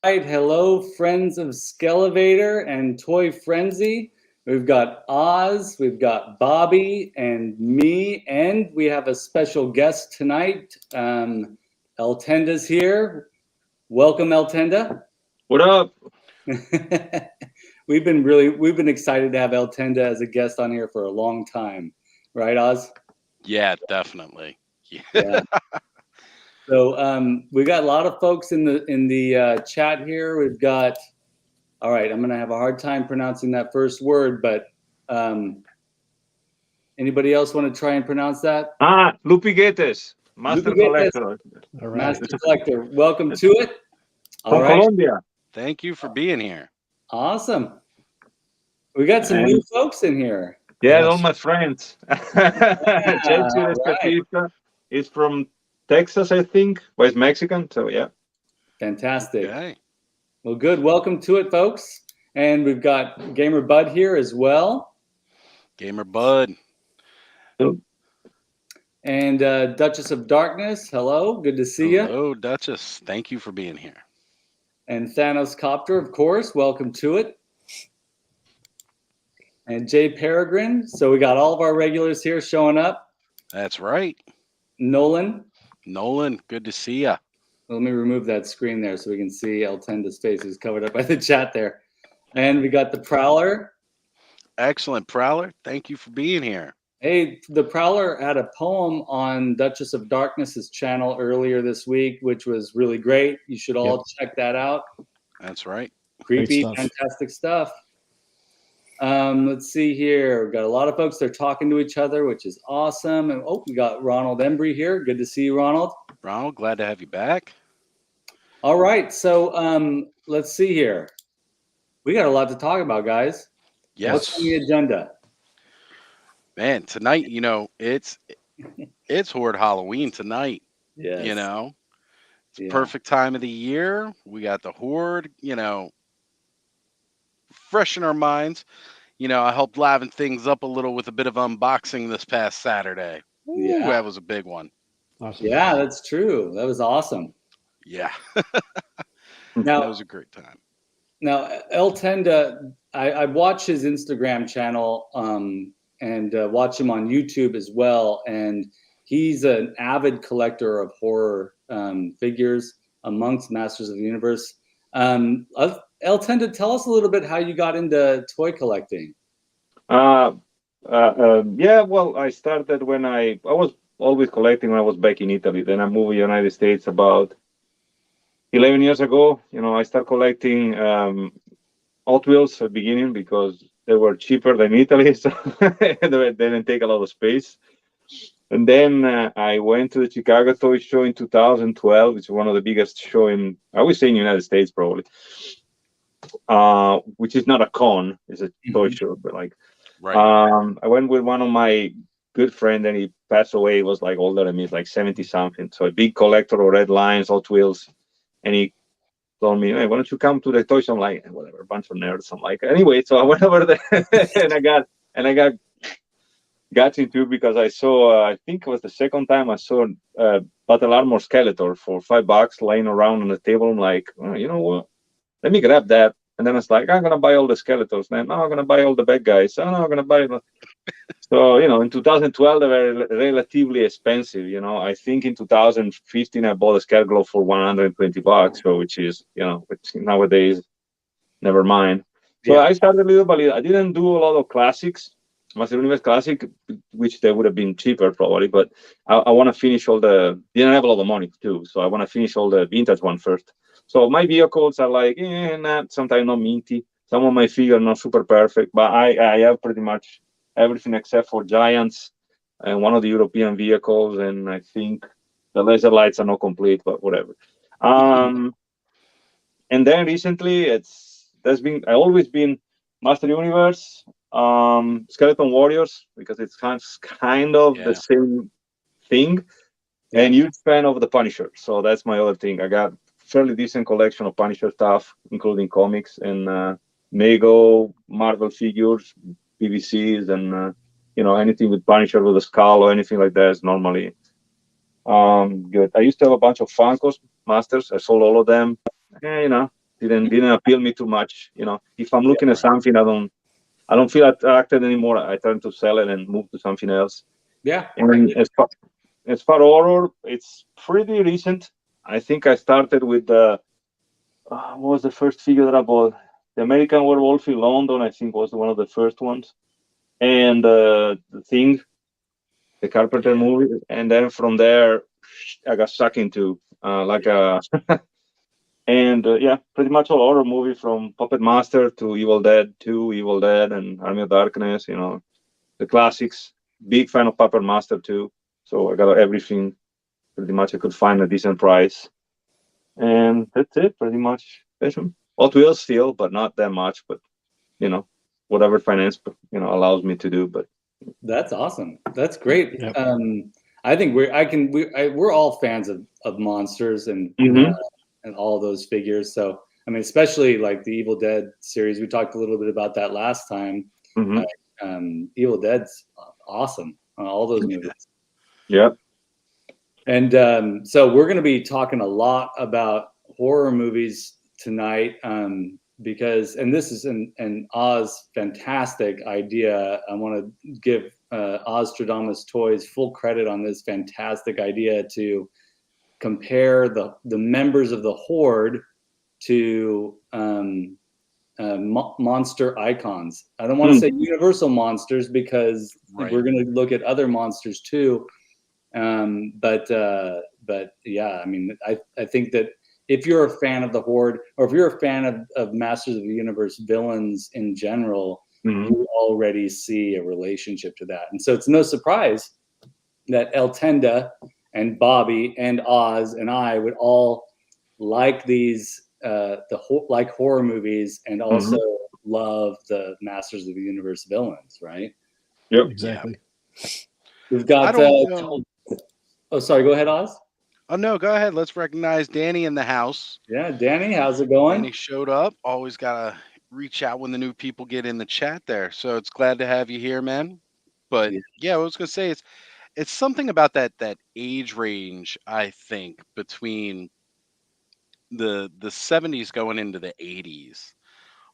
right, hello, friends of Skele Vader and Toy Frenzy. We've got Oz, we've got Bobby, and me, and we have a special guest tonight. El Tenda's here. Welcome, El Tenda. What up? We've been excited to have El Tenda as a guest on here for a long time, right, Oz? Yeah, definitely. Yeah. So we got a lot of folks in the chat here. We've got. All right, I'm going to have a hard time pronouncing that first word, but anybody else want to try and pronounce that? Lupiguetes, Master Lupiguetes. Collector. All right. Master Collector. Welcome to it. All From right. Colombia. Thank you for being here. Awesome. We got some new folks in here. Yeah, Yes. all my friends. all Chechi right. is from Texas, I think, but he's Mexican, so yeah. Fantastic. Okay. Well, good. Welcome to it, folks. And we've got Gamer Bud here as well. Gamer Bud. And Duchess of Darkness. Hello. Good to see you. Hello, Duchess. Thank you for being here. And Thanos Copter, of course. Welcome to it. And Jay Peregrine. So we got all of our regulars here showing up. That's right. Nolan. Nolan, good to see ya. Let me remove that screen there so we can see El Tenda's face is covered up by the chat there. And we got the Prowler. Excellent, Prowler. Thank you for being here. Hey, the Prowler had a poem on Duchess of Darkness's channel earlier this week, which was really great. You should all check that out. That's right. Creepy, stuff. fantastic stuff. Let's see here. We've got a lot of folks. They're talking to each other, which is awesome. And we got Ronald Embry here. Good to see you, Ronald. Ronald, glad to have you back. All right. So let's see here. We got a lot to talk about, guys. Yes. What's on the agenda? Man, tonight, it's Horde Halloween tonight. Yes. It's a perfect time of the year. We got the Horde, fresh in our minds. I helped liven things up a little with a bit of unboxing this past Saturday. Ooh, that was a big one. Awesome. Yeah, that's true. That was awesome. Yeah. Now, that was a great time. Now, El Tenda, I watch his Instagram channel and watch him on YouTube as well. And he's an avid collector of horror figures amongst Masters of the Universe. El Tenda, tell us a little bit how you got into toy collecting. Yeah, well, I started when I was always collecting when I was back in Italy. Then I moved to the United States about 11 years ago. I started collecting Hot Wheels at the beginning because they were cheaper than Italy, so they didn't take a lot of space. And then I went to the Chicago Toy Show in 2012, which is one of the biggest show in, I would say, in the United States probably, which is not a con, it's a toy show, but like, right. I went with one of my good friends, and he passed away. He was like older than me, like 70 something. So a big collector of Red Lions, Hot Wheels, and he told me, "Hey, why don't you come to the toy show?" I'm like, whatever, a bunch of nerds. I'm like, anyway, so I went over there and I got into it because I saw, I think it was the second time I saw Battle Armor Skeletor for $5 laying around on the table. I'm like, oh, you know what? Let me grab that. And then it's like, I'm gonna buy all the Skeletors. Then I'm gonna buy all the bad guys. I'm gonna buy. So in 2012 they were relatively expensive. I think in 2015 I bought a Scareglow for $120, so which is which nowadays, never mind. So I started little by little. I didn't do a lot of classics, Master Universe Classic, which they would have been cheaper probably. But I want to finish all the. Didn't have a lot of money too, so I want to finish all the vintage one first. So my vehicles are like, sometimes not minty. Some of my figures are not super perfect, but I have pretty much everything except for Giants and one of the European vehicles, and I think the laser lights are not complete, but whatever. And then recently, I always been Master Universe, Skeleton Warriors, because it's kind of the same thing, and huge fan of the Punisher. So that's my other thing. I got fairly decent collection of Punisher stuff, including comics and Lego, Marvel figures, PVCs, and anything with Punisher with a skull or anything like that is normally good. I used to have a bunch of Funkos Masters. I sold all of them. didn't appeal me too much. You know, if I'm looking at something, I don't feel attracted anymore. I try to sell it and move to something else. Yeah. And as far horror, it's pretty recent. I think I started with what was the first figure that I bought? The American Werewolf in London, I think, was one of the first ones. And the Thing, the Carpenter movie. And then from there, I got sucked into pretty much all horror movie from Puppet Master to Evil Dead 2, Evil Dead, and Army of Darkness, you know, the classics. Big fan of Puppet Master too. So I got everything pretty much I could find at a decent price. And that's it, pretty much. Hot Wheels still, but not that much. But you know, whatever finance allows me to do. But that's awesome. That's great. Yep. I think we're all fans of monsters and all those figures. So I mean, especially like the Evil Dead series. We talked a little bit about that last time. Evil Dead's awesome. All those movies. Yeah. And so we're going to be talking a lot about horror movies tonight because, and this is an Oz fantastic idea. I want to give Ostradamus Toys full credit on this fantastic idea to compare the members of the Horde to monster icons. I don't want to say universal monsters because we're going to look at other monsters too. But yeah, I mean, I think that if you're a fan of the Horde or if you're a fan of Masters of the Universe villains in general, you already see a relationship to that. And so it's no surprise that El Tenda and Bobby and Oz and I would all like these, like horror movies and also love the Masters of the Universe villains, right? Yep. Exactly. We've got, oh, sorry, go ahead, Oz. Oh, no, go ahead. Let's recognize Danny in the house. Yeah, Danny, how's it going? Danny showed up. Always got to reach out when the new people get in the chat there. So it's glad to have you here, man. But yeah, I was going to say it's something about that age range, I think, between the 70s going into the 80s.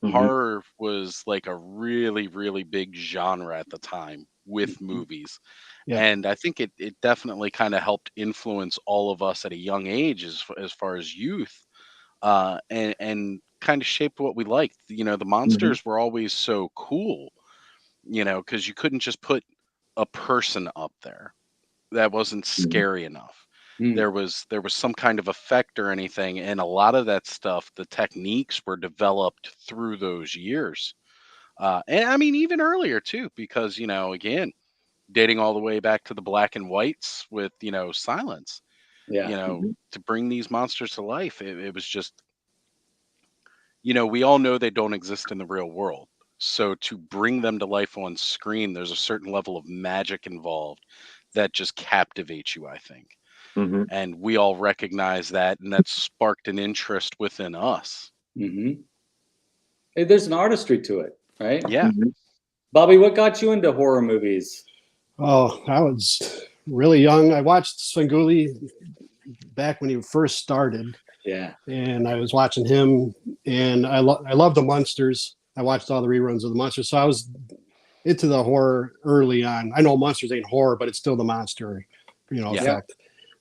Horror was like a really, really big genre at the time with movies. Yeah. And I think it definitely kind of helped influence all of us at a young age as far as youth, and kind of shaped what we liked. You know, the monsters were always so cool, you know, because you couldn't just put a person up there. That wasn't scary enough. There was some kind of effect or anything, and a lot of that stuff, the techniques were developed through those years. And I mean, even earlier too, because, you know, again, dating all the way back to the black and whites with, you know, Silence, you know, to bring these monsters to life. It was just, you know, we all know they don't exist in the real world. So to bring them to life on screen, there's a certain level of magic involved that just captivates you, I think. And we all recognize that, and that sparked an interest within us. Hey, there's an artistry to it, right? Yeah. Bobby, what got you into horror movies? Oh, I was really young. I watched Svengoolie back when he first started. Yeah. And I was watching him, and I love the Munsters. I watched all the reruns of the Munsters, so I was into the horror early on. I know Munsters ain't horror, but it's still the monster, you know, effect.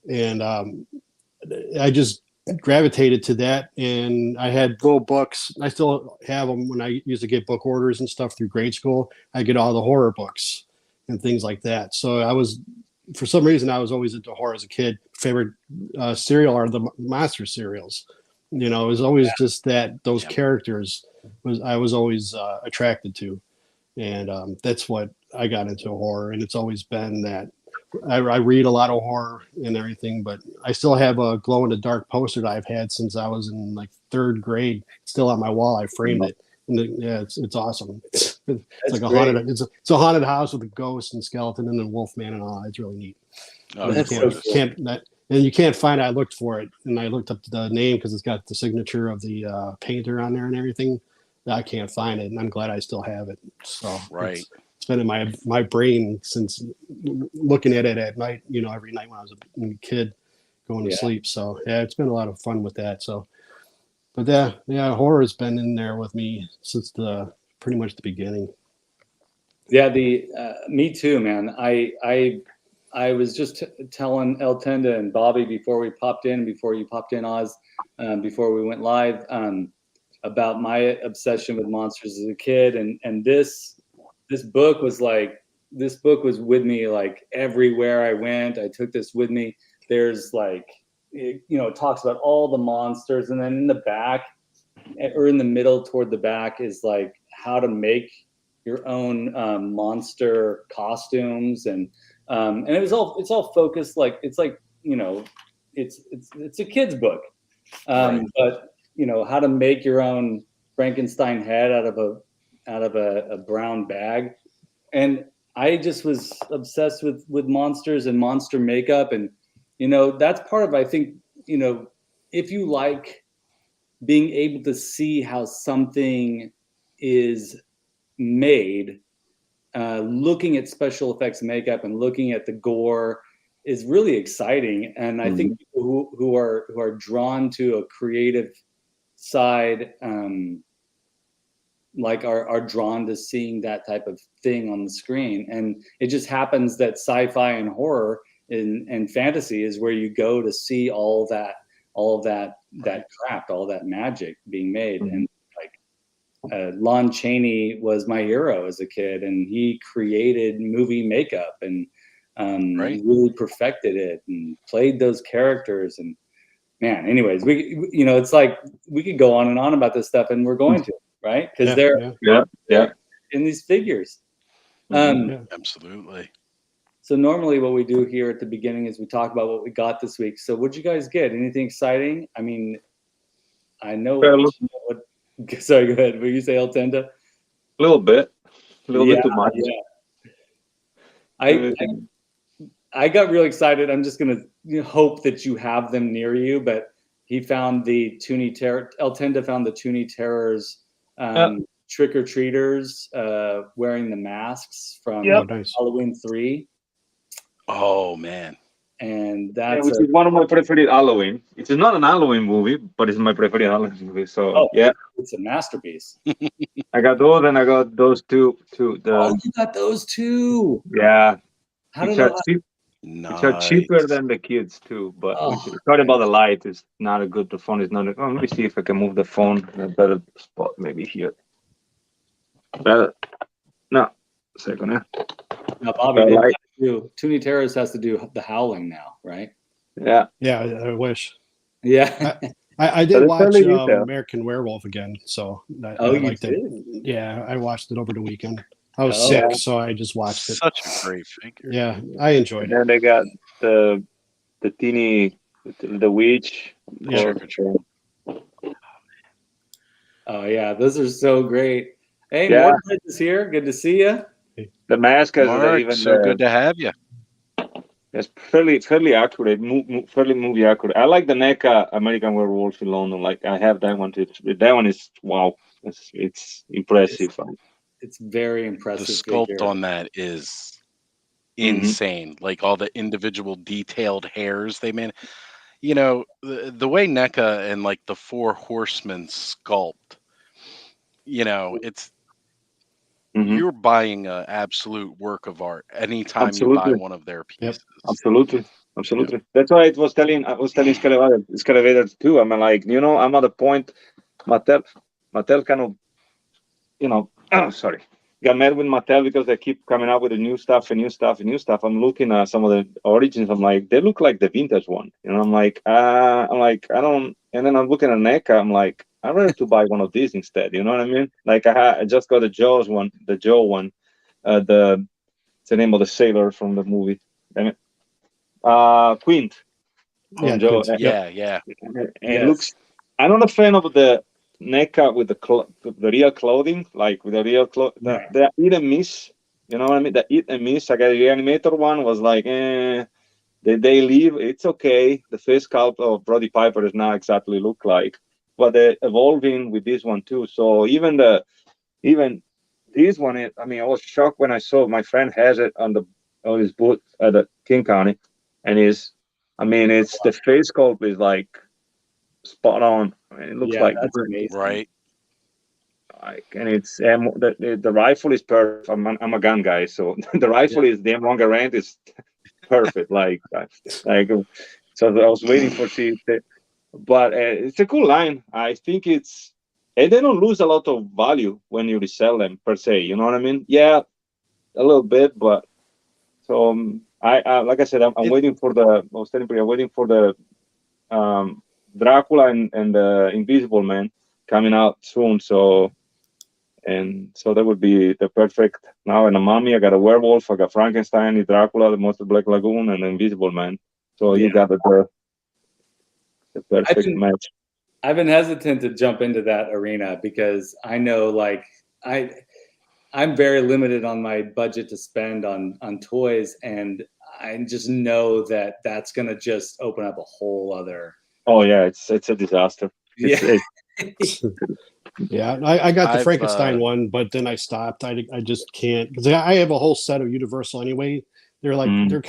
And I just gravitated to that, and I had little books. I still have them when I used to get book orders and stuff through grade school. I get all the horror books and things like that. So I was, for some reason, I was always into horror as a kid. Favorite cereal are the monster cereals. You know, it was always just that those characters I was always attracted to, and that's what I got into horror. And it's always been that. I read a lot of horror and everything, but I still have a glow in the dark poster that I've had since I was in like 3rd grade, still on my wall. I framed it. And it's awesome. It's like a haunted. It's a haunted house with a ghost and skeleton and a wolfman and all. It's really neat. Oh, you can't find it. I looked for it, and I looked up the name because it's got the signature of the painter on there and everything. I can't find it, and I'm glad I still have it. So it's been in my brain since looking at it at night. You know, every night when I was a kid going to sleep. So yeah, it's been a lot of fun with that. So. But yeah, horror's been in there with me since pretty much the beginning. Yeah, me too, man. I was just telling El Tenda and Bobby before you popped in, Oz, before we went live, about my obsession with monsters as a kid, and this book was with me like everywhere I went. I took this with me. There's it talks about all the monsters, and then in the back or in the middle toward the back is like how to make your own monster costumes, and it's all focused it's a kid's book, Right. but how to make your own Frankenstein head out of a brown bag. And I just was obsessed with monsters and monster makeup, and that's part of, I think, if you like being able to see how something is made, looking at special effects makeup and looking at the gore is really exciting. And I think people who are drawn to a creative side, are drawn to seeing that type of thing on the screen. And it just happens that sci-fi and horror and fantasy is where you go to see all of that craft, all that magic being made. And Lon Chaney was my hero as a kid, and he created movie makeup and really perfected it and played those characters. And man, anyways, it's like we could go on and on about this stuff, and we're going to, right? Because they're in these figures. Absolutely. So normally what we do here at the beginning is we talk about what we got this week. So what'd you guys get? Anything exciting? I mean, I know what sorry, go ahead. Will you say El Tenda? A little bit too much. Yeah. I got real excited. I'm just gonna hope that you have them near you. But he found the Toonie Terror. El Tenda found the Toonie Terrors trick or treaters wearing the masks from Halloween 3. Oh man. And that's which is one of my preferred Halloween. It's not an Halloween movie, but it's my preferred Halloween movie. So it's a masterpiece. I got those, and I got those two. You got those too. Yeah, Which are cheaper than the kids too. But sorry about the light. It's not a good. The phone is not. Let me see if I can move the phone in a better spot. Maybe here. No, second. Now, Bobby, Toonie Terrors has to do the howling now, right? Yeah. Yeah, I wish. Yeah. I did watch American Werewolf again, so I liked it. Yeah, I watched it over the weekend. I was sick, so I just watched it. Such a great figure. Yeah, I enjoyed it. And they got the teeny, the witch. Yeah. Oh yeah, those are so great. Hey, Mordred is here. Good to see you. The mask has Mark, so good to have you. It's fairly accurate, fairly movie accurate. I like the NECA American Werewolf in London. Like I have that one too. That one is wow. It's impressive. It's very impressive. The sculpt on that is insane. Like all the individual detailed hairs they made. The way NECA and like the Four Horsemen sculpt. It's you're buying an absolute work of art anytime you buy one of their pieces. Absolutely. That's why I was telling Skele Vader too. I mean, like, I'm at a point. Mattel kind of, got mad with Mattel because they keep coming out with the new stuff. I'm looking at some of the origins. I'm like, they look like the vintage one. I'm like, I don't. And then I'm looking at NECA. I'm like, I'd rather to buy one of these instead. You know what I mean? Like I just got the Joe one. It's the name of the sailor from the movie. Quint. Yeah. And it looks. I'm not a fan of the NECA with the real clothing, like with the real the hit and miss. You know what I mean? The hit and miss. I got the Reanimator one was like, they leave. It's okay. The face sculpt of Roddy Piper does not exactly look like, but they're evolving with this one too. So even this one, I was shocked when I saw my friend has it on his boot at the King County, and it's the face sculpt is like spot on. I mean, it looks Yeah, like that's amazing. Right. and it's the rifle is perfect. I'm a gun guy, so the rifle is the longer range is perfect. So I was waiting for it, but it's a cool line. I think and they don't lose a lot of value when you resell them per se. You know what I mean? Yeah, a little bit, but so I like I said, I'm waiting for I was telling you, I'm waiting for the Dracula and the Invisible Man coming out soon. So that would be the perfect. Now and a mummy, I got a werewolf, I got Frankenstein, Dracula, the Monster Black Lagoon, and the Invisible Man. So you got the perfect match. I've been hesitant to jump into that arena because I know, like, I'm very limited on my budget to spend on toys, and I just know that that's gonna just open up a whole other. Oh yeah, it's a disaster. Yeah. Yeah, I got the Frankenstein one, but then I stopped. I just can't, because I have a whole set of Universal anyway. They're like they're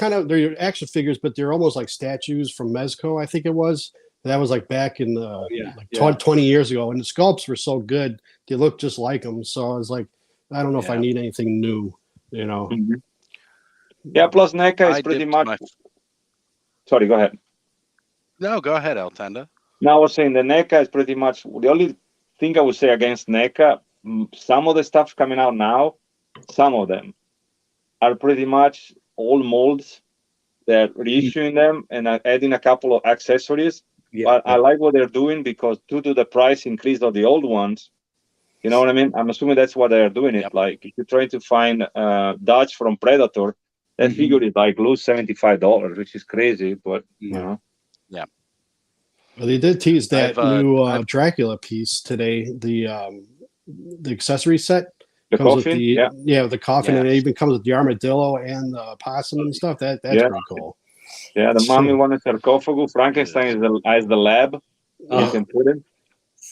action figures, but they're almost like statues from Mezco, I think it was. That was like back in the 20 years ago, and the sculpts were so good, they looked just like them. So I was like, I don't know if I need anything new, you know. Yeah, plus NECA is pretty much. Sorry, go ahead. No, go ahead, ALL Thinga. No, I was saying the NECA is pretty much the only thing I would say against NECA. Some of the stuff coming out now, some of them are pretty much old molds. They're reissuing them and adding a couple of accessories. But I like what they're doing because due to the price increase of the old ones, you know what I mean? I'm assuming that's why they're doing it. Like if you're trying to find Dodge from Predator, that figure is like lose $75, which is crazy, but you know. Yeah. Well, they did tease that new Dracula piece today. The accessory set. The coffin, the coffin, and it even comes with the armadillo and the possum and stuff. That's pretty cool. Yeah, the mummy one is sarcophagus. Frankenstein is the lab. You can put it.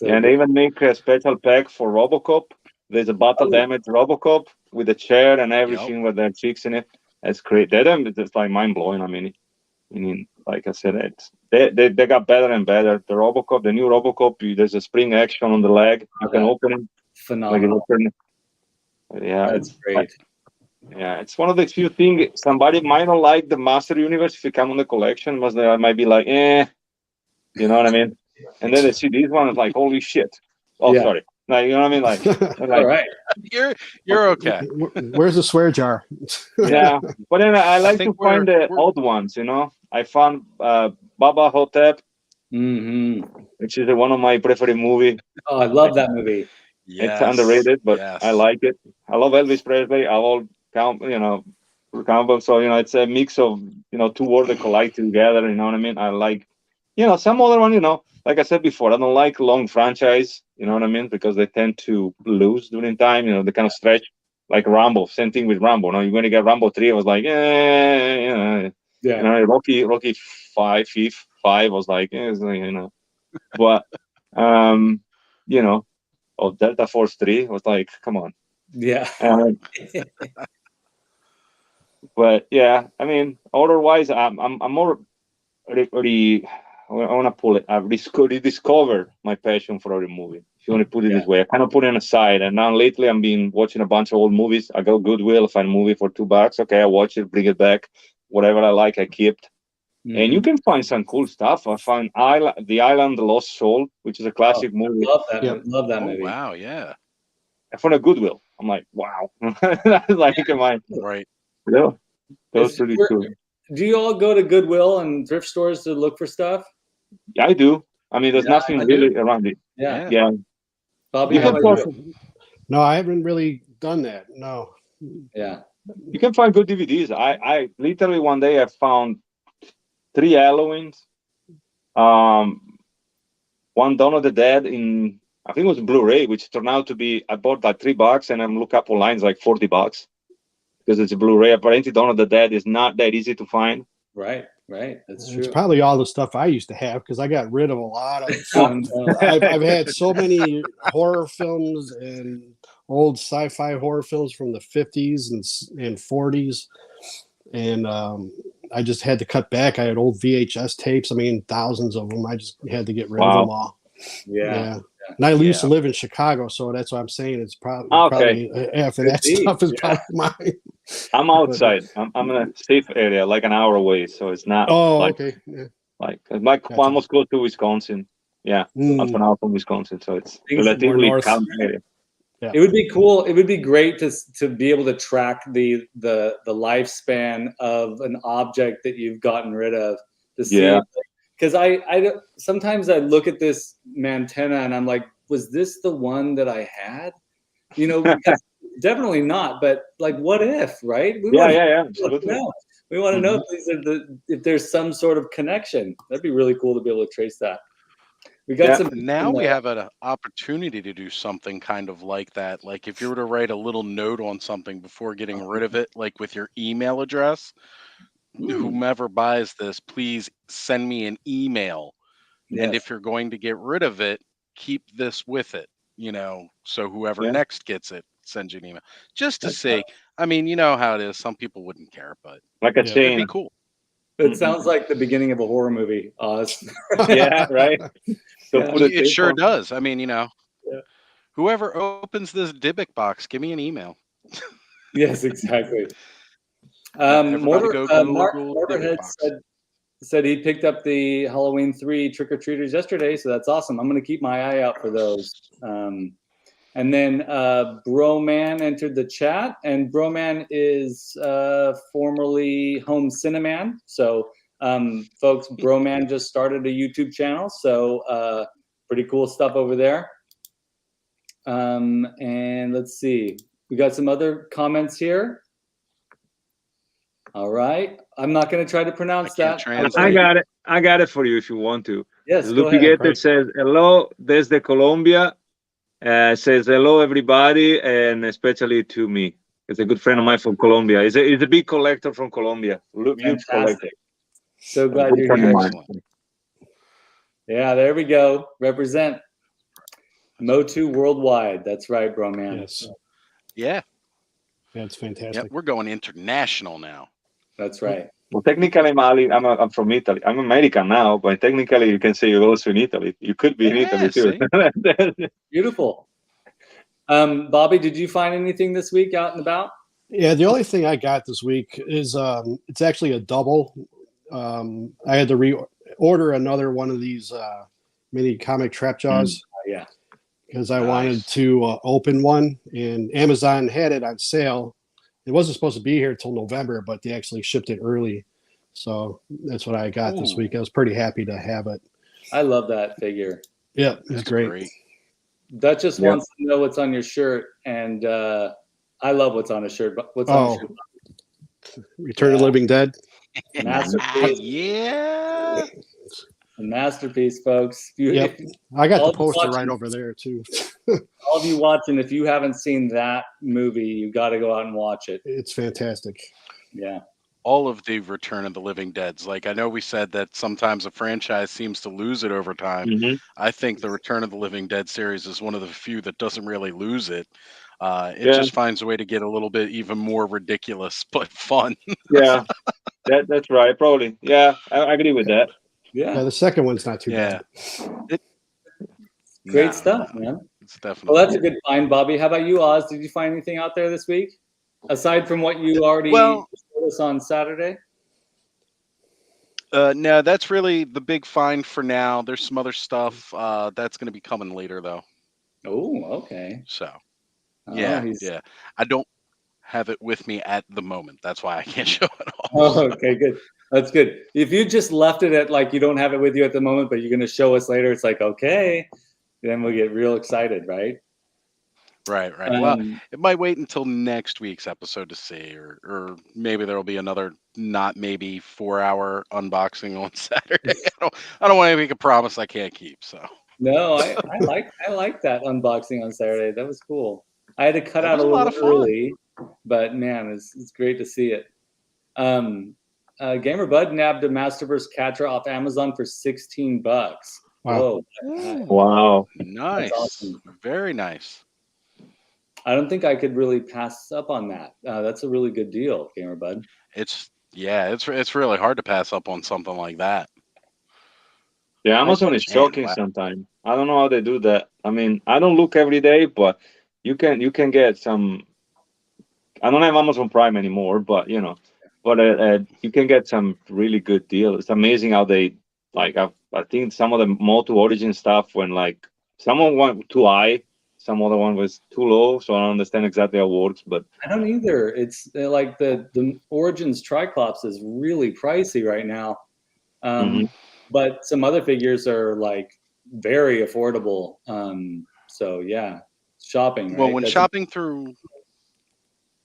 And they even make a special pack for RoboCop. There's a battle damage RoboCop with a chair and everything with their cheeks in it. That's great. It's like mind blowing. I mean, like I said, they got better and better. The RoboCop, the new RoboCop, there's a spring action on the leg. You can open it. Phenomenal. Yeah, that's great. Yeah, it's one of the few things somebody might not like the Master Universe if you come on the collection, but they might be like, you know what I mean? And then they see this one, it's like, holy shit. Oh, sorry. No, you know what I mean? Like all right. You're okay. Where's the swear jar? Yeah, but then I like to find the odd ones, you know. I found Baba Hotep, which is one of my preferred movies. Oh, I love that movie. It's underrated, but I like it. I love Elvis Presley. I love Campbell. So it's a mix of two worlds that collide together. You know what I mean? I like, some other one. Like I said before, I don't like long franchise. You know what I mean? Because they tend to lose during time. They kind of stretch. Like Rambo. Same thing with Rambo. You're going to get Rambo 3. I was like, Rocky 5 was like, but Delta Force 3 was like, come on. Yeah. But yeah, I mean, otherwise, I'm more really. I want to pull it. I've rediscovered my passion for horror movie. If you want to put it this way, I kind of put it aside, and now lately I'm been watching a bunch of old movies. I go Goodwill, find a movie for $2. Okay, I watch it, bring it back. Whatever I like, I kept. And you can find some cool stuff. I found The Island, The Lost Soul, which is a classic movie. Love that movie. Wow, yeah. I found a Goodwill. I'm like, wow. Like, am I right? Yeah, those pretty cool. Do you all go to Goodwill and thrift stores to look for stuff? Yeah, I do. I mean, there's nothing really around it. Yeah. Bobby, no, I haven't really done that. No. Yeah. You can find good DVDs. I literally one day I found 3 Halloweens. One Dawn of the Dead in, I think it was Blu-ray, which turned out to be, I bought like $3 and I look up online, it's like $40 because it's a Blu-ray. Apparently Dawn of the Dead is not that easy to find. Right. That's true. It's probably all the stuff I used to have because I got rid of a lot of I've had so many horror films and old sci-fi horror films from the 50s and 40s. And I just had to cut back. I had old VHS tapes. I mean, thousands of them. I just had to get rid of Wow. them all. Yeah. And I used to live in Chicago, so that's what I'm saying. It's probably Okay. after Could that be, stuff is yeah. probably mine. I'm outside. I'm in a safe area, like an hour away, so it's not Oh, like okay. Yeah. like almost close to Wisconsin. Yeah, half an hour from Wisconsin, so it's Things more relatively north. calm area. Yeah. It would be cool. It would be great to be able to track the lifespan of an object that you've gotten rid of, to see. Yeah. Because I sometimes I look at this Mantenna and I'm like, was this the one that I had? You know, because definitely not. But like, what if, right? We want Yeah, to absolutely. know. We want to know if there's some sort of connection. That'd be really cool to be able to trace that. We got some. Now we have an opportunity to do something kind of like that. Like if you were to write a little note on something before getting rid of it, like with your email address, whomever buys this, please send me an email. And if you're going to get rid of it, keep this with it, you know, so whoever next gets it sends you an email. Just to say, I mean, you know how it is. Some people wouldn't care, but like a it'd chain. be cool. It sounds like the beginning of a horror movie, Oz. Yeah, right. So put a It tape sure on. does. I mean, you know, Yeah. whoever opens this Dybbuk box, give me an email. Yes, exactly. Everybody go Google Mark Dybbuk Motorhead box. said he picked up the Halloween 3 trick-or-treaters yesterday, so that's awesome. I'm going to keep my eye out for those. And then Broman entered the chat, and Broman is formerly Home Cineman. So, folks, Broman just started a YouTube channel, so pretty cool stuff over there. And let's see, we got some other comments here. All right, I'm not going to try to pronounce that. I got it for you if you want to. Yes, go ahead. Lupiguete says hello desde Colombia. Says hello everybody, and especially to me. It's a good friend of mine from Colombia. He's a big collector from Colombia. Huge collector. So glad you're here. Excellent. Yeah, there we go. Represent Motu worldwide. That's right, bro, man. Yes. Yeah. That's fantastic. Yep, we're going international now. That's right. Well, technically, Mali, I'm from Italy. I'm American now, but technically, you can say you're also in Italy. You could be in Italy too. Beautiful. Bobby, did you find anything this week out and about? Yeah, the only thing I got this week is it's actually a double. I had to reorder another one of these mini comic trap jaws. Yeah. Because I wanted to open one, and Amazon had it on sale. It wasn't supposed to be here till November, but they actually shipped it early. So that's what I got this week. I was pretty happy to have it. I love that figure. Yeah, it's great. Duchess wants to know what's on your shirt, and I love what's on a shirt. But what's on your shirt? Return of the Living Dead. Masterpiece. Yeah. A masterpiece, folks. Yep. I got the poster right over there too. All of you watching, if you haven't seen that movie, you got to go out and watch it. It's fantastic. Yeah. All of the Return of the Living Deads. Like I know we said that sometimes a franchise seems to lose it over time. I think the Return of the Living Dead series is one of the few that doesn't really lose it. It just finds a way to get a little bit even more ridiculous, but fun. Yeah, that's right. Probably. Yeah, I agree with that. Yeah. The second one's not too bad. Great stuff, man. It's definitely. Well, that's a good find, Bobby. How about you, Oz? Did you find anything out there this week aside from what you already showed us on Saturday? No, that's really the big find for now. There's some other stuff that's going to be coming later, though. Oh, okay. So, yeah. I don't have it with me at the moment. That's why I can't show it all. Oh, okay, good. That's good. If you just left it at like you don't have it with you at the moment, but you're going to show us later, it's like, okay, then we'll get real excited, right? Right. Well, it might wait until next week's episode to see, or maybe there'll be another not maybe 4-hour unboxing on Saturday. I don't want to make a promise I can't keep. So no, I like that unboxing on Saturday. That was cool. I had to cut out a lot of little fun. early, but man, it's great to see it. Gamer Bud nabbed a Masterverse Catra off Amazon for $16. Wow. Whoa. Wow. Nice. Awesome. Very nice. I don't think I could really pass up on that. That's a really good deal, Gamer Bud. It's Yeah, it's really hard to pass up on something like that. Yeah, Amazon is Man, shocking wow. sometimes. I don't know how they do that. I mean, I don't look every day, but you can get some. I don't have Amazon Prime anymore, but you can get some really good deals. It's amazing how they like. I think some of the Moto Origin stuff when like someone went too high, some other one was too low. So I don't understand exactly how it works, but I don't either. It's like the Origins Triclops is really pricey right now. Mhm. But some other figures are like very affordable. So yeah, shopping, Well, right? when shopping through,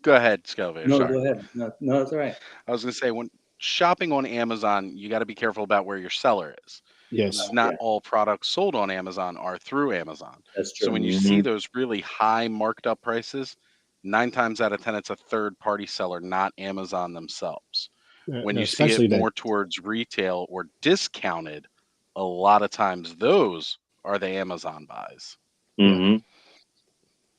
go ahead, Scalevator. No, Sorry. go ahead. No, that's all right. I was going to say, when shopping on Amazon, you got to be careful about where your seller is, Yes. because not Yeah. all products sold on Amazon are through Amazon. That's So true. when you see Mhm. those really high marked up prices, 9 times out of 10, it's a third party seller, not Amazon themselves. When you see it Especially that. more towards retail or discounted, a lot of times those are the Amazon buys. Yeah. Mhm.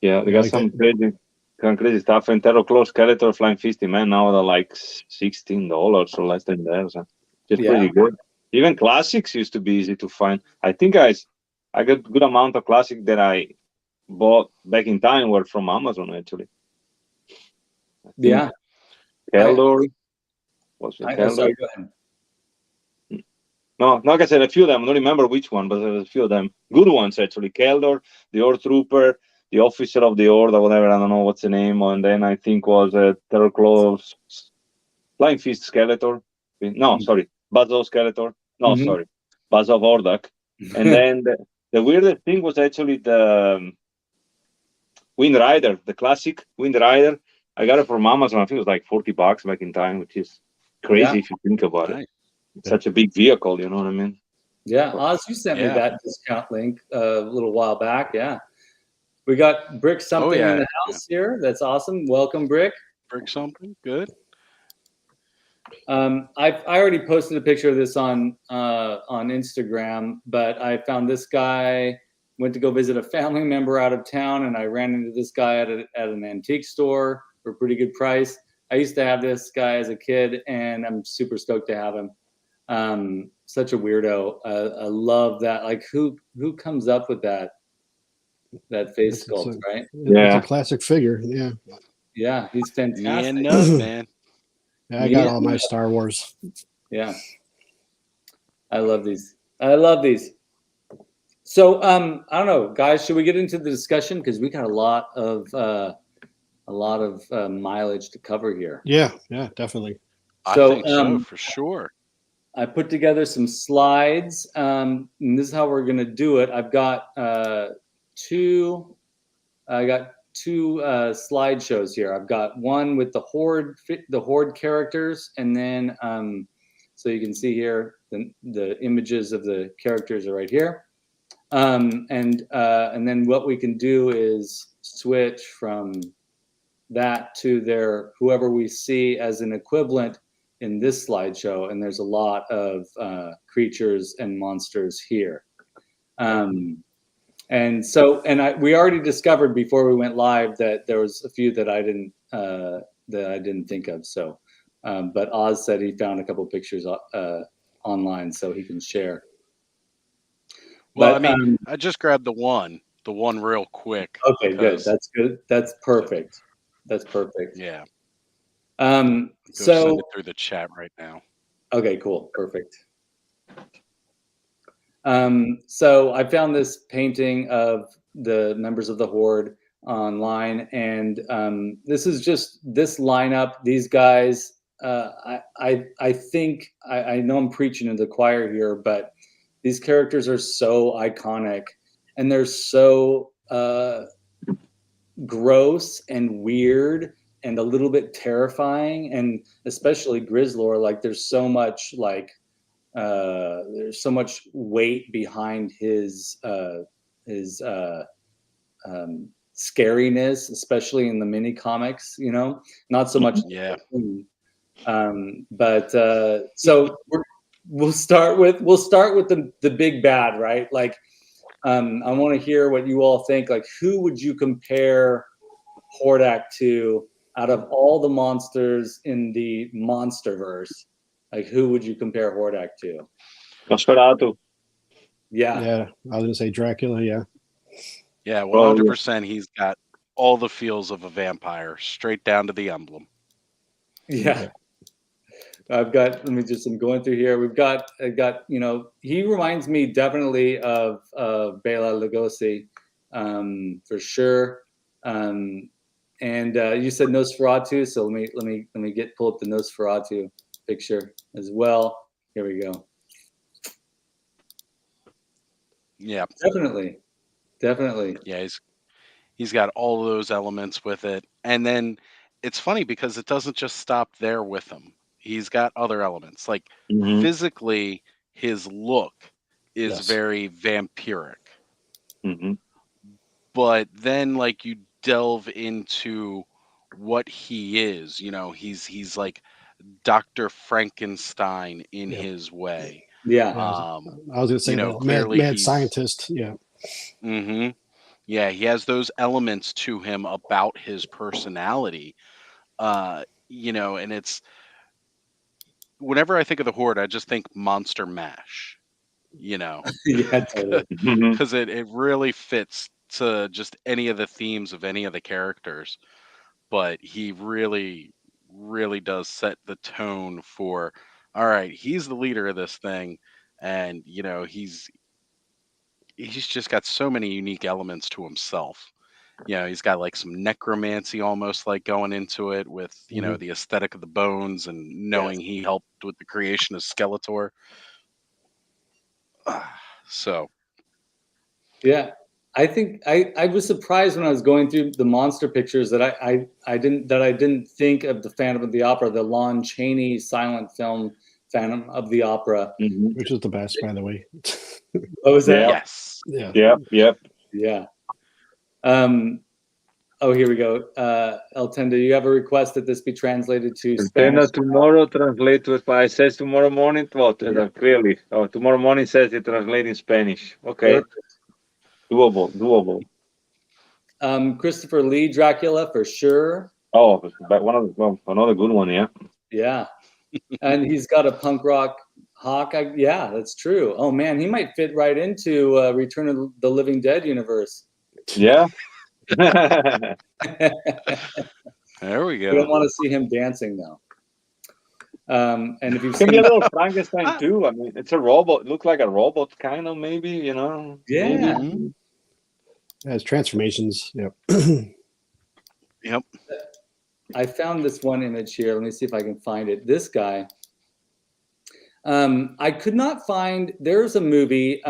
Yeah, they Yeah, got like that. some crazy stuff. And Terror Skeletor Flying Fisty, man, now they're like $16 or less than that. So just Yeah. pretty good. Even classics used to be easy to find. I think I got good amount of classic that I bought back in time were from Amazon actually. I think Yeah. Keldor was it Oh, Keldor? sorry. Go ahead. No, like I said, a few of them. I don't remember which one, but there was a few of them. Good ones, actually. Keldor, the Horde Trooper, the Officer of the Horde, or whatever. I don't know what's the name. And then I think was Terrorclaw, Flying Fist Skeletor. No, sorry. Bazo Skeletor. No, Mhm. sorry. Bazo Hordak. And then the weirdest thing was actually the Wind Rider, the classic Wind Rider. I got it from Amazon. I think it was like $40 back in time, which is Yeah. crazy if you think about it. Nice. It's such a big vehicle, you know what I mean? Yeah. Oz, you sent me Yeah. that discount link a little while back. Yeah. We got Brick Oh, something in yeah. the house here. That's awesome. Welcome, Brick. Bring something good. I already posted a picture of this on Instagram, but I found this guy. Went to go visit a family member out of town, and I ran into this guy at an antique store for a pretty good price. I used to have this guy as a kid, and I'm super stoked to have him. Such a weirdo. I love that. Like, who comes up with that face sculpt, right? It's a Yeah. classic figure. Yeah. Yeah, he's Yeah, fantastic. nuts, man. Yeah, I got all my Star Wars. Yeah, I love these. I love these. So I don't know, guys. Should we get into the discussion because we got a lot of mileage to cover here. Yeah, definitely. I So think so, for sure. I put together some slides, and this is how we're gonna do it. I've got two. I got two slideshows here. I've got one with the Horde characters, and then so you can see here the images of the characters are right here. And then what we can do is switch from that to whoever we see as an equivalent in this slideshow, and there's a lot of creatures and monsters here. We already discovered before we went live that there was a few that I didn't think of. So, but Oz said he found a couple pictures online, so he can share. Well, But I mean, I just grabbed the one real quick. okay, good. That's good. That's perfect. That's perfect. Yeah. Send it through the chat right now. Okay, cool. Perfect. So I found this painting of the members of the Horde online, and this is just this lineup. These guys, I think I know I'm preaching to the choir here, but these characters are so iconic, and they're so gross and weird and a little bit terrifying, and especially Grizzlor. Like there's so much weight behind his scariness, especially in the mini comics. Not so much. Yeah. So we'll start with the big bad, right? Like, I want to hear what you all think. Like, who would you compare Hordak to out of all the monsters in the MonsterVerse, like who would you compare Hordak to? Nosferatu. Yeah. Yeah, I was gonna say Dracula. Yeah, Yeah, Well, 100%. He's got all the feels of a vampire, straight down to the emblem. Yeah. I'm going through here. I've got, he reminds me definitely of Bela Lugosi, for sure. And you said Nosferatu, so let me pull up the Nosferatu picture as well. Here we go. Yeah. Definitely. Yeah, he's got all of those elements with it. And then it's funny because it doesn't just stop there with him. He's got other elements. Like Mhm. physically, his look is Yes. very vampiric. Mhm. But then like you delve into what he is, he's like Dr. Frankenstein in Yeah. his way. Yeah. I was gonna say that clearly mad he's scientist. Yeah, hmm Yeah, he has those elements to him about his personality. And it's whenever I think of the Horde, I just think Monster Mash, Yeah, totally. Mhm. because it really fits to just any of the themes of any of the characters. But he really, really does set the tone for, all right, he's the leader of this thing. And, he's just got so many unique elements to himself. He's got like some necromancy almost like going into it with, Mhm. the aesthetic of the bones and knowing he helped with the creation of Skeletor. So, Yeah. I think I was surprised when I was going through the monster pictures that I didn't think of the Phantom of the Opera, the Lon Chaney silent film Phantom of the Opera. Mhm. which is the best, by the way. What was that? Yeah. yes. Yeah, Yep. Yeah. Oh, here we go. El Tenda, you have a request that this be translated to Tenda Spanish. tomorrow translate to Spanish. It says tomorrow morning. What? Yeah. Clearly. Oh, tomorrow morning says it translate in Spanish. Okay. Perfect. Doable. Christopher Lee, Dracula, for sure. Oh, but another good one. Yeah. Yeah. And he's got a punk rock hawk. Yeah, that's true. Oh, man, he might fit right into Return of the Living Dead universe. Yeah. There we We don't go. want to see him dancing, though. And if you've Can be seen, a little Frankenstein too. I mean, it's a robot. Look like a robot, kind of, maybe. Yeah. Mhm. has transformations. Yep. Yep. I found this one image here. Let me see if I can find it. This guy. I could not find. There's a movie.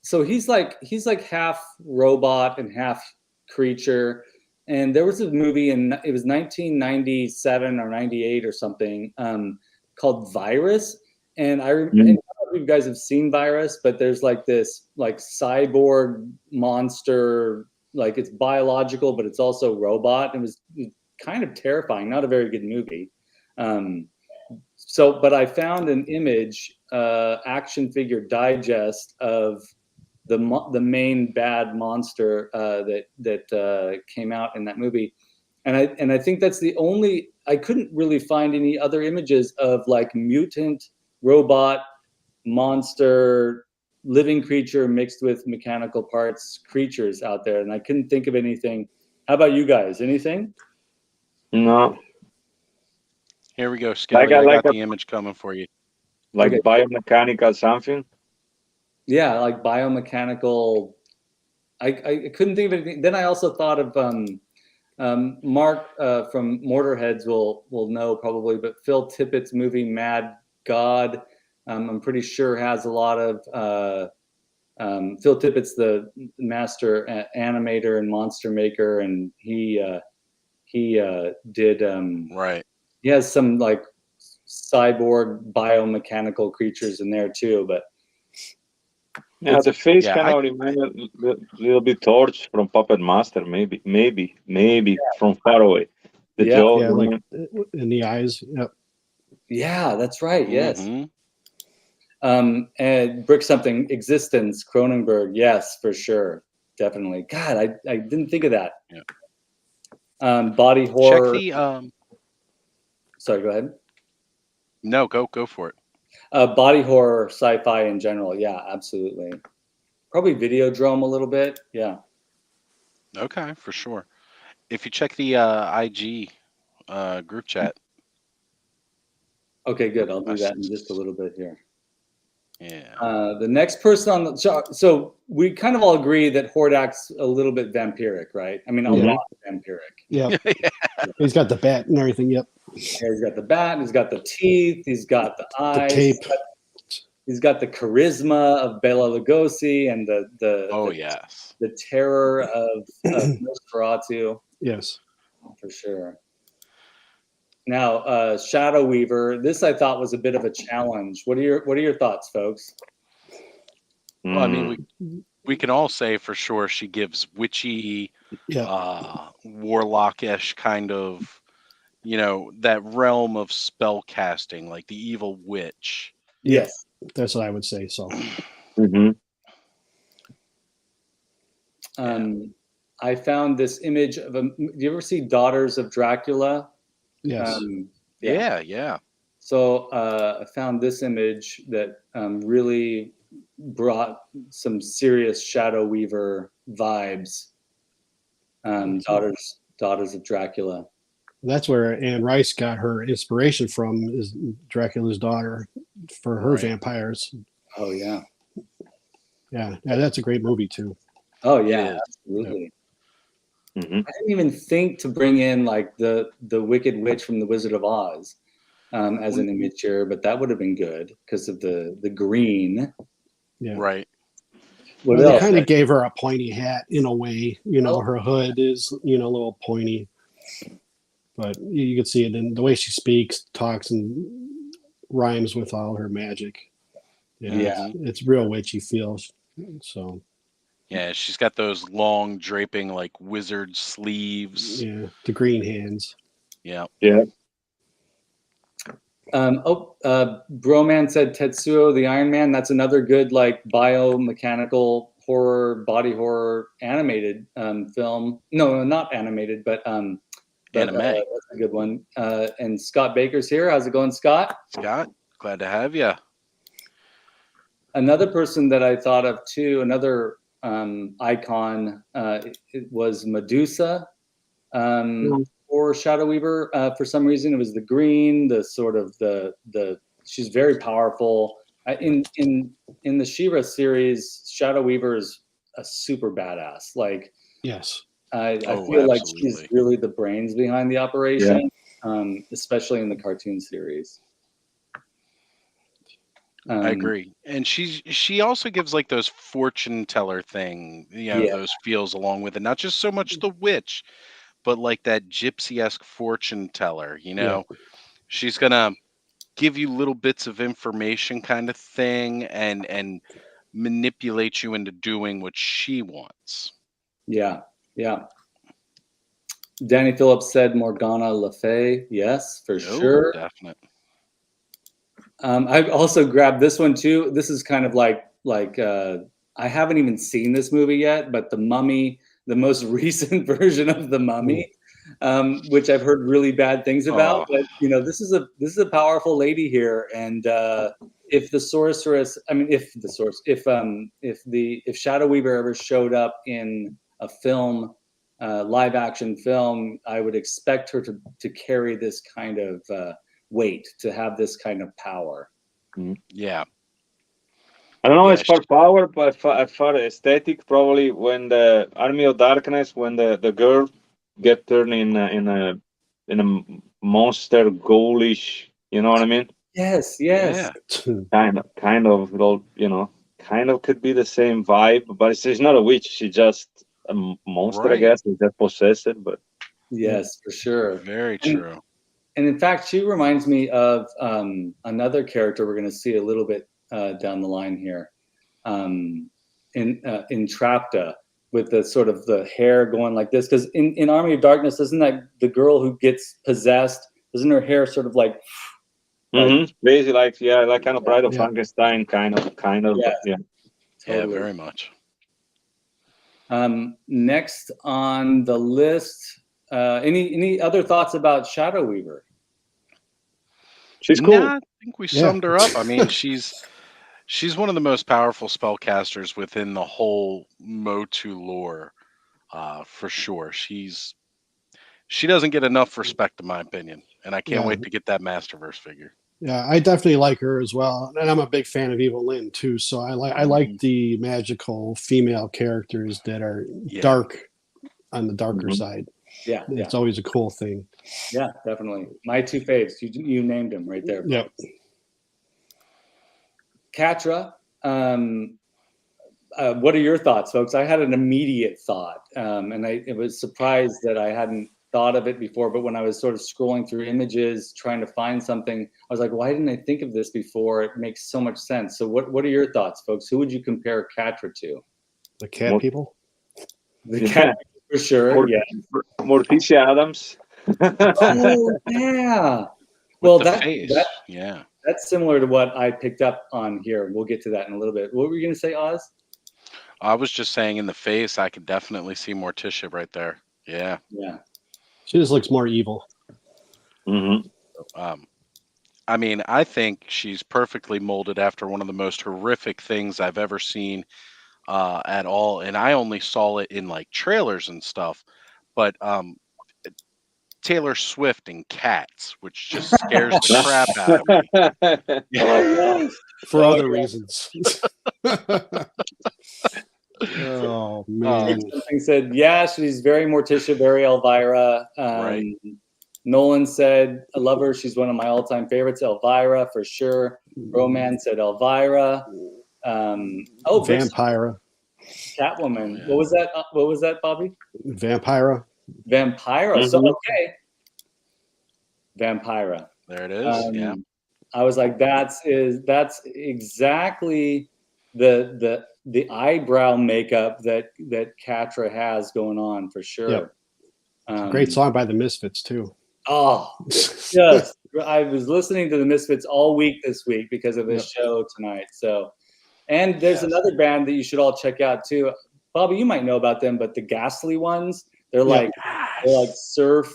So he's like half robot and half creature. And there was a movie it was 1997 or 98 or something, called Virus. And I don't know if you guys have seen Virus, but there's like this like cyborg monster, like it's biological, but it's also robot. It was kind of terrifying. Not a very good movie. But I found an image, action figure digest of the main bad monster that came out in that movie, and I think that's the only. I couldn't really find any other images of like mutant robot monster living creature mixed with mechanical parts creatures out there, and I couldn't think of anything. How about you guys? Anything? No, Here we go, Skelly. I got the image coming for you. like Okay. biomechanical something. Yeah, like biomechanical. I couldn't think of anything. Then I also thought of Mark from Motorheads will know probably, but Phil Tippett's movie Mad God, I'm pretty sure has a lot of Phil Tippett's the master animator and monster maker, and he did Right. he has some like cyborg biomechanical creatures in there too, but Yeah, the face Yeah, kind of reminded a little bit Torch from Puppet Master, maybe from far away. The Yeah. jaw, Yeah, like in the eyes. Yep. yeah, that's right. Yes. Mhm. And Brick something existence Cronenberg, yes, for sure, definitely. God, I didn't think of that. Yeah. Body horror. Check the Sorry, go ahead. no, go for it. Body horror, sci-fi in general. Yeah, absolutely. Probably Videodrome a little bit. Yeah. Okay, for sure. If you check the IG group chat, Okay, good. I'll do I that in s- just a little bit here. yeah, The next person on the so we kind of all agree that Hordak's a little bit vampiric, right? I mean, a Mhm. lot vampiric. Yep. He's got the bat and everything. Yep. Yeah, he's got the bat, he's got the teeth, he's got the The eyes, cape. he's got the charisma of Bela Lugosi and oh the, yes, the terror of Nosferatu, Yes. for sure. Now, Shadow Weaver, this I thought was a bit of a challenge. What are your thoughts, folks? well, I mean, we can all say for sure she gives witchy, Yeah. warlockish kind of, that realm of spell casting, like the evil witch. Yeah. Yes. That's what I would say. So. Mhm. I found this image of do you ever see Daughters of Dracula? Yes. Yeah. So I found this image that really brought some serious Shadow Weaver vibes. Daughters of Dracula. That's where Anne Rice got her inspiration from, is Dracula's daughter for her Right. vampires. Oh yeah. Yeah, that's a great movie too. Oh yeah, is. absolutely. Mhm. I didn't even think to bring in like the Wicked Witch from the Wizard of Oz as an image here, but that would have been good because of the green. Yeah. Right. What Well, they else? kind of gave her a pointy hat in a way. Oh. Her hood is, a little pointy. But you can see it in the way she speaks, talks, and rhymes with all her magic. Yeah. It's real witchy feels. So Yeah, she's got those long draping like wizard sleeves. yeah, the green hands. Yeah. Yeah. Broman said Tetsuo the Iron Man. That's another good like biomechanical horror, body horror animated film. No, not animated, but Anime. that's a good one. And Scott Baker's here. How's it going, Scott? Scott, glad to have you. Another person that I thought of too, another icon, it was Medusa. Or Shadow Weaver. For some reason, it was the green, the sort of the. She's very powerful. In the She-Ra series, Shadow Weaver is a super badass. Like, Yes. I feel like she's absolutely. really the brains behind the operation, especially in the cartoon series. I agree. And she also gives like those fortune teller thing, those feels along with it. Not just so much the witch, but like that gypsy-esque fortune teller, she's gonna give you little bits of information kind of thing and manipulate you into doing what she wants. Yeah. Danny Phillips said Morgana Le Fay. Yes, for sure. Definite. I also grabbed this one too. This is kind of like I haven't even seen this movie yet, but The Mummy, the most recent version of The Mummy, which I've heard really bad things about. But this is a powerful lady here, and if the sorceress, I mean, if Shadow Weaver ever showed up in a film, live action film, I would expect her to carry this kind of weight, to have this kind of power. Yeah. I don't know as far power, but as far aesthetic, probably when the Army of Darkness, when the girl get turned in a monster ghoulish, you know what I mean? Yes. Yeah. Kind of, kind of could be the same vibe, but she's not a witch. She's just a monster, I Right. guess. She's just possessed, but Yes, for sure. Very true. And in fact, she reminds me of another character we're going to see a little bit down the line here, in Trapta, with the sort of the hair going like this. Because in Army of Darkness, isn't that the girl who gets possessed? Isn't her hair sort of like? Basically, like kind of Bride of Frankenstein, kind of, Yeah. yeah. Totally. Yeah, very much. Next on the list, Any other thoughts about Shadow Weaver? She's cool. Nah, I think we summed her up. I mean, she's one of the most powerful spellcasters within the whole Motu lore, for sure. She doesn't get enough respect, in my opinion, and I can't Yeah. wait to get that Masterverse figure. Yeah, I definitely like her as well, and I'm a big fan of Evil Lyn too. So I like the magical female characters that are Yeah. dark on the darker Mhm. side. Yeah, It's always a cool thing. yeah, definitely. My two faves. You named them right there. Yep. Katra, what are your thoughts, folks? I had an immediate thought, and I was surprised that I hadn't thought of it before. But when I was sort of scrolling through images, trying to find something, I was like, why didn't I think of this before? It makes so much sense. So what are your thoughts, folks? Who would you compare Katra to? The cat More- people. The Yeah. cat, for sure. Mort- Yeah. Morticia Adams. Oh, yeah. With Well, the face. Yeah. that's similar to what I picked up on here. We'll get to that in a little bit. What were you going to say, Oz? I was just saying in the face, I could definitely see Morticia right there. Yeah. Yeah. She just looks more evil. Mhm. I mean, I think she's perfectly molded after one of the most horrific things I've ever seen at all. And I only saw it in like trailers and stuff. But Taylor Swift and Cats, which just scares the crap out of me. Yeah. For Oh, other yeah. reasons. Oh man. Something said, yeah, she's very Morticia, very Elvira. Right. Nolan said, I love her. She's one of my all-time favorites. Elvira, for sure. Roman said Elvira. Vampira. Catwoman. Yeah. What was that? What was that, Bobby? Vampira. Vampira. So, Mhm. okay. Vampira. There it is. Yeah. I was like, that's exactly the eyebrow makeup that Katra has going on for sure. Yep. Great song by the Misfits too. Oh, yes. I was listening to the Misfits all week this week because of this show tonight. So, and there's another band that you should all check out too. Bobby, you might know about them, but the Ghastly Ones, they're like surf.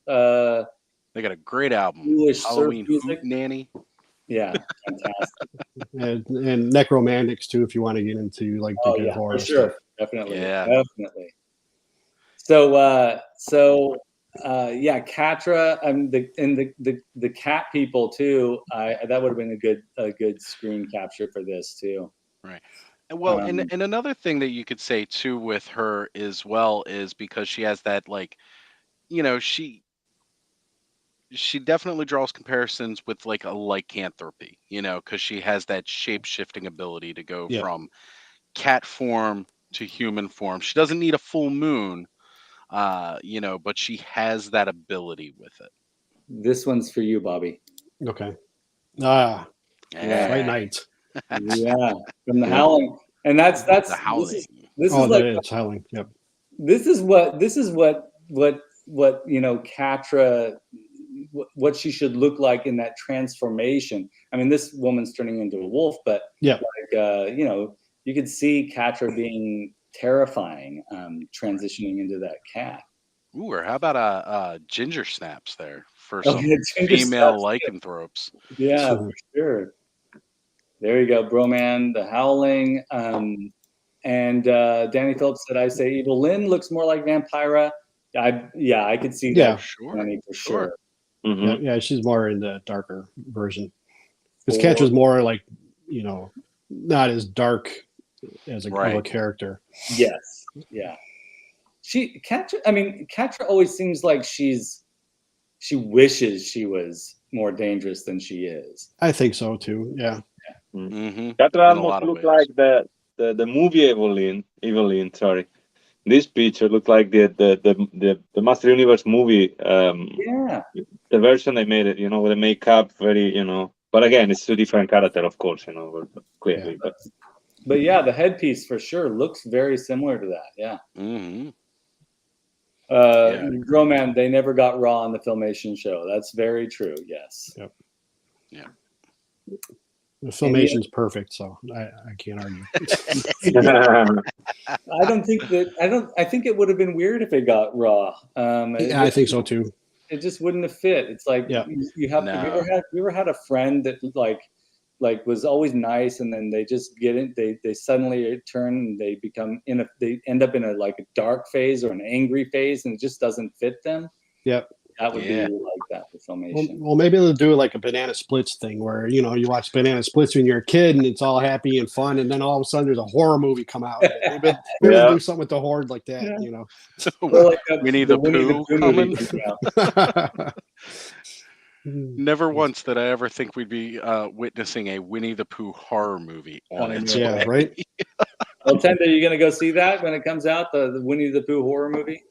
They got a great album. English surf Halloween music. Hoot Nanny. Yeah, fantastic. and Necromantics too, if you want to get into like the good horror for sure, stuff. definitely, Yeah. definitely. So, yeah, Katra, the cat people too. That would have been a good screen capture for this too. Right. Well, Um, and another thing that you could say too with her as well is because she has that like, you know, she definitely draws comparisons with like a lycanthropy, you know, because she has that shape shifting ability to go Yeah. from cat form to human form. She doesn't need a full moon, you know, but she has that ability with it. This one's for you, Bobby. Okay. Yeah. Fright Night. Yeah, from the Howling, and that's The Howling. this Oh, is like it's Howling. Yep. this is what you know, Katra, what she should look like in that transformation. I mean, this woman's turning into a wolf, but Yeah. like you know, you could see Katra being terrifying, transitioning into that cat. Ooh, or how about ginger snaps there for Oh, some yeah, ginger female snaps, lycanthropes? Yeah, for sure. There you go, Broman, the Howling. And Danny Phillips said, I say Evil Lyn looks more like Vampira. I could see Yeah. that, Sure. Danny, for sure. Mhm. Yeah, she's more in the darker version. Because Or- Catra's more like, you know, not as dark as of a Right. character. Yes, yeah. Katra always seems like she wishes she was more dangerous than she is. I think so too. Yeah. Mm-hmm. That In a almost lot of look ways. like the movie Evil Lyn, sorry. This picture looked like the Master Universe movie. Yeah. The version they made it, you know, with the makeup, very, you know. But again, it's two different character, of course, you know, clearly. Yeah. But yeah, the headpiece for sure looks very similar to that. Yeah. Mm-hmm. Roman, they never got raw on the Filmation show. That's very true. Yes. Yep. Yeah. The filmation's perfect, so I can't argue. I think it would have been weird if it got raw. Yeah, I think so too. It just wouldn't have fit. It's like you have. No. Have you ever had a friend that like was always nice, and then they just get in. They suddenly turn. And they become They end up in a dark phase or an angry phase, and it just doesn't fit them. Yep. That would be like that for Filmation. Well, maybe they'll do like a Banana Splits thing where you watch Banana Splits when you're a kid and it's all happy and fun, and then all of a sudden there's a horror movie come out. Maybe they'll do something with the Horde like that. Well, like Winnie the Pooh coming. movie. Never once did I ever think we'd be witnessing a Winnie the Pooh horror movie on its way. Yeah, right. Well, Tenda, are you gonna go see that when it comes out? The Winnie the Pooh horror movie.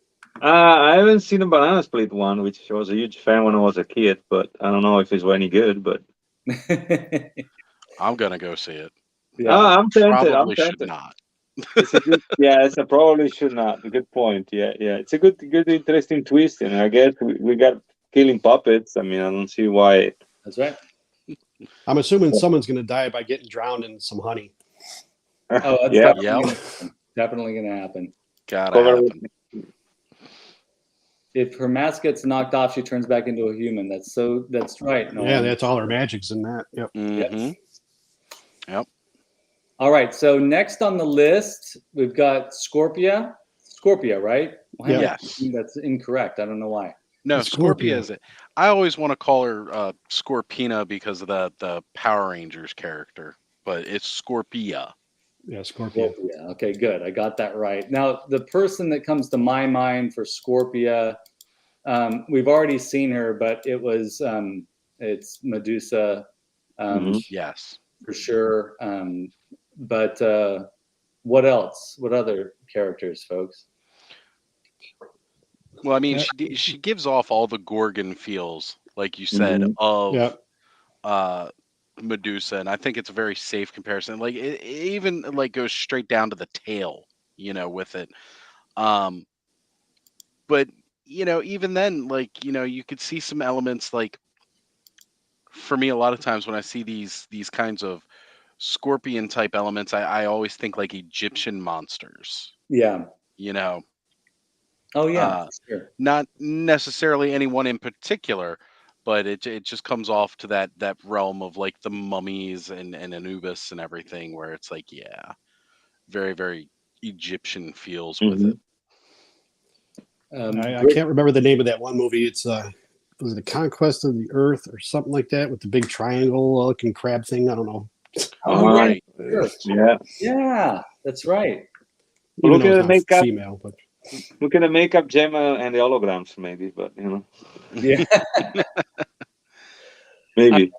I haven't seen the Banana Split one, which I was a huge fan when I was a kid, but I don't know if it's any good. But I'm gonna go see it. Yeah. I'm tempted. Probably should not. It's a good, it's a probably should not. Good point. Yeah. It's a good, interesting twist, and I guess we got killing puppets. I mean, I don't see why. That's right. I'm assuming someone's going to die by getting drowned in some honey. Oh, that's definitely gonna happen. Gotta happen. If her mask gets knocked off, she turns back into a human. That's right. No, Yeah, that's all her magic's in that. Yep. Mm-hmm. Yep. All right. So next on the list, we've got Scorpia. Scorpia, right? Yeah. Yes. That's incorrect. I don't know why. No, Scorpia. Scorpia is it. I always want to call her Scorpina because of the Power Rangers character, but it's Scorpia. Yeah, Scorpio. Scorpia. Okay, good. I got that right. Now, the person that comes to my mind for Scorpia, we've already seen her, but it's Medusa, Yes, for sure. But what else? What other characters, folks? well, I mean, she gives off all the Gorgon feels, like you said, of Medusa, and I think it's a very safe comparison. Like it even goes straight down to the tail, with it. But even then, you could see some elements. Like for me, a lot of times when I see these kinds of scorpion type elements, I always think like Egyptian monsters. Yeah. Oh yeah. Sure. Not necessarily anyone in particular, but it just comes off to that realm of like the mummies and Anubis and everything, where it's like, very, very Egyptian feels with it. I can't remember the name of that one movie. It's was it The Conquest of the Earth or something like that with the big triangle looking crab thing? I don't know. Oh, right. Yeah, that's right. Look at the makeup. Female, but look at the makeup, Gemma, and the holograms, maybe. But Yeah. maybe.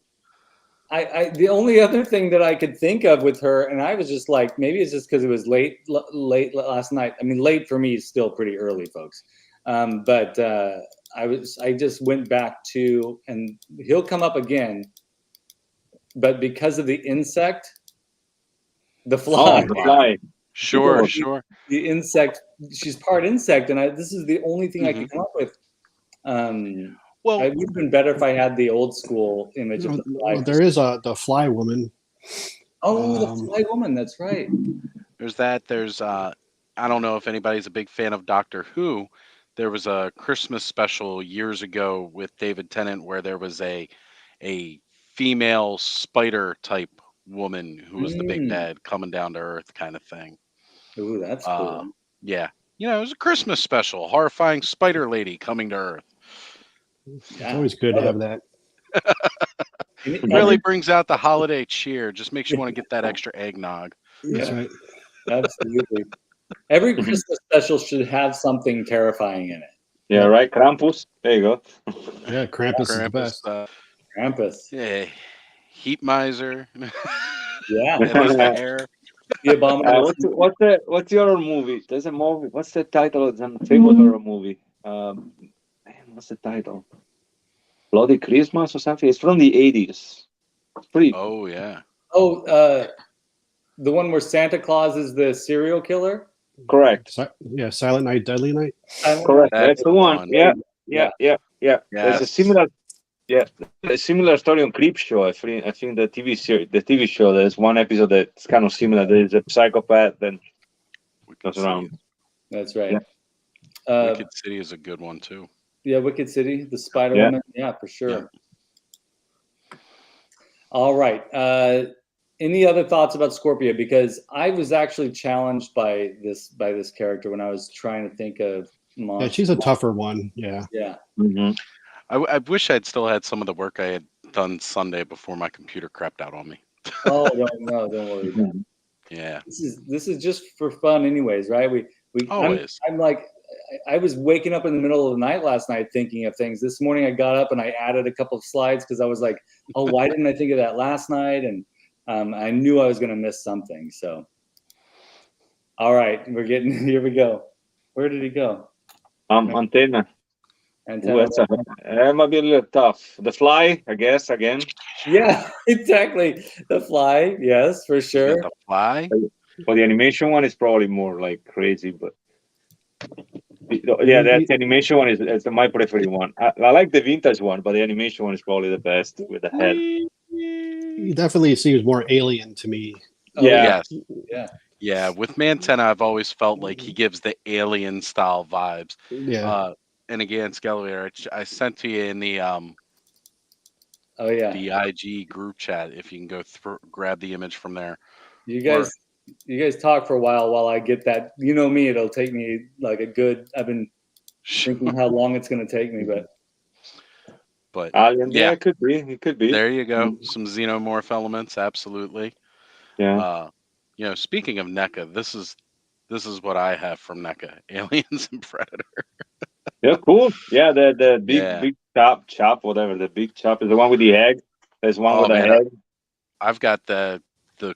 I the only other thing that I could think of with her, and I was just like, maybe it's just because it was late last night. I mean, late for me is still pretty early, folks. But I just went back to, and he'll come up again, but because of the insect, the fly. Oh, the fly. Sure. The insect. She's part insect, and this is the only thing I could come up with. Well, it would have been better if I had the old school image of the fly. well, there is the fly woman. Oh, the fly woman. That's right. There's that. There's I don't know if anybody's a big fan of Doctor Who. There was a Christmas special years ago with David Tennant where there was a female spider type woman who was the big bad coming down to Earth kind of thing. Ooh, that's cool. Yeah. It was a Christmas special. Horrifying spider lady coming to Earth. It's always good to have that. It really brings out the holiday cheer. Just makes you want to get that extra eggnog. That's right. Absolutely. Every Christmas special should have something terrifying in it. Yeah, right. Krampus. There you go. Yeah, Krampus is the best. Krampus. Yeah. Heat miser. Yeah. The hair. The abominable. What's the other movie? There's a movie. What's the title of the famous horror movie? What's the title? Bloody Christmas or something? It's from the 80s. It's pretty. Oh yeah. Oh, the one where Santa Claus is the serial killer? Correct. Yeah, Silent Night, Deadly Night. Correct. That's the one. Yeah. Yeah. There's a similar Yeah, a similar story on Creep Show. I think the TV series, the TV show. There's one episode that's kind of similar. There's a psychopath that Wicked goes City. around. That's right. Yeah. Wicked City is a good one too. Yeah, Wicked City, the Spider Yeah. Woman. Yeah, for sure. All right. Any other thoughts about Scorpio? Because I was actually challenged by this character when I was trying to think of monsters. Yeah, she's a tougher one. Yeah. Yeah. Mm-hmm. I wish I'd still had some of the work I had done Sunday before my computer crapped out on me. Oh no, don't worry about it. Yeah. This is just for fun, anyways, right? We Always. I'm like, I was waking up in the middle of the night last night thinking of things. This morning I got up and I added a couple of slides because I was like, oh, why didn't I think of that last night? And I knew I was going to miss something. So, all right, here we go. Where did he go? Antenna. Antenna. That might be a little tough. The Fly, I guess, again. Yeah, exactly. The Fly, yes, for sure. The Fly. Well, the animation one is probably more like crazy, but yeah, that animation one is my preferred one. I like the vintage one, but the animation one is probably the best with the head. He definitely seems more alien to me. Oh, Yeah. Yes. Yeah. Yeah. With Mantenna, I've always felt like he gives the alien style vibes. Yeah. And again, Skele Vader, I sent to you in the Oh yeah. the IG group chat. If you can go through, grab the image from there. You guys talk for a while I get that. You know me, it'll take me like a good. I've been thinking how long it's going to take me, but yeah, it could be. It could be. There you go. Some xenomorph elements, absolutely. Yeah. Speaking of NECA, this is what I have from NECA: Aliens and Predator. Yeah, cool. Yeah, the big chop, whatever. The big chop is the one with the egg. There's one with the egg. I've got the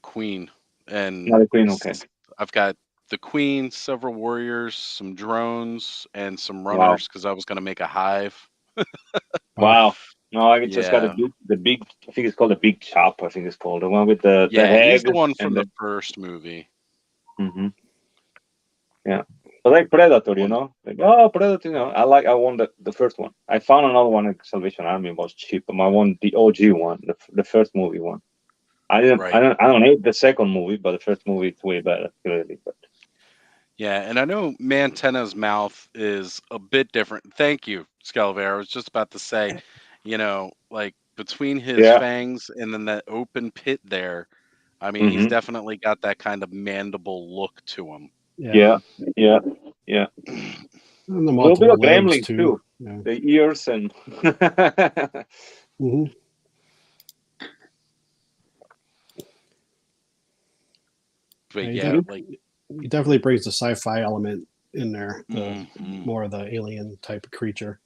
Queen and Not the Queen. Okay. I've got the Queen, several warriors, some drones, and some runners because I was going to make a hive. Wow. No, I just got the big. I think it's called the big chop. I think it's called the one with the he's egg the one from the first movie. Mm-hmm. Yeah, but like Predator, like Predator. I want the first one. I found another one in Salvation Army. It was cheap, but I want the OG one, the first movie one. I don't hate the second movie, but the first movie is way better, clearly. But yeah, and I know Mantenna's mouth is a bit different. Thank you, Skele Vader. I was just about to say, like between his fangs and then that open pit there, I mean, he's definitely got that kind of mandible look to him. Yeah. And the a little bit of legs gremlin too. Yeah. The ears and. But he definitely brings the sci-fi element in there, more of the alien type of creature.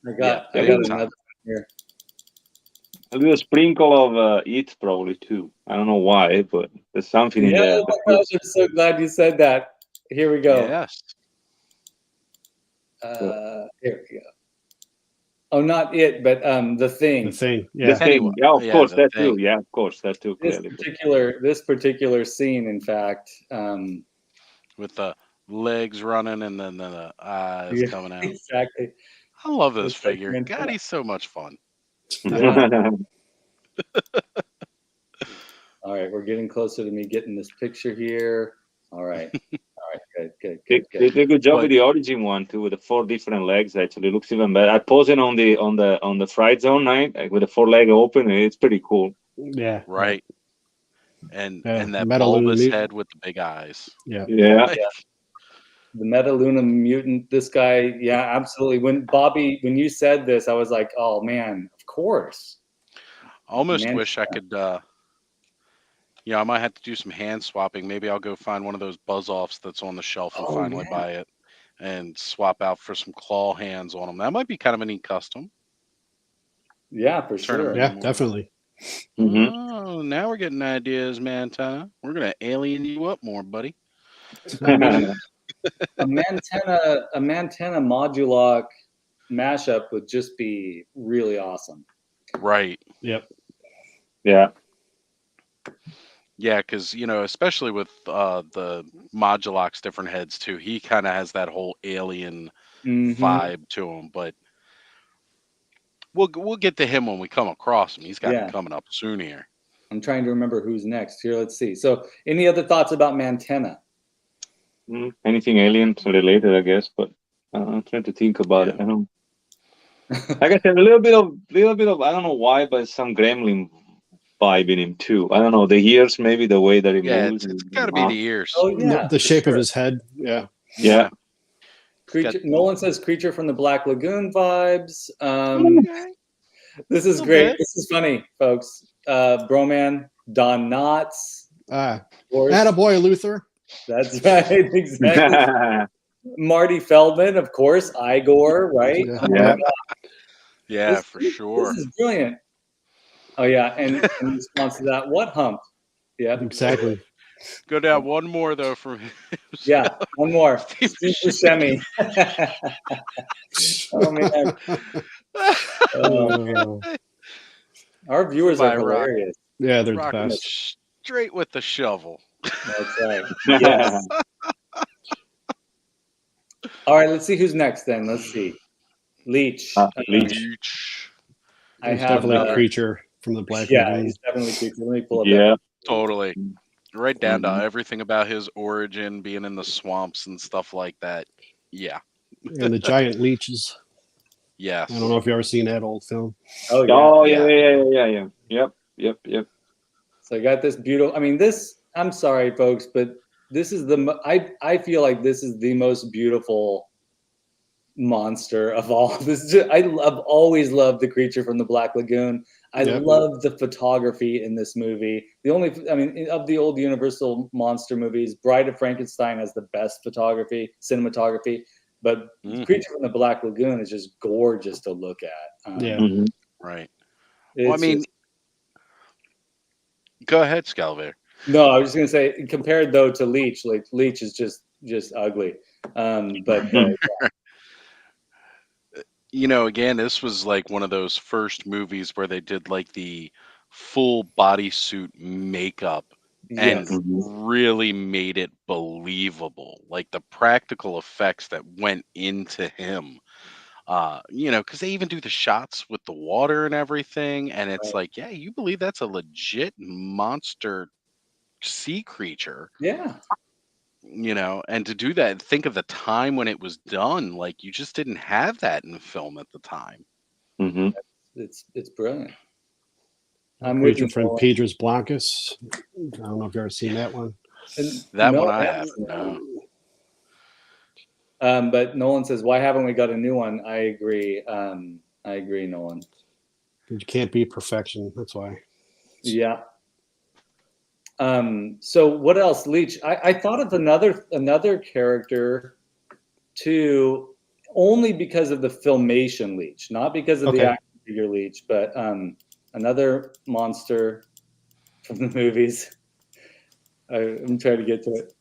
I got another here. A little sprinkle of it probably too. I don't know why, but there's something in there. I'm so glad you said that. Here we go. Yes. Here we go. Oh, not it, but the Thing. The Thing. Yeah. The Thing. Yeah, of course, that too. Yeah, of course, that too. This particular scene, in fact, with the legs running and then the eyes coming out. Exactly. I love this figure. God, he's so much fun. All right, we're getting closer to me getting this picture here. All right, good. They did a good job with the origin one too, with the 4 different legs. Actually, it looks even better. I posed it on the Fright Zone night with the 4 leg open. And it's pretty cool. Yeah. Right. And that bulbous head with the big eyes. Yeah. The Metaluna mutant. This guy, absolutely. When you said this, I was like, oh man, of course. Almost wish I could. I might have to do some hand swapping. Maybe I'll go find one of those buzz offs that's on the shelf and finally buy it and swap out for some claw hands on them. That might be kind of a neat custom. Yeah, for sure. Yeah, definitely. Oh, now we're getting ideas, Mantenna. We're gonna alien you up more, buddy. A Mantenna Moduloc mashup would just be really awesome. Right. Yep. Yeah. Yeah, because especially with the Moduloc's different heads too, he kind of has that whole alien vibe to him. But We'll get to him when we come across him. He's got Yeah. him coming up soon here. I'm trying to remember who's next. Here, let's see. So, any other thoughts about Mantenna? Anything alien related, I guess, but I'm trying to think about it. I don't. Like I said, a little bit of I don't know why, but some gremlin vibe in him too. I don't know, the ears, maybe the way that he moves. It's got to be the ears. Oh yeah, The shape of his head. Yeah. Yeah. Creature. Nolan says creature from the Black Lagoon vibes. Okay. This is great. This is funny, folks. Broman, Don Knotts. Attaboy, Luther. That's right. Exactly. Marty Feldman, of course. Igor, right? Yeah. Yeah, for sure. This is brilliant. Oh yeah, and in response to that, what hump? Yeah, exactly. Go down one more though from him. Yeah, one more. Steve Buscemi. Oh man. Our viewers are hilarious. Yeah, they're Rock the best. Straight with the shovel. That's right. Yes. All right, let's see who's next then. Let's see. Leech. Leech. I He's have definitely a creature from the Black Lagoon. he's definitely a creature. Let me pull up Yeah. Totally. Right down to everything about his origin, being in the swamps and stuff like that. Yeah. And the giant leeches. Yes. I don't know if you've ever seen that old film. Oh yeah. Yep. So I got this beautiful. I mean, this. I'm sorry, folks, but this is I feel like this is the most beautiful monster of all. I've always loved the creature from the Black Lagoon. I love the photography in this movie. Of the old Universal monster movies, Bride of Frankenstein has the best cinematography. But Creature from the Black Lagoon is just gorgeous to look at. Right. Well, I mean, go ahead, Scalvader. No, I was just gonna say, compared though to Leech, like Leech is just ugly. Again, this was like one of those first movies where they did like the full bodysuit makeup and really made it believable. Like the practical effects that went into him. Because they even do the shots with the water and everything, and it's like, yeah, you believe that's a legit monster sea creature. Yeah. And to do that, think of the time when it was done. Like you just didn't have that in film at the time. It's brilliant. Creature from Pedras Blancas. I don't know if you've ever seen that one. One I have. No. But Nolan says, why haven't we got a new one? I agree. Nolan. You can't beat perfection. That's why. Yeah. So what else? Leech. I thought of another character too, only because of the filmation Leech, not because of the action figure Leech, but another monster from the movies. I'm trying to get to it.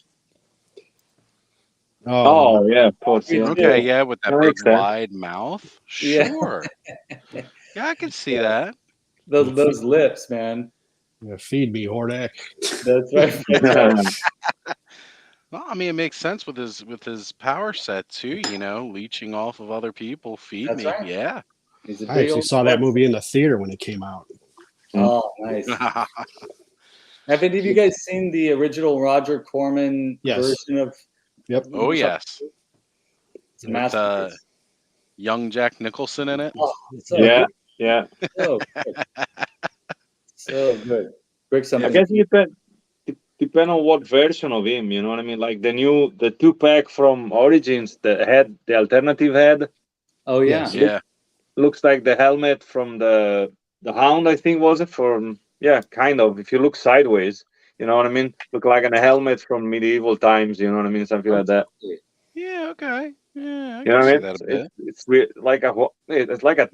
Oh yeah, of course. Yeah. Okay, yeah, with that big wide mouth. Sure. Yeah, I can see that. Those lips, man. Yeah, feed me, Hordak. That's right. Well, I mean, it makes sense with his power set too. Leeching off of other people. Feed me. Right. Yeah. I actually saw that movie in the theater when it came out. Oh, nice. Have any of you guys seen the original Roger Corman version of? Yep. Oh yes. It's a masterpiece. Young Jack Nicholson in it. Oh, yeah. So good. So good. I guess it depend on what version of him. You know what I mean? Like the 2-pack from Origins, the alternative head. Oh yeah. Yeah. Looks like the helmet from the Hound. I think was it from? Yeah, kind of. If you look sideways. You know what I mean? Look like a helmet from medieval times. You know what I mean? Something like that. Yeah. Okay. Yeah. I you know what I mean? that a bit. It's like it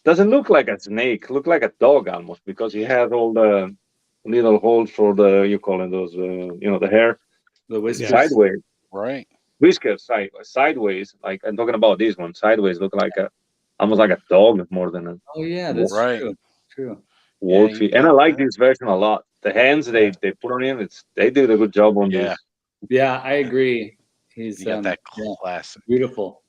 doesn't look like a snake. Look like a dog almost because he has all the little holes for you call it those the hair. The whiskers. Sideways. Right. Whiskers sideways. Like I'm talking about this one. Sideways look like almost like a dog more than a. Oh yeah, that's true. Wolfy, and I like this version a lot. The hands they put on him, they did a good job on this. Yeah, I agree. He's got that classic. Beautiful.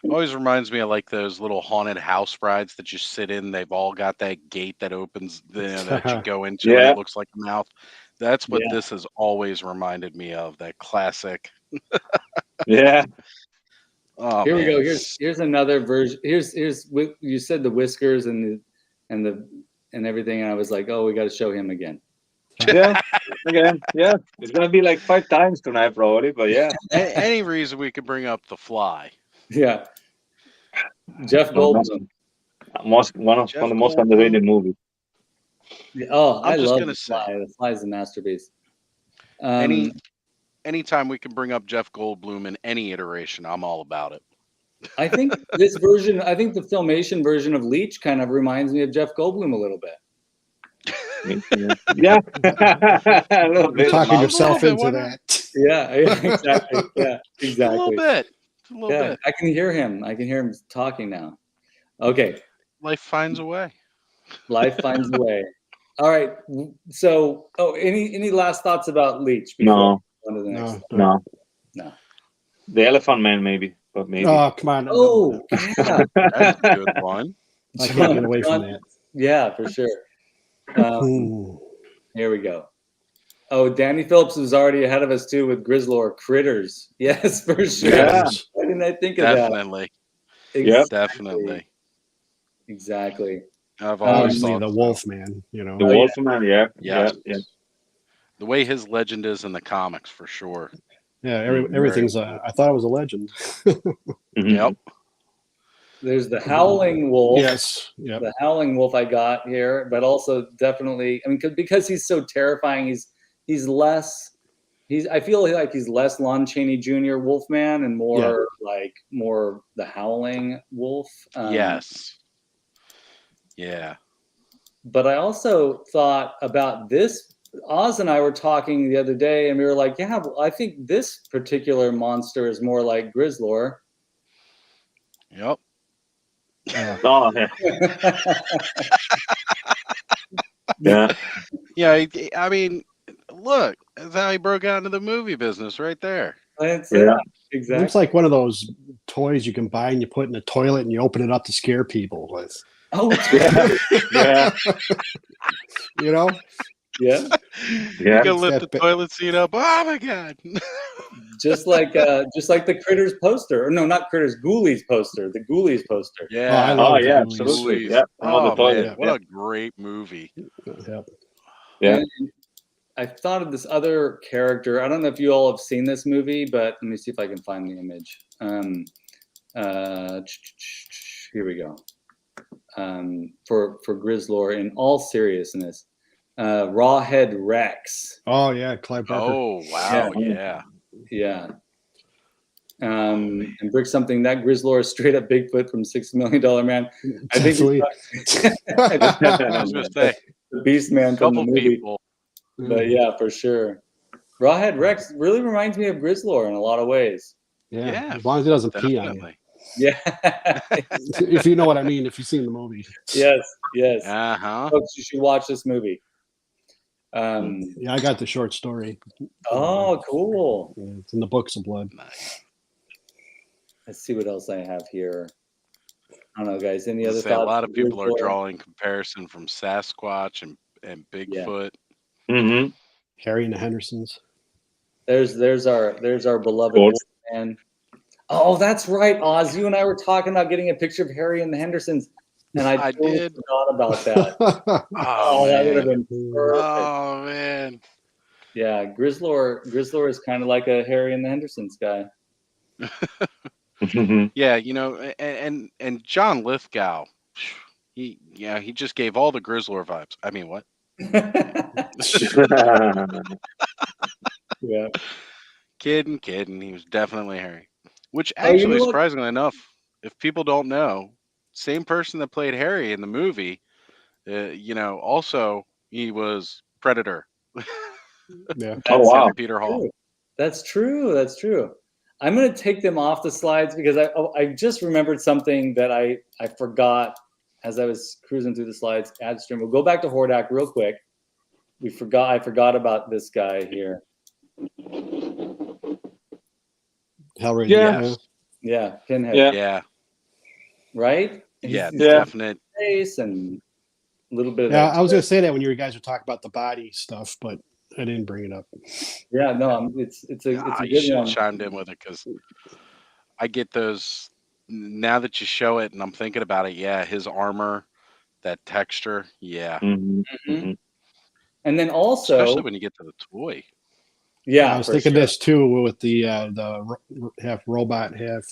Always reminds me of like those little haunted house rides that you sit in. They've all got that gate that opens that you go into and Yeah. it looks like a mouth. That's what Yeah. this has always reminded me of. That classic. Yeah. Oh, Here we man. go. Here's another version. Here's you said the whiskers and everything, and I was like, oh, we got to show him again. Yeah. Again. Yeah. It's gonna be like 5 times tonight, probably. But yeah. Any reason we could bring up The Fly? Yeah. Jeff Goldblum. One of the most Goldblum. underrated movies. Oh, I I'm just love gonna The Fly. The Fly is a masterpiece. Anytime we can bring up Jeff Goldblum in any iteration, I'm all about it. I think this version, I think the Filmation version of Leech kind of reminds me of Jeff Goldblum a little bit. Yeah. A little bit. Talking A yourself little bit, into why not? that. Yeah, exactly. Yeah, exactly. A little bit. A little Yeah, bit. I can hear him. I can hear him talking now. Okay, Life finds a way. life finds a way. All right. So, any last thoughts about Leech? No. On to the next No. No. The Elephant Man, maybe. But maybe. Oh, come on. Oh, yeah. That's a good one. I can't get away from that. Yeah, for sure. Hmm. Here we go. Oh, Danny Phillips was already ahead of us too with Grizzlor Critters. Yes, for sure. Yeah. Why didn't I think of Definitely. that? Yep. Definitely. Exactly. I've always Obviously, thought the so. Wolf Man, you know. The Oh, yeah. Wolfman, yeah. Yes. Yeah. The way his legend is in the comics, for sure. Yeah, everything's I thought it was a legend. Mhm. Yep. There's the Howling Wolf. Yes. Yep. The Howling Wolf I got here, but also definitely, I mean, because he's so terrifying, he's less. I feel like he's less Lon Chaney Jr. Wolfman and more more the Howling Wolf. Yes. Yeah. But I also thought about this. Oz and I were talking the other day, and we were like, yeah, well, I think this particular monster is more like Grizzlor. Yep. Oh, yeah. Yeah. Yeah. I mean, look, that's how he broke out into the movie business right there. That's Yeah. it. Exactly. Looks like one of those toys you can buy and you put in the toilet and you open it up to scare people with. Oh, Yeah. You know? yeah. Yeah. You can lift That the toilet seat up. Oh my god. Just like the Critters poster. Or no, not Critters, Ghoulies poster. The Ghoulies poster. Yeah. I love Oh, the yeah, Ghoulies. absolutely. Yeah. Oh, the toilet. man, what a great movie. Yep. Yeah. And I thought of this other character. I don't know if you all have seen this movie, but let me see if I can find the image. Here we go. For Grizzlor, in all seriousness, Rawhead Rex. Oh yeah, Clive Barker. Oh wow, yeah. Yeah. And Brick something that Grizzlor is straight up Bigfoot from $6 Million Man. I think Definitely. I was gonna say the Beast Man a from the couple movie. people. But yeah, for sure. Rawhead Rex really reminds me of Grizzlor in a lot of ways. Yeah. Yeah, As long as he doesn't pee on you. Definitely. Yeah. If you know what I mean, if you've seen the movie. Yes. Yes. Uh-huh. Folks, you should watch this movie. Yeah, I got the short story. Oh, cool. Yeah, it's in the Books of Blood. Nice. Let's see what else I have here. I don't know, guys. Any other Say, thoughts? a lot of people are Grizzlor? drawing comparison from Sasquatch and Bigfoot. Mm-hmm. Harry and the Hendersons. There's our beloved Cool. Wolfman. Oh, that's right, Oz. You and I were talking about getting a picture of Harry and the Hendersons, and I totally did. forgot about that. Oh, that would have man. been perfect. Oh man. Yeah, Grizzlor is kind of like a Harry and the Hendersons guy. Yeah, and John Lithgow, he just gave all the Grizzlor vibes. I mean, what? Yeah. Kidding. He was definitely Harry. Which Oh, you actually, know what? surprisingly enough, if people don't know, same person that played Harry in the movie, also he was Predator. Yeah. Oh, wow. Peter Hall. True. That's true. That's true. I'm going to take them off the slides because I just remembered something that I forgot as I was cruising through the slides. Adstream. We'll go back to Hordak real quick. I forgot about this guy here. Hellraiser. Yeah. Yeah. Yeah, Pinhead. Yeah. Yeah. Right? Yeah. He's Definite. face and a little bit of Yeah, that. I was going to say that when you guys were talking about the body stuff, but I didn't bring it up. Yeah, no, it's a You good should have one. chimed in with it because I get those now that you show it and I'm thinking about it. Yeah, his armor, that texture. Yeah. Mhm, Mhm. mhm. And then also, Especially when you get to the toy. yeah, I was for thinking sure. this too with the half robot, half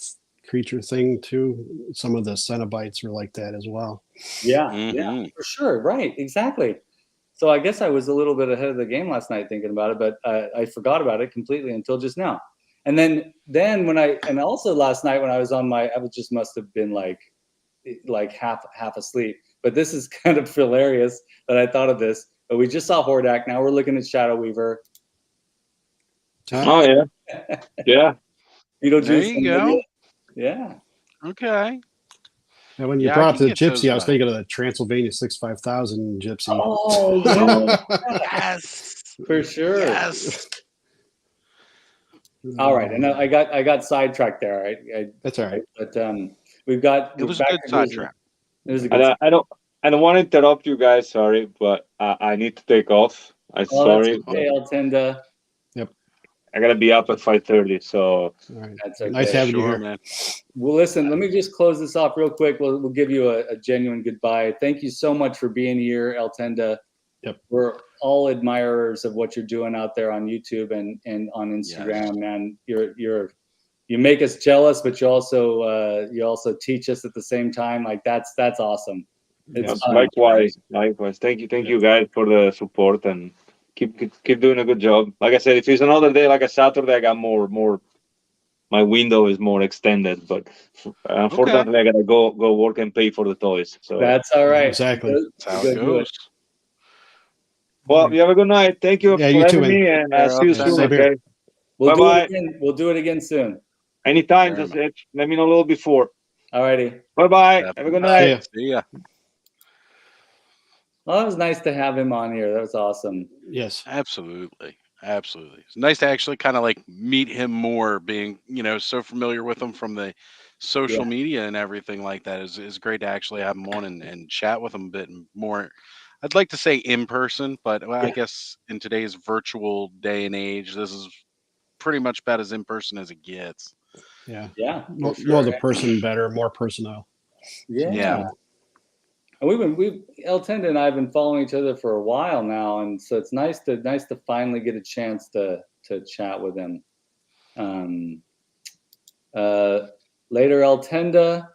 creature thing too. Some of the Cenobites were like that as well. Yeah, Mhm. for sure. Right, exactly. So I guess I was a little bit ahead of the game last night thinking about it, but I forgot about it completely until just now. And then when also last night when I was on I just must have been like half asleep. But this is kind of hilarious that I thought of this. But we just saw Hordak. Now we're looking at Shadow Weaver. Oh yeah, yeah. Beetlejuice. There you go. Yeah. Okay. And when you Yeah, I brought up can the get those Gypsy, I was vibes. thinking of the Transylvania 65000 Gypsy. Oh yeah, Yes. for sure. Yes. All right, and I got sidetracked there. That's all right. But we've got. It was a good sidetrack. It was a good. I don't want to interrupt you guys. Sorry, but I need to take off. I'm Oh, sorry. that's okay, Tenda. I gotta be up at 5:30. So All right. That's okay. Nice having you Sure, here. man. Well, listen, let me just close this off real quick. We'll give you a genuine goodbye. Thank you so much for being here, Tenda. Yep. We're all admirers of what you're doing out there on YouTube and on Instagram, man. You make us jealous, but you also teach us at the same time. Like that's awesome. It's fun. likewise. Thank you guys for the support and keep doing a good job. Like I said, if it's another day like a Saturday, I got more. My window is more extended, but unfortunately, I gotta go work and pay for the toys. So That's all right. Exactly. That's how Go it do goes. well, you have a good night. Thank you Yeah, for you too, having man. me, and I'll see you soon. Same here. Okay. We'll Bye-bye. We'll do it again soon. Anytime, Very just let me know a little before. All righty. Bye bye. Definitely. Have a good Bye. night. See ya. Well, it was nice to have him on here. That was awesome. Yes. Absolutely. Absolutely. It's nice to actually kind of like meet him more, being, so familiar with him from the social media and everything like that. Is great to actually have him on and chat with him a bit more. I'd like to say in person, but I guess in today's virtual day and age, this is pretty much about as in person as it gets. Yeah. Yeah. Know sure. the person better, more personnel. Yeah. And Tenda and I have been following each other for a while now, and so it's nice to finally get a chance to chat with him. Later, Tenda.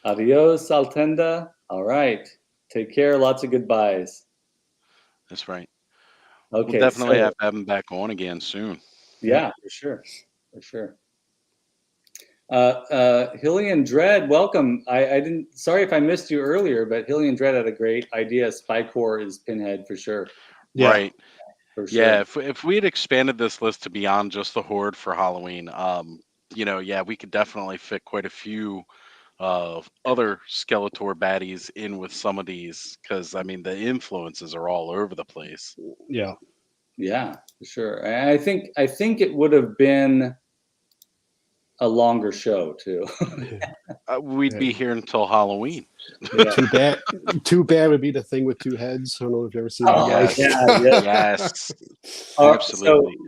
Adios, Tenda. All right. Take care. Lots of goodbyes. That's right. Okay. We'll definitely have to have him back on again soon. Yeah, for sure. Hillian Dread, welcome. Sorry if I missed you earlier, but Hillian Dread had a great idea. Spycore is Pinhead for sure. Yeah. Right. For sure. Yeah. If we had expanded this list to beyond just the Horde for Halloween, we could definitely fit quite a few of other Skeletor baddies in with some of these, because I mean the influences are all over the place. Yeah. Yeah, for sure. And I think it would have been a longer show too. We'd be here until Halloween. Yeah. Too bad would be the thing with two heads. I don't know if you've ever seen Oh, that. Yes. Absolutely.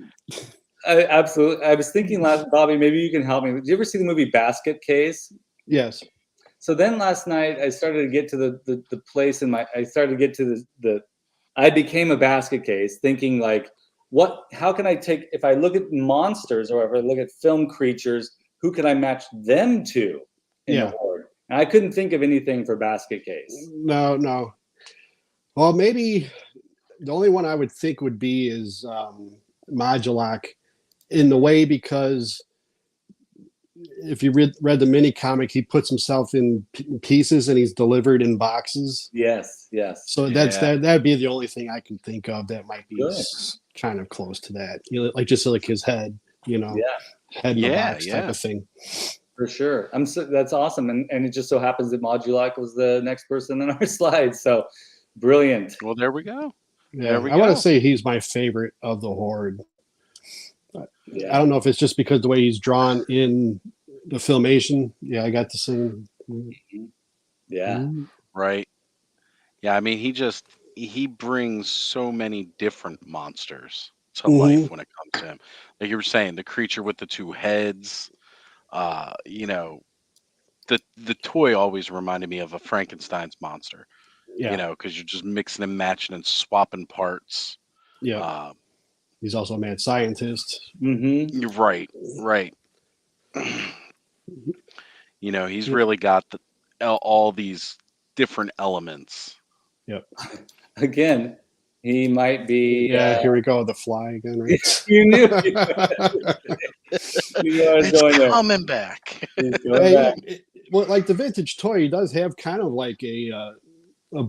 Absolutely. I was thinking Bobby, maybe you can help me. Did you ever see the movie Basket Case? Yes. So then last night I started to get to the place I started to get to I became a basket case thinking like, how can I take, if I look at monsters or if I look at film creatures, who can I match them to in the Horde? And I couldn't think of anything for basket case. No. Well, maybe the only one I would think would be is Modulok, in the way, because if you read the mini comic, he puts himself in pieces and he's delivered in boxes. Yes. So that'd be the only thing I can think of that might be kind of close to that. Like just like his head, head in the box type of thing. For sure. That's awesome. And it just so happens that Modulok was the next person in our slide. So brilliant. Well, there we go. Yeah, I want to say he's my favorite of the Horde. I don't know if it's just because the way he's drawn in the Filmation. Yeah, I got the same. Yeah. Right. Yeah, I mean, he brings so many different monsters to life when it comes to him. Like you were saying, the creature with the two heads. You know, the toy always reminded me of a Frankenstein's monster. You Yeah, know, because you're just mixing and matching and swapping parts. yeah. Uh, He's also a mad scientist. Mm-hmm. you're right, right. You know, he's Yep. really got all these different elements. Yep. Again, he might be. Yeah, here we go. The fly again, right? You knew. You knew I was It's going there. coming back. He's going back. Well, like the vintage toy, he does have kind of like a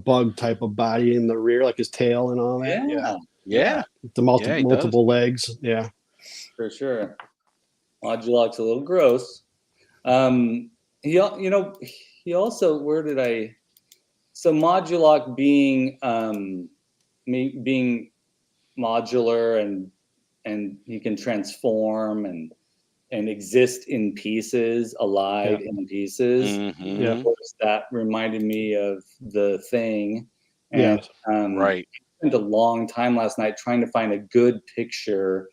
bug type of body in the rear, like his tail and all that. Yeah, Yeah, The Yeah, he does. multiple legs. Yeah. for sure. Modulok's a little gross. He also, where did I? So Modulok being being modular and he can transform and exist in pieces, alive in pieces. Mhm. Yeah. Of course, that reminded me of The Thing. Yeah. And Right. I spent a long time last night trying to find a good picture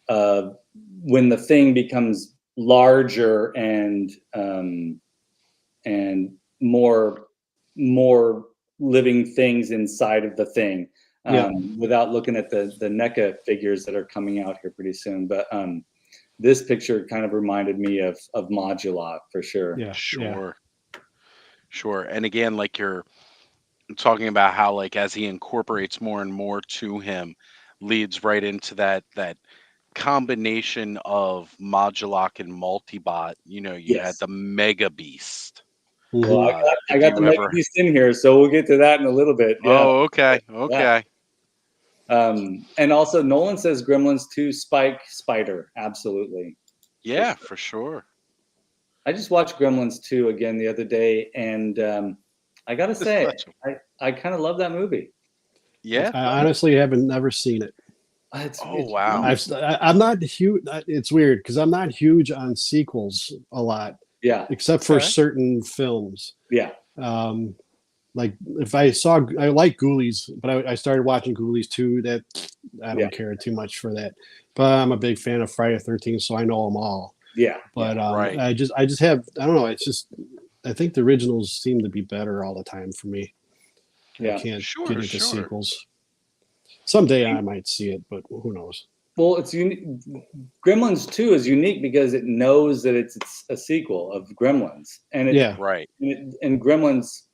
of when the Thing becomes larger and more living things inside of the Thing. Yeah. Without looking at the NECA figures that are coming out here pretty soon, but this picture kind of reminded me of Modulok for sure. Yeah. Sure. Sure. And again, like you're talking about how like as he incorporates more and more to him, leads right into that combination of Modulok and Multibot. You know, you had Yes. the Mega Beast. Well, Mhm. I If got you the Mega ever- Beast in here, so we'll get to that in a little bit. Yeah. Oh, okay. Okay. And also Nolan says Gremlins 2 Spike Spider. Absolutely. Yeah, for sure. I just watched Gremlins 2 again the other day, and I gotta say, I kind of love that movie. Yeah. I honestly haven't never seen it. It's Wow. I'm not huge. It's weird because I'm not huge on sequels a lot, Yeah. except for Okay. certain films. Yeah. Like if I like Ghoulies, but I started watching Ghoulies too. That I don't care too much for that. But I'm a big fan of Friday the 13th, so I know them all. Yeah. But right. I just have, I don't know. It's just, I think the originals seem to be better all the time for me. Yeah. I can't Sure, get into sure. sequels. Someday I might see it, but who knows? Well, it's unique. Gremlins 2 is unique because it knows that it's a sequel of Gremlins, and Right. and Gremlins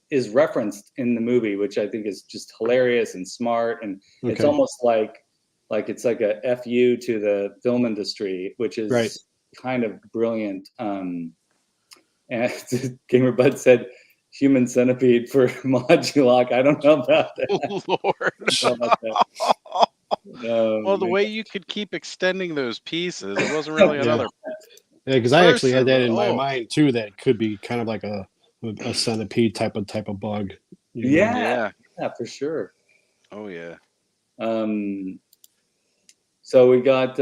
is referenced in the movie, which I think is just hilarious and smart, and it's Okay. almost like it's like a FU to the film industry, which is Right. kind of brilliant. And Gamer Bud said Human Centipede for Modulok. I don't know about that. Lord. I don't know about that. Well, the way you could keep extending those pieces, it wasn't really Yeah. another. Yeah, because I actually had that person, in my oh. mind too. That could be kind of like a centipede type of bug. you know? Yeah, for sure. Oh yeah. So we got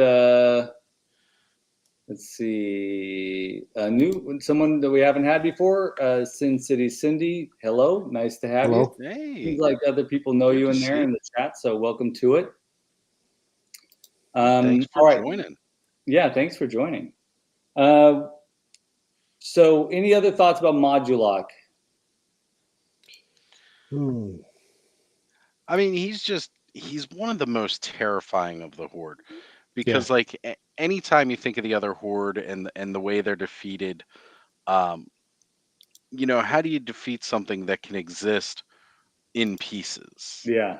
let's see, someone that we haven't had before, Sin City Cindy. Hello, nice to have Hello. you. Hey. Seems like other people know Good you to in there see. in the chat, so welcome to it. Thanks all for right. joining. Yeah, thanks for joining. So any other thoughts about Modulok? I mean, he's one of the most terrifying of the Horde because like anytime you think of the other Horde and the way they're defeated, you know, how do you defeat something that can exist in pieces? Yeah.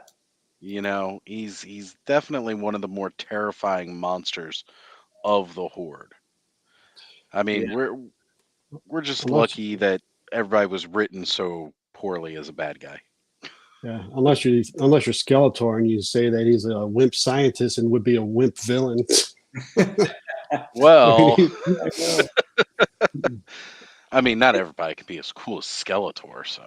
You know, he's definitely one of the more terrifying monsters of the Horde. I mean, we're just lucky that everybody was written so poorly as a bad guy. Yeah, unless you're Skeletor and you say that he's a wimp scientist and would be a wimp villain. Well, I mean, not everybody can be as cool as Skeletor, so.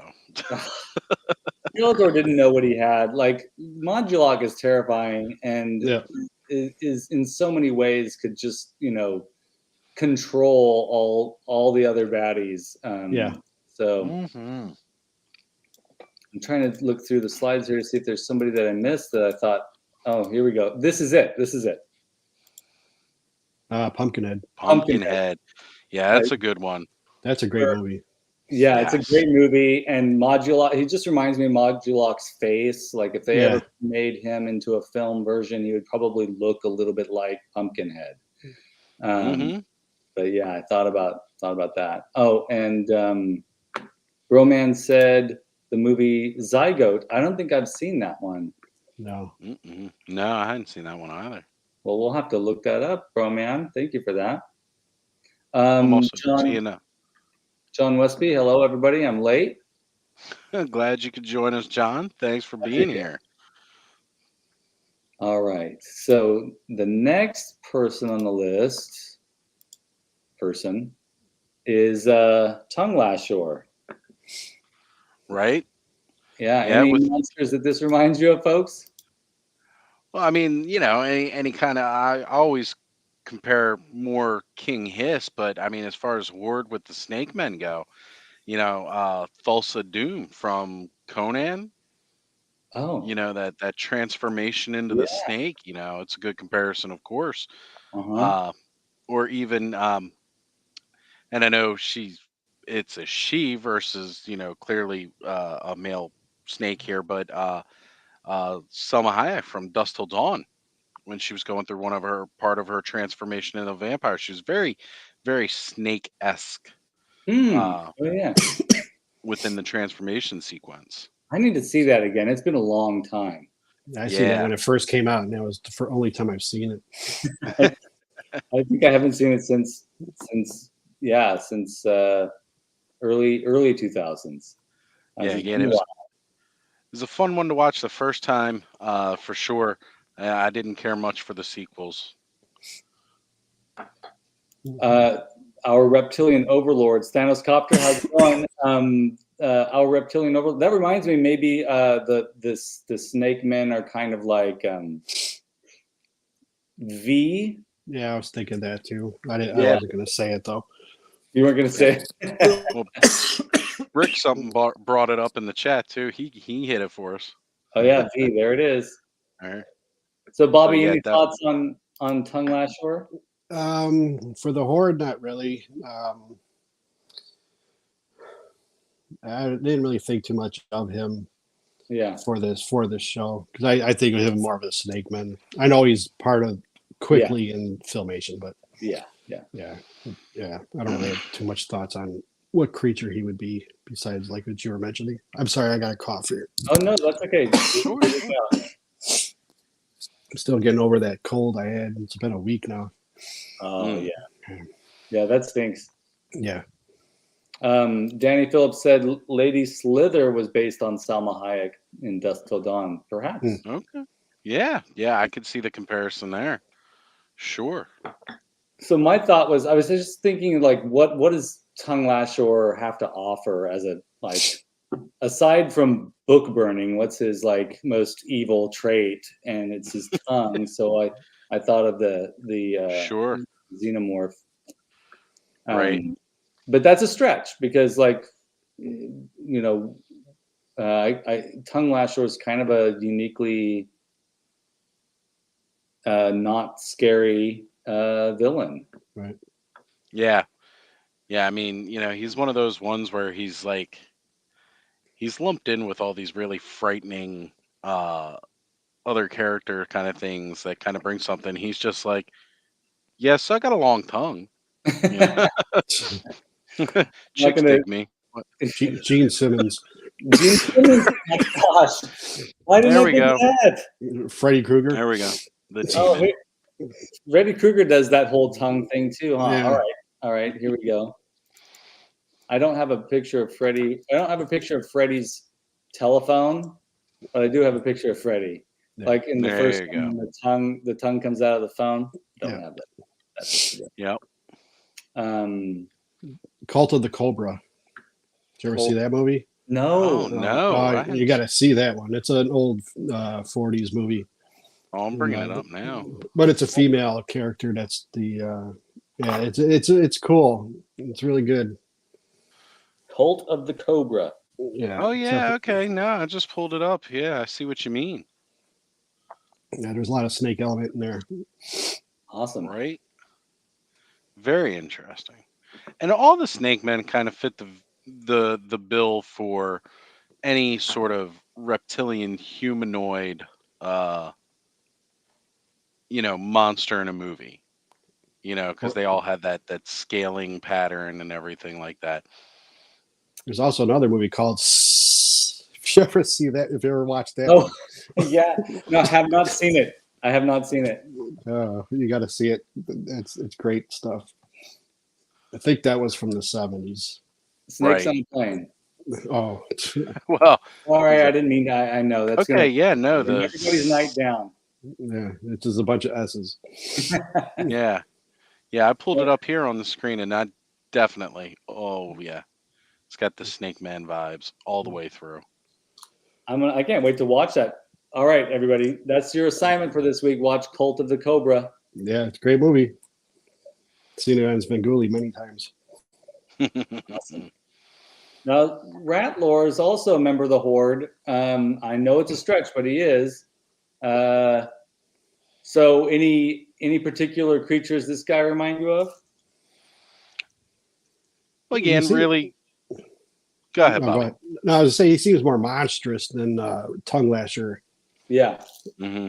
Skeletor didn't know what he had. Like Modulok is terrifying and is in so many ways could just, control all the other baddies. Yeah. So Mhm. I'm trying to look through the slides here to see if there's somebody that I missed that I thought, oh, here we go. This is it. This is it. Pumpkinhead. Pumpkinhead. Yeah, that's a good one. That's a great movie. Yeah, it's a Yes. great movie. And Modulok, he just reminds me of Modulok's face. Like if they Yeah. ever made him into a film version, he would probably look a little bit like Pumpkinhead. Mhm. But yeah, I thought about that. Oh, and Broman said the movie Zygote. I don't think I've seen that one. No. Mm-mm. No, I hadn't seen that one either. Well, we'll have to look that up, Broman. Thank you for that. I'm also John seeing Westby, hello everybody. I'm late. glad you could join us, John. Thanks for being here. All right. So the next person on the list is Tongue Lashor. Right? Yeah. Yeah, Any monsters that this reminds you of, folks? Well, I mean, any kind of I always compare more King Hiss, but I mean as far as Horde with the Snake Men go, Thulsa Doom from Conan, Oh. that transformation into the snake, it's a good comparison, of course. Uh-huh. Or even and I know it's a she versus, clearly a male snake here, but Selma Hayek from Dusk Till Dawn, when she was going through part of her transformation into a vampire. She was very, very snake-esque Oh yeah. within the transformation sequence. I need to see that again. It's been a long time. I seen that Yeah. when it first came out, and that was the only time I've seen it. I think I haven't seen it since early 2000s. Yeah, again, it was a fun one to watch the first time, for sure. I didn't care much for the sequels. Our reptilian overlords, Thanos Copter, how's it going? Our reptilian overlord. That reminds me, maybe the snake men are kind of like V. Yeah, I was thinking that too. I wasn't going to say it though. You weren't going to say. Well, Rick brought it up in the chat too. He hit it for us. Oh yeah, V. There it is. All right. So Bobby, So, yeah, any thoughts on Tongue Lashor? For the Horde, not really. I didn't really think too much of him. Yeah. For this show, because I think of him more of a snake man. I know he's part of Quickly in Filmation, but yeah. I don't really have too much thoughts on what creature he would be besides like what you were mentioning. I'm sorry, I got a cough here. Oh no, that's okay. Sure. I'm still getting over that cold I had. It's been a week now. Oh yeah, that stinks. Yeah. Danny Phillips said Lady Slither was based on Salma Hayek in Dusk Till Dawn, perhaps. Okay. Yeah, I could see the comparison there. Sure. So my thought was, I was just thinking, like, what does Tongue Lashor have to offer as a, like, aside from book burning, what's his like most evil trait? And it's his tongue. So I thought of the Sure. xenomorph. Right. But that's a stretch because, like, Tongue Lashor is kind of a uniquely not scary villain. Right. Yeah. I mean, he's one of those ones where he's lumped in with all these really frightening other character kind of things that kind of bring something. He's just like, yes, I got a long tongue. Chicks dig me. Gene Simmons. Gene Simmons. Oh my gosh. Why didn't I think of that? Freddy Krueger. There we go. The demon. Freddy Krueger does that whole tongue thing too, huh? Yeah. All right, here we go. I don't have a picture of Freddy. I don't have a picture of Freddy's telephone, but I do have a picture of Freddy. Yeah. Like in the There first you one, the tongue comes out of the phone. Don't Yeah. have that. That's Yep. Cult of the Cobra. Did you ever see that movie? No. Oh, no. You got to see that one. It's an old 40s movie. Oh, I'm bringing it up now. But it's a female character that's the Yeah, it's cool. It's really good. Cult of the Cobra. Yeah. Oh yeah, except- okay. No, I just pulled it up. Yeah, I see what you mean. Yeah, there's a lot of snake element in there. Awesome. Right? Very interesting. And all the snake men kind of fit the bill for any sort of reptilian humanoid monster in a movie. Because they all had that scaling pattern and everything like that. There's also another movie called. If you ever see that, if you ever watched that, Oh, yeah. No, I have not seen it. I have not seen it. you got to see it. It's great stuff. I think that was from the 70s. Snakes Right. on a plane. Oh, Well, All right, I didn't mean. I know that's okay, yeah, no, everybody's night down. yeah, it's just a bunch of S's. yeah, yeah. I pulled it up here on the screen, and I definitely. Oh yeah, it's got the Snake Man vibes all the way through. I can't wait to watch that. All right, everybody, that's your assignment for this week. Watch Cult of the Cobra. Yeah, it's a great movie. Seen it on Svengoolie many times. Awesome. Now, Ratlore is also a member of the Horde. I know it's a stretch, but he is. So, any particular creatures this guy remind you of? Again, You see- really. Go ahead, Oh, Bobby. go ahead. No, I was saying he seems more monstrous than Tongue Lasher, Yeah. hmm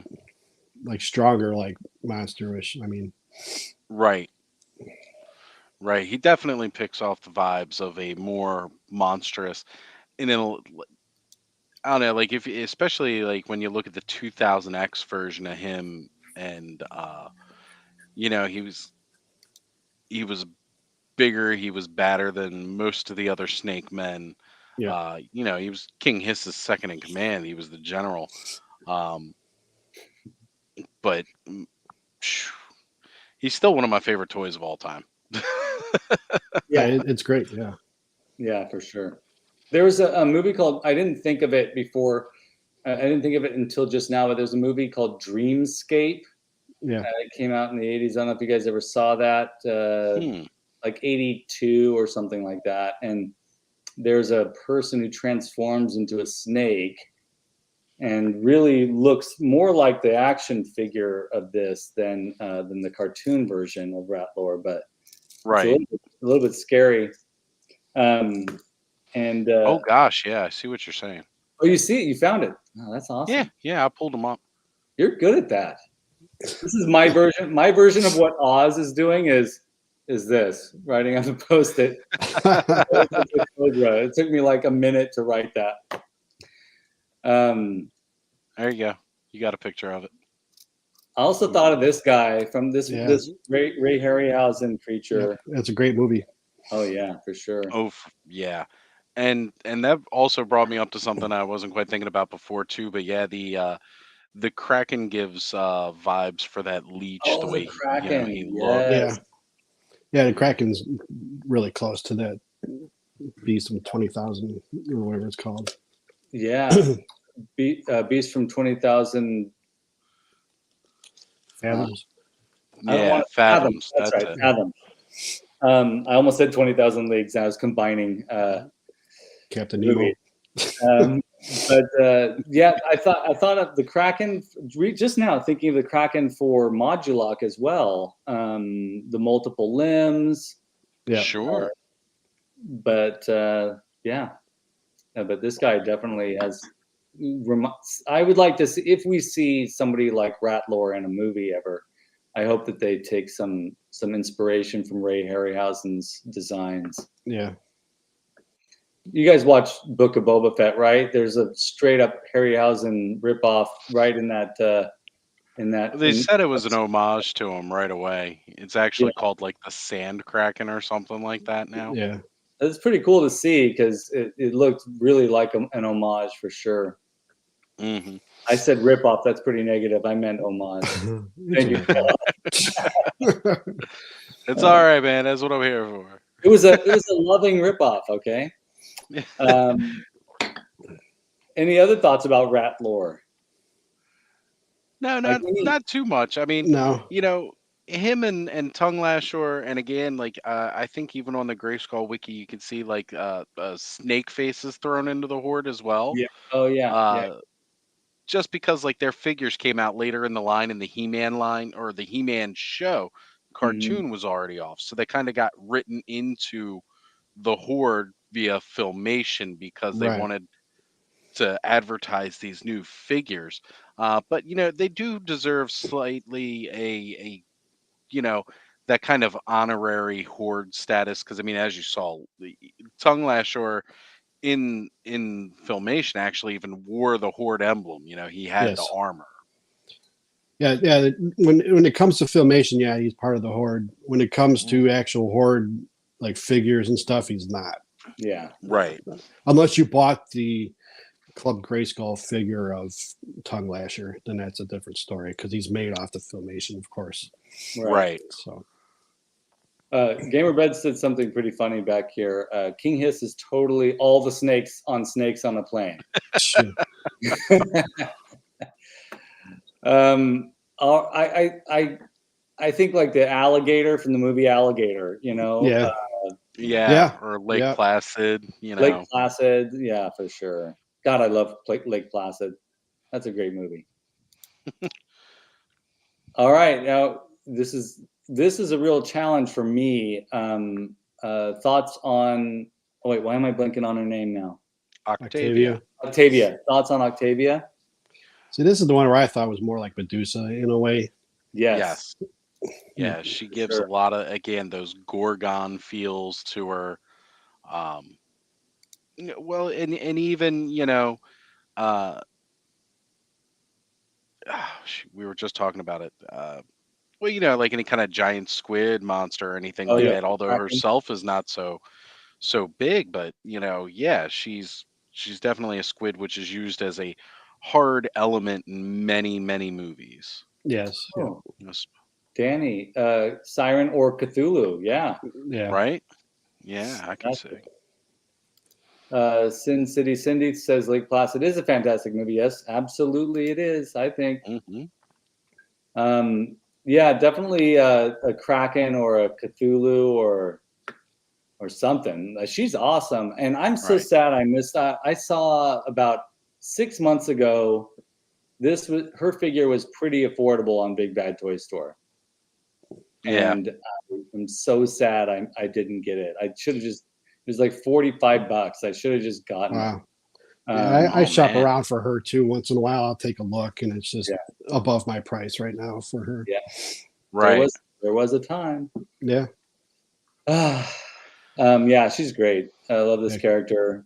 like stronger, like monsterish. I mean, Right. Right. He definitely picks off the vibes of a more monstrous, and then I don't know, like if especially like when you look at the 2000X version of him, and he was bigger, he was badder than most of the other Snake Men. Yeah. He was King Hiss's second in command. He was the general. But he's still one of my favorite toys of all time. Yeah. it's great. Yeah. Yeah, for sure. There was a movie called, I didn't think of it before. I didn't think of it until just now, but there's a movie called Dreamscape. Yeah. It came out in the 80s. I don't know if you guys ever saw that, like 82 or something like that. And there's a person who transforms into a snake and really looks more like the action figure of this than the cartoon version of Ratlore, but Right. it's a little bit scary. Oh gosh, yeah, I see what you're saying. Oh, you see it? You found it. Oh, that's awesome. Yeah, I pulled him up. You're good at that. This is my version. My version of what Oz is doing is this, writing on the Post-it. It took me like a minute to write that. There you go. You got a picture of it. I also thought of this guy from this Ray Harryhausen creature. Yeah, it's a great movie. Oh yeah, for sure. Oh yeah, and that also brought me up to something I wasn't quite thinking about before too. But yeah, the Kraken gives vibes for that leech. Oh, the way Kraken. he looks. Yes. Yeah, the Kraken's really close to that beast from 20,000 or whatever it's called. Yeah, Beast from 20,000 Fathoms. Yeah, Fathoms. That's right, it. Fathoms. I almost said 20,000 Leagues. I was combining Captain Nemo. Yeah, I thought of the Kraken just now, thinking of the Kraken for Modulok as well. The multiple limbs. Yeah, sure. But this guy definitely has. I would like to see, if we see somebody like Ratlore in a movie ever, I hope that they take some inspiration from Ray Harryhausen's designs. Yeah. You guys watch Book of Boba Fett, right? There's a straight up Harryhausen ripoff right in that. They said it was an homage to him right away. It's actually called like the Sand Kraken or something like that now. Yeah. It's pretty cool to see because it looked really like an homage for sure. Mm-hmm. I said ripoff. That's pretty negative. I meant homage. Thank you. It's all right, man. That's what I'm here for. It was a loving ripoff. Okay. Any other thoughts about Ratlore? No, not too much. I mean, No. him and Tongue Lasher, and again, like I think even on the Grayskull wiki, you can see like snake faces thrown into the horde as well. Yeah. Oh yeah. Yeah. Uh, just because like their figures came out later in the line, in the He-Man line or the He-Man show, Mhm. cartoon was already off, so they kind of got written into the horde via Filmation because they Right. wanted to advertise these new figures. But they do deserve slightly a that kind of honorary horde status, because I mean, as you saw, the Tongue Lasher in Filmation actually even wore the horde emblem. He had the Yes. armor. Yeah, yeah. When it comes to Filmation, yeah, he's part of the horde. When it comes to actual horde like figures and stuff, he's not. Yeah. Right. Unless you bought the Club Grayskull figure of Tongue Lasher, then that's a different story because he's made off the Filmation, of course. Right. So Gamer Bed said something pretty funny back here. King Hiss is totally all the snakes on a plane. shit. I think like the alligator from the movie Alligator, Yeah. Yeah. Yeah. Or Lake Yeah. Placid. Lake Placid, yeah, for sure. God, I love Lake Placid. That's a great movie. All right, now this is a real challenge for me. Thoughts on? Oh wait, why am I blanking on her name now? Octavia. Octavia. Thoughts on Octavia? See, this is the one where I thought was more like Medusa in a way. Yes. Yeah, she gives sure. a lot of, again, those Gorgon feels to her. Well, and even uh, we were just talking about it. Well, like any kind of giant squid monster or anything Oh like yeah. that. Although Kraken. herself is not so big, but yeah, she's definitely a squid, which is used as a hard element in many movies. Yes. Yeah. Oh, Danny, Siren or Cthulhu? Yeah. Yeah. Right? Yeah, I can see. Sin City Cindy says Lake Placid is a fantastic movie. Yes, absolutely it is. I think. Yeah, definitely a Kraken or a Cthulhu or something. She's awesome, and I'm so Right. sad I missed that. I saw about 6 months ago. Her figure was pretty affordable on Big Bad Toy Store. Yeah. And I'm so sad I didn't get it. I should have just. It was like $45. I should have just gotten it. Wow. Yeah, I oh, shop man. around for her too. Once in a while, I'll take a look, and it's just Yeah. above my price right now for her. Yeah. Right. There was a time. Yeah. Yeah, she's great. I love this Yeah. character.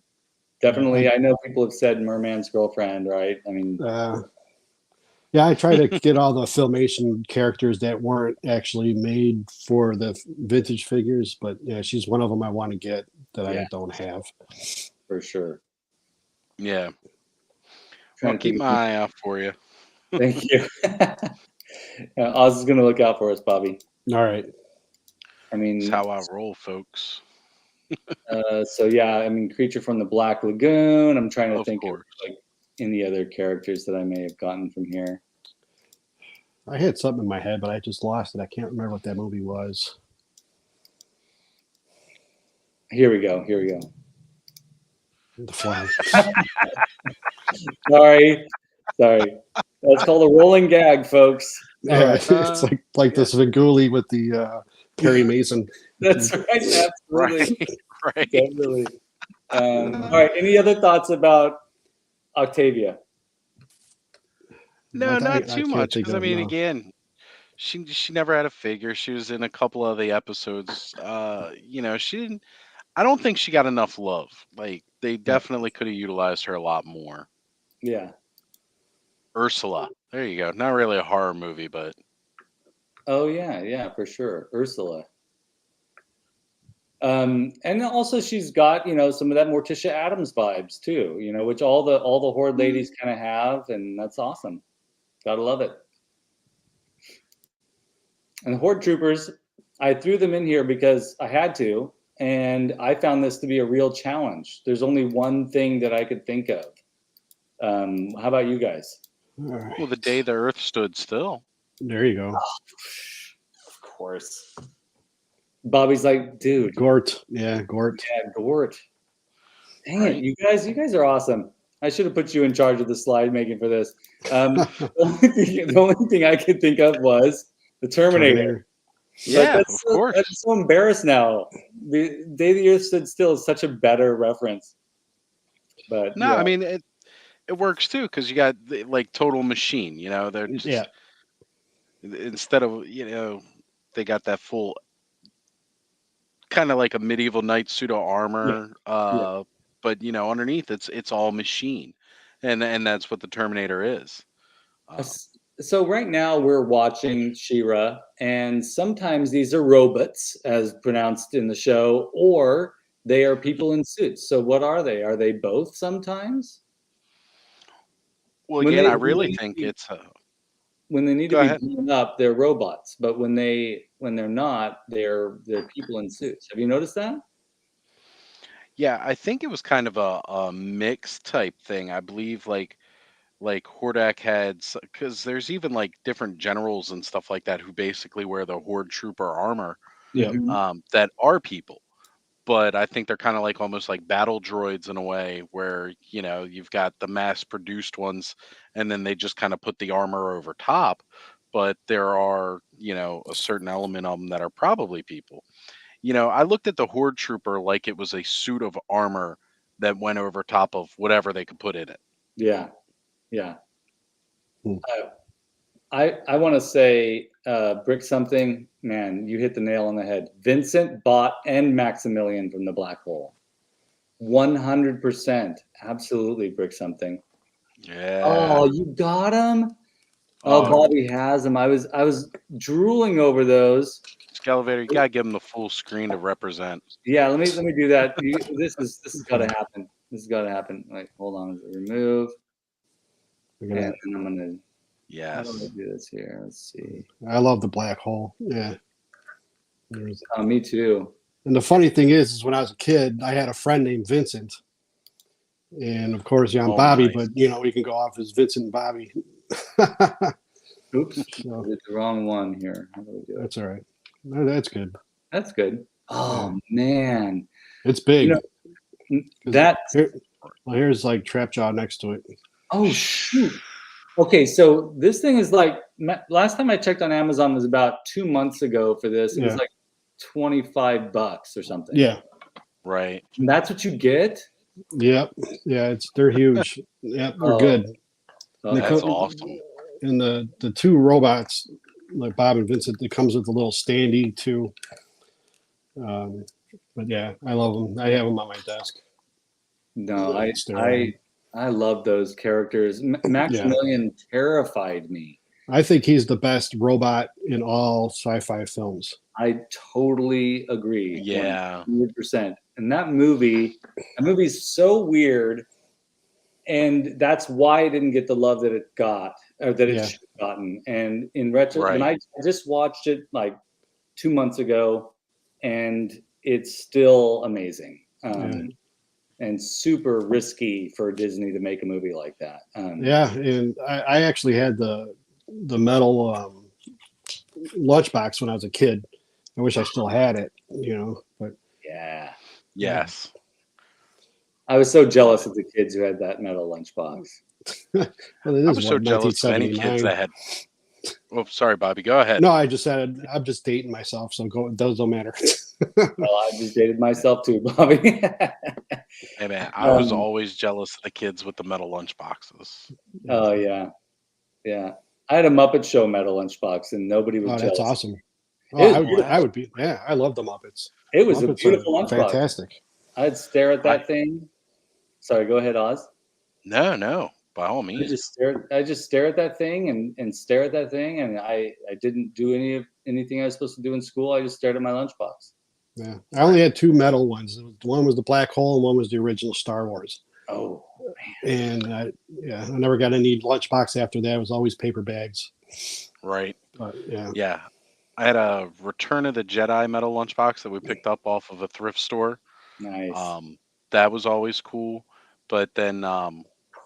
Definitely, I know people have said Merman's girlfriend, right? I mean, yeah, I try to get all the Filmation characters that weren't actually made for the vintage figures, but yeah, she's one of them I want to get that Yeah. I don't have. for sure. Yeah. Trying Well, to keep think my eye out for you. Thank you. Oz is going to look out for us, Bobby. All right. I mean, That's how I roll, folks. so yeah, I mean, Creature from the Black Lagoon. I'm trying to Of think course. of like any other characters that I may have gotten from here. I had something in my head, but I just lost it. I can't remember what that movie was. Here we go. The Fly. Sorry. That's called a rolling gag, folks. All Yeah, right. it's like the Svengoolie with the Perry Mason. That's right. Absolutely. Right. Definitely. All right. Any other thoughts about Octavia? No, not too can't much. think Because I of, mean, no. again, she never had a figure. She was in a couple of the episodes. She didn't. I don't think she got enough love. Like they definitely could have utilized her a lot more. Yeah. Ursula. There you go. Not really a horror movie, but Oh yeah, for sure. Ursula. And also she's got, some of that Morticia Adams vibes too, which all the Horde ladies kind of have, and that's awesome. Gotta love it. And the Horde troopers, I threw them in here because I had to, and I found this to be a real challenge. There's only one thing that I could think of. How about you guys? All right. well, the day the Earth stood still. There you go. course. Bobby's like, dude, Gort. Yeah, Gort. yeah, Gort. Dang Right. it, you guys are awesome. I should have put you in charge of the slide making for this. The only thing I could think of was the Terminator. Yeah, Like, of course. I'm so embarrassed now. The Day the Earth Stood Still is such a better reference. But No, yeah. I mean it works too because you got like Total Machine. You know, they're just Yeah. instead of they got that full kind of like a medieval knight pseudo armor. Yeah. But underneath it's all machine, and that's what the Terminator is. So right now we're watching She-Ra, and sometimes these are robots, as pronounced in the show, or they are people in suits. So what are they? Are they both sometimes? Well, When again, I they really think it's when they need to go be ahead. blown up, they're robots. But when they're not, they're people in suits. Have you noticed that? Yeah, I think it was kind of a mix type thing. I believe like Hordak had because there's even like different generals and stuff like that who basically wear the Horde Trooper armor Yeah. Mhm. that are people. But I think they're kind of like almost like battle droids in a way where you've got the mass produced ones and then they just kind of put the armor over top. But there are a certain element of them that are probably people. I looked at the Horde Trooper like it was a suit of armor that went over top of whatever they could put in it. Yeah, yeah. Hmm. I want to say, Brick something, man, you hit the nail on the head. Vincent, Bot, and Maximilian from the Black Hole. 100%. Absolutely, Brick something. Yeah. Oh, you got him? Oh, Oh, Bobby has them. I was drooling over those. Skele Vader, you gotta give them the full screen to represent. Yeah, let me do that. This has got to happen. This has got to happen. Like, hold on, remove, Look and at then that. I'm gonna. How do I Yes. do this here? Let's see. I love the black hole. Yeah. There's- Oh, me too. And the funny thing is when I was a kid, I had a friend named Vincent. And of course, yeah, I'm Oh, Bobby, nice. but we can go off as Vincent and Bobby. Oops, So I did the wrong one here. How do we do it? that's all right. No, that's good. That's good. Oh Yeah. man, It's big. that. Here's like Trapjaw next to it. Oh shoot. Okay, so this thing is like last time I checked on Amazon was about 2 months ago for this. It was Yeah. like $25 or something. Yeah. Right. And that's what you get. Yep. Yeah. They're huge. Yep. They're Oh, good. oh, They That's co- awesome. And the two robots, like Bob and Vincent, it comes with a little standee too. But yeah, I love them. I have them on my desk. no, Stare at I love those characters. Yeah. Maximilian terrified me. I think he's the best robot in all sci-fi films. I totally agree. Yeah. 100%. And that movie's so weird, and that's why it didn't get the love that it got, or that it Yeah. should have gotten. And in retro, when Right. I just watched it like 2 months ago, and it's still amazing. And super risky for Disney to make a movie like that. Yeah, and I actually had the metal lunchbox when I was a kid. I wish I still had it, but yeah. Yes. I was so jealous of the kids who had that metal lunchbox. well, it I is was so jealous of any kids that had. Oh, sorry, Bobby. Go ahead. No, I just said I'm just dating myself, so those don't matter. Well, I just dated myself too, Bobby. Hey man, I was always jealous of the kids with the metal lunch boxes. Oh yeah, yeah. I had a Muppet Show metal lunchbox, and nobody was Oh, jealous. that's awesome. Oh, It was I would be. Yeah, I love the Muppets. It was a Muppets beautiful are lunchbox. fantastic. I'd stare at that thing. Sorry, go ahead, Oz. No, by all I means. just stare at that thing and stare at that thing, and I didn't do anything I was supposed to do in school. I just stared at my lunchbox. Yeah, I only had two metal ones. One was the Black Hole, and one was the original Star Wars. Oh, And I never got any lunchbox after that. It was always paper bags. Right. But yeah, Yeah. I had a Return of the Jedi metal lunchbox that we picked up off of a thrift store. nice. That was always cool. But then,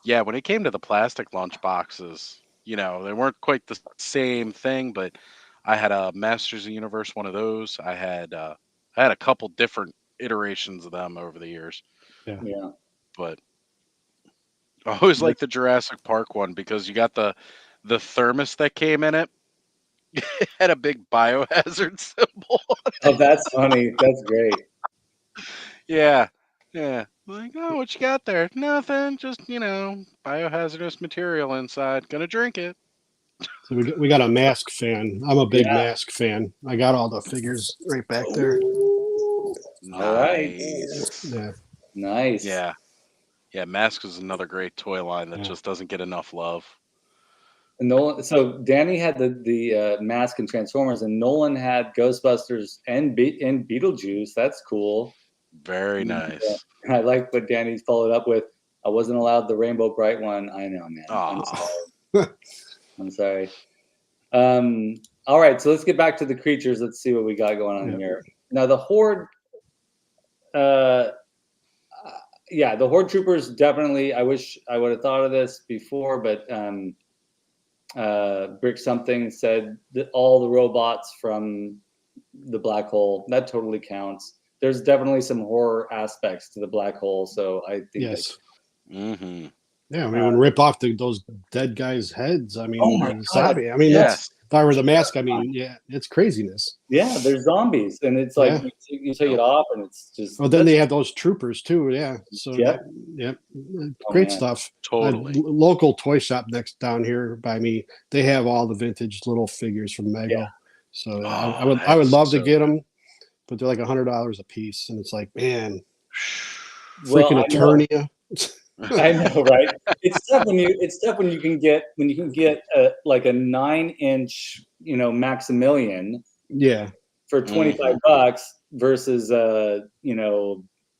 yeah, when it came to the plastic lunch boxes, they weren't quite the same thing. But I had a Masters of the Universe, one of those. I had a couple different iterations of them over the years, Yeah. but I always like the Jurassic Park one because you got the thermos that came in it. It had a big biohazard symbol. Oh, that's funny. That's great. Yeah. Yeah. Like, oh, what you got there? Nothing. Just, biohazardous material inside. Gonna drink it. So we got a Mask fan. I'm a big Yeah. Mask fan. I got all the figures right back there. All right. Nice. Yeah. Nice. Yeah. Yeah, Mask is another great toy line that Yeah. just doesn't get enough love. And Nolan, so Danny had the Mask and Transformers, and Nolan had Ghostbusters and Beetlejuice. That's cool. Very nice. I like what Danny followed up with. I wasn't allowed the Rainbow Bright one. I know, man. I'm Aw. sorry. I'm sorry. All right, so let's get back to the creatures. Let's see what we got going on here. Now the Horde. Yeah, the Horde Troopers definitely. I wish I would have thought of this before, but Brick something said that all the robots from the black hole, that totally counts. There's definitely some horror aspects to the black hole, so I think Yes. Mm-hmm. Yeah, I mean, when rip off those dead guys' heads. I mean, Oh my the zombie. I mean, Yes. if I were the Mask, I mean, yeah, it's craziness. yeah, there's zombies, and it's like you take it off, and it's just. Well, then they have those troopers too. Yeah. So Yep. great man. stuff. Totally. Local toy shop next down here by me. They have all the vintage little figures from Mego. Yeah. So Oh, I would that's love to so get them, but they're like $100 a piece, and it's like, man, Well, freaking I know. Eternia. I know, right? It's tough when you can get like a 9-inch, Maximilian Yeah. for $25 versus the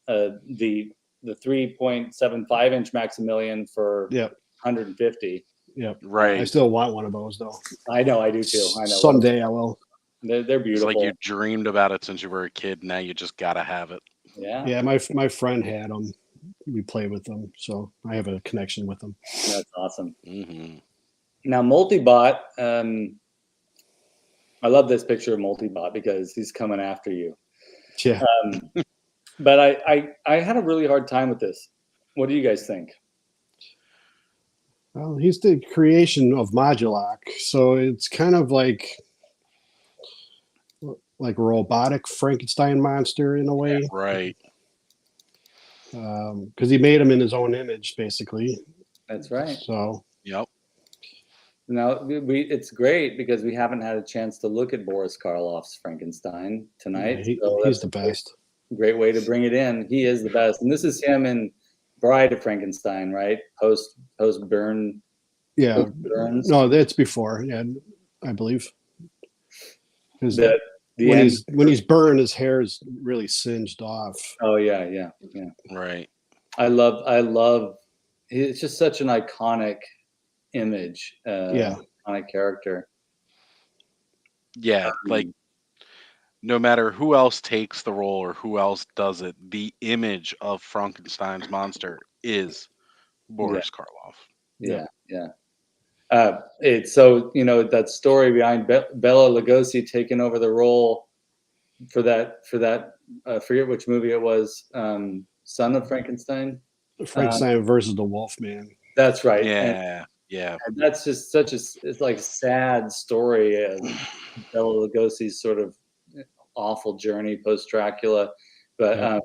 3.75-inch Maximilian for Yep. 150. Yep. Right. I still want one of those though. I know, I do too. I know. Someday I will. They're It's beautiful. like you dreamed about it since you were a kid. Now you just gotta have it. Yeah. Yeah, my friend had them. We play with them, so I have a connection with them. That's awesome. Mm-hmm. Now, Multibot, I love this picture of Multibot because he's coming after you. Yeah. But I had a really hard time with this. What do you guys think? Well, he's the creation of Modulok, so it's kind of like a robotic Frankenstein monster in a way, Right. because he made him in his own image, basically. That's right. So Yep. Now it's great because we haven't had a chance to look at Boris Karloff's Frankenstein tonight. yeah, so he's that's the best. great way to bring it in. He is the best, and this is him in Bride of Frankenstein, right? Post burn. Yeah. Burns. No, that's before. Yeah, I believe. Because The when he's burned, his hair is really singed off. Oh yeah. Right. I love. It's just such an iconic image. Iconic character. Yeah. Like, no matter who else takes the role or who else does it, the image of Frankenstein's monster is Boris Karloff. Yeah. It's so that story behind Bela Lugosi taking over the role for that I forget which movie it was, Son of Frankenstein. Frankenstein versus the Wolfman. That's right. Yeah. And that's just it's like a sad story of Bela Lugosi's sort of awful journey post Dracula, but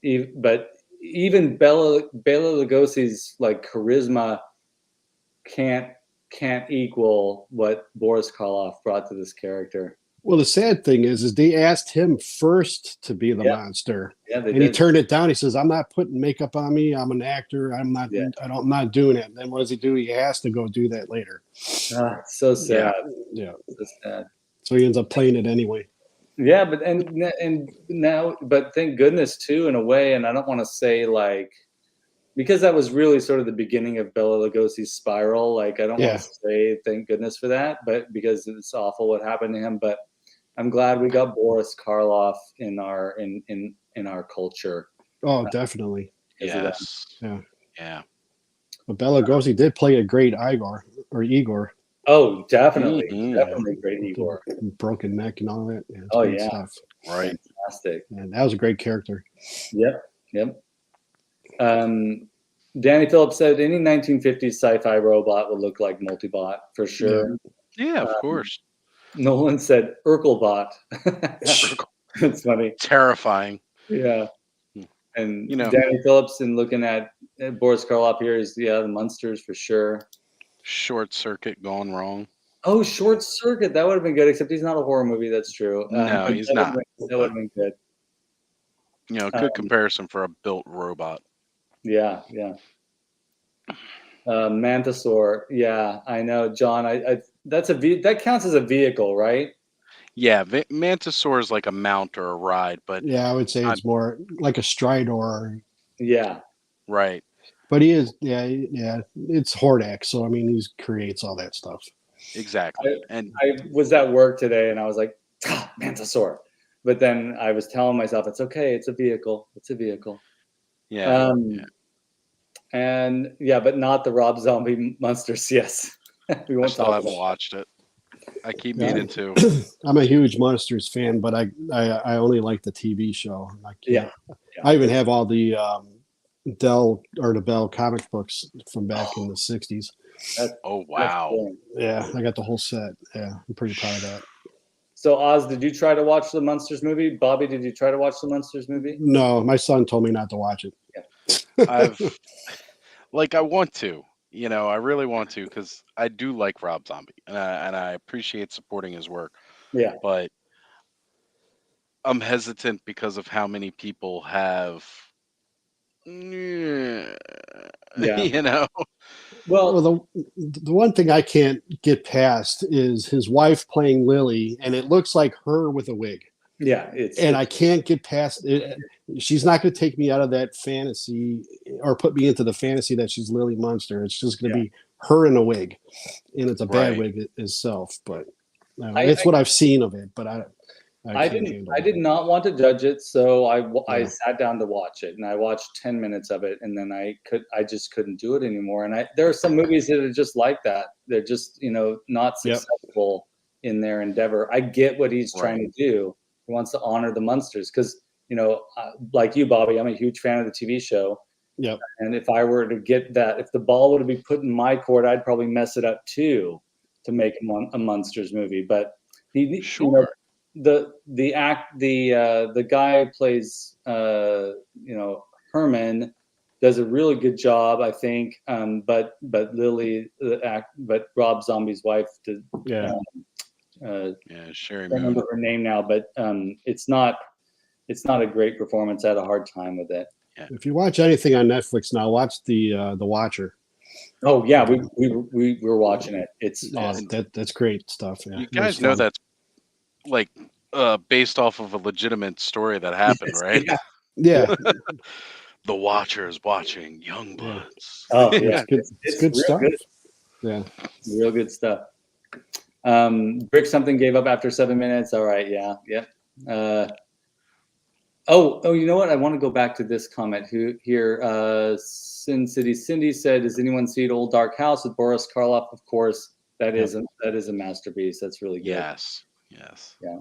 even Bela Lugosi's like charisma can't equal what Boris Karloff brought to this character. Well, the sad thing is they asked him first to be the monster, Yeah, and he turned it down. He says, "I'm not putting makeup on me. I'm an actor. I'm not. I'm not doing it." And then what does he do? He has to go do that later. So sad. Yeah. So sad. So he ends up playing it anyway. Yeah, but now, thank goodness too, in a way. And I don't want to say like, because that was really sort of the beginning of Bela Lugosi's spiral. Like, I don't want to say thank goodness for that, but because it's awful what happened to him. But I'm glad we got Boris Karloff in our culture. Oh, definitely. Yes. Yeah. Yeah. But Bela Lugosi did play a great Igor. Oh, definitely, Mhm. definitely great Igor. Broken neck and all that. Yeah, it's Oh, great yeah. stuff. Right. Fantastic. And that was a great character. Yep, yep. Danny Phillips said any 1950s sci-fi robot would look like Multibot for sure. Yeah, of course. Nolan said Urkelbot. That's funny. Terrifying. Yeah. And You know, Danny Phillips, and looking at Boris Karloff here, is the Munsters for sure. Short Circuit gone wrong. Oh, Short Circuit, that would have been good, except he's not a horror movie. That's true. No, But he's that not. That would have been good. You know, good comparison for a built robot. Yeah, yeah. Mantisaur. Yeah, I know, John. That counts as a vehicle, right? Yeah, Mantisaur is like a mount or a ride, but Yeah, I would say it's more like a Stridor. Yeah. right. But he is, yeah. It's Hordak, so I mean, he creates all that stuff. Exactly. And I was at work today, and I was like, Mantisaur. But then I was telling myself, it's okay. It's a vehicle. It's a vehicle. yeah, And yeah, but not the Rob Zombie Monsters. Yes. We I won't still talk haven't about watched it. I keep Yeah. meaning to. I'm a huge Monsters fan, but I only like the TV show. I can't. Yeah. I even have all the Bell comic books from back in the '60s. Oh wow. cool. Yeah, I got the whole set. Yeah, I'm pretty proud of that. So Oz, did you try to watch the Monsters movie? Bobby, did you try to watch the Monsters movie? No, my son told me not to watch it. I've I want to, you know, I really want to because I do like Rob Zombie and I appreciate supporting his work. Yeah. But I'm hesitant because of how many people have, Yeah. you know. Well, The one thing I can't get past is his wife playing Lily, and it looks like her with a wig. yeah, I can't get past it. She's not going to take me out of that fantasy or put me into the fantasy that she's Lily Munster. It's just going to be her in a wig, and it's a bad wig itself. But it's what I've seen of it. But I can't handle I it. did not want to judge it, so I sat down to watch it, and I watched 10 minutes of it, and then I just couldn't do it anymore. And there are some movies that are just like that. They're just not successful in their endeavor. I get what he's trying to do. He wants to honor the Munsters because like you, Bobby, I'm a huge fan of the TV show. Yep. And if I were to get that, if the ball would be put in my court, I'd probably mess it up too to make a Munsters movie. But the guy who plays Herman does a really good job, I think. But Lily, but Rob Zombie's wife did. Sherry I don't Moon. remember her name now, but it's not a great performance. I had a hard time with it. Yeah. If you watch anything on Netflix now, watch the Watcher. Oh yeah, we were watching it. It's awesome. That's great stuff. Yeah. You guys know that's like based off of a legitimate story that happened, right? Yeah. The Watcher is watching Young Bloods. Oh yeah, it's good stuff. Good. Yeah, real good stuff. Brick something gave up after 7 minutes. All right, yeah. You know what? I want to go back to this comment here. Sin City Cindy said, "Does anyone see Old Dark House with Boris Karloff?" Of course, that is a masterpiece. That's really good. Yes. Yeah.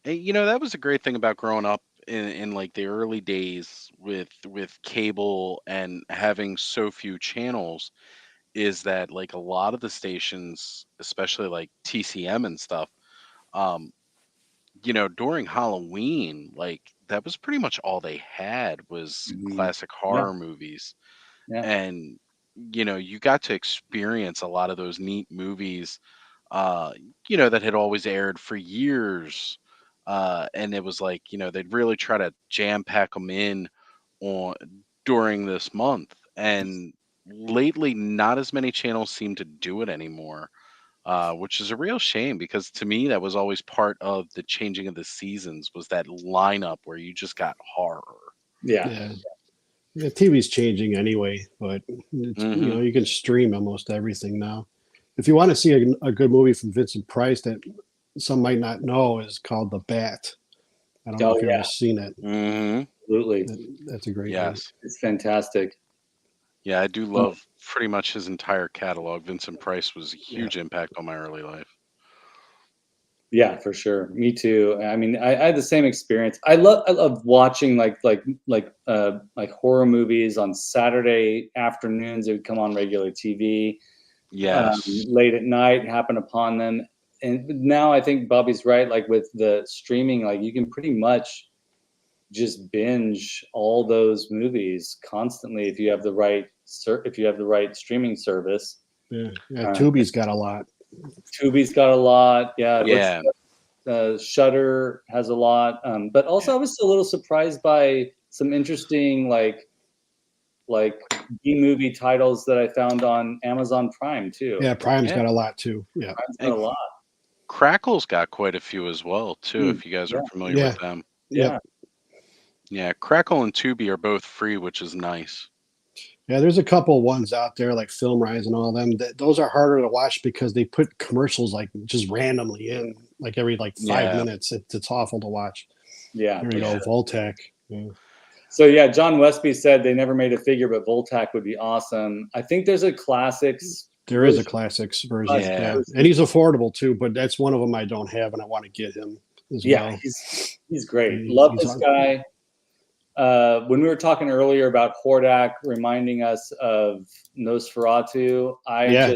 And, that was a great thing about growing up in like the early days with cable and having so few channels, is that like a lot of the stations, especially like TCM and stuff, during Halloween, like that was pretty much all they had was classic horror movies. Yeah. And you got to experience a lot of those neat movies that had always aired for years. And it was like, they'd really try to jam pack them in on during this month. And lately, not as many channels seem to do it anymore, which is a real shame because to me, that was always part of the changing of the seasons was that lineup where you just got horror. Yeah, TV's changing anyway, but you can stream almost everything now. If you want to see a good movie from Vincent Price that some might not know, is called The Bat. I don't know if you've ever seen it. Absolutely. That's a great movie. It's fantastic. Yeah, I do love pretty much his entire catalog. Vincent Price was a huge impact on my early life. Yeah, for sure. Me too. I mean, I had the same experience. I love watching like horror movies on Saturday afternoons. It would come on regular TV. Yes. Late at night, happen upon them. And now I think Bobby's right. Like with the streaming, like you can pretty much just binge all those movies constantly if you have the right streaming service. Yeah, Tubi's got a lot. Tubi's got a lot. Yeah. Yeah. Shudder has a lot. But also I was a little surprised by some interesting like B-movie titles that I found on Amazon Prime too. Yeah, Prime's got a lot too. Yeah. Prime's got a lot. Crackle's got quite a few as well too, if you guys are familiar with them. Yeah. Yeah, Crackle and Tubi are both free, which is nice. Yeah, there's a couple ones out there like Film Rise and all them. Those are harder to watch because they put commercials like just randomly in, like every 5 minutes. It's awful to watch. Yeah. There you go, Voltac. Yeah. So yeah, John Westby said they never made a figure, but Voltac would be awesome. I think there's a classics. There is a classics version, and he's affordable too. But that's one of them I don't have, and I want to get him as well. He's great. Love this guy. When we were talking earlier about Hordak reminding us of Nosferatu,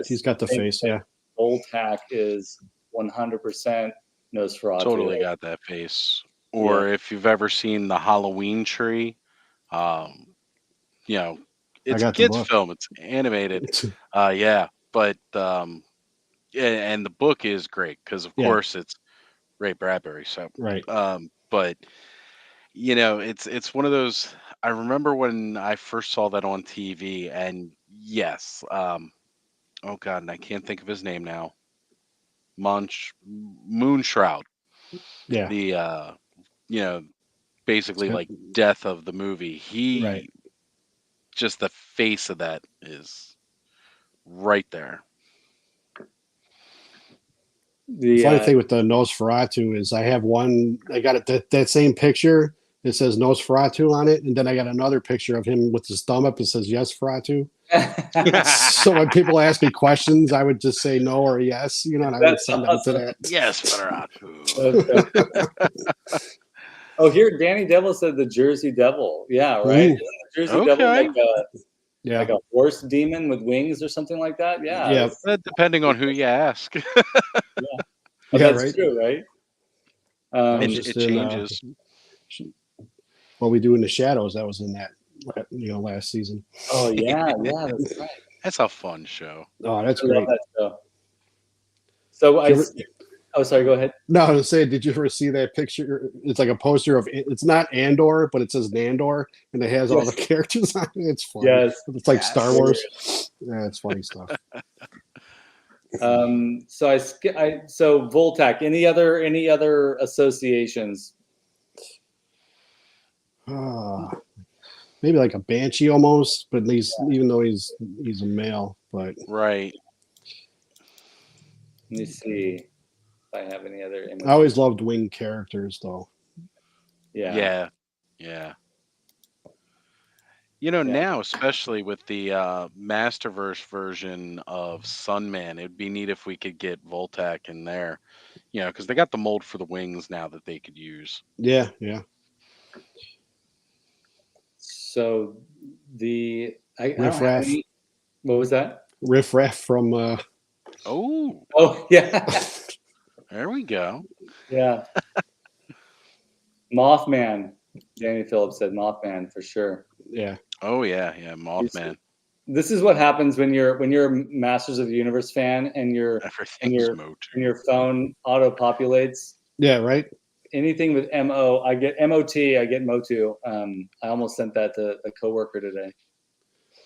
he's got the face. Yeah, Voltac is 100% Nosferatu. Totally got that face. Or if you've ever seen the Halloween tree, it's a kids' film. It's animated. But and the book is great because of course it's Ray Bradbury. So but it's one of those. I remember when I first saw that on TV, and oh god, and I can't think of his name now. Moonshroud. Yeah. The basically like death of the movie. He just the face of that is right there. The funny thing with the Nosferatu is I have one. I got that same picture. It says Nosferatu on it, and then I got another picture of him with his thumb up. It says Yes-Feratu. So when people ask me questions, I would just say no or yes, and I would send them to that. Yes-Feratu. Oh, here Danny Devil said the Jersey Devil. Yeah, right. The Jersey Devil like a horse demon with wings or something like that. Yeah. Depending on who you ask. That's true, right? It changes. What We Do in the Shadows, that was in that last season. Oh yeah, that's right. That's a fun show. Oh, that's great. Love that show. So sorry, go ahead. No, I was saying, did you ever see that picture? It's like a poster of, it's not Andor, but it says Nandor, and it has all the characters on it. It's funny. Yes. It's like Star Wars. Yeah, it's funny stuff. So Voltac, any other associations? Maybe like a banshee almost, but at least even though he's a male, but right. Let me see if I have any other images. I always loved winged characters though. Yeah. Now, especially with the Masterverse version of Sunman, it'd be neat if we could get Voltac in there. Because they got the mold for the wings now that they could use. Yeah. So Riff Raff. What was that? Riff Raff from. Oh yeah. There we go. Yeah. Mothman. Danny Phillips said Mothman for sure. Yeah. Oh yeah, Mothman. This is what happens when you're a Masters of the Universe fan and your phone auto populates. Yeah, right. Anything with MO, I get MOT, I get Motu. I almost sent that to a coworker today.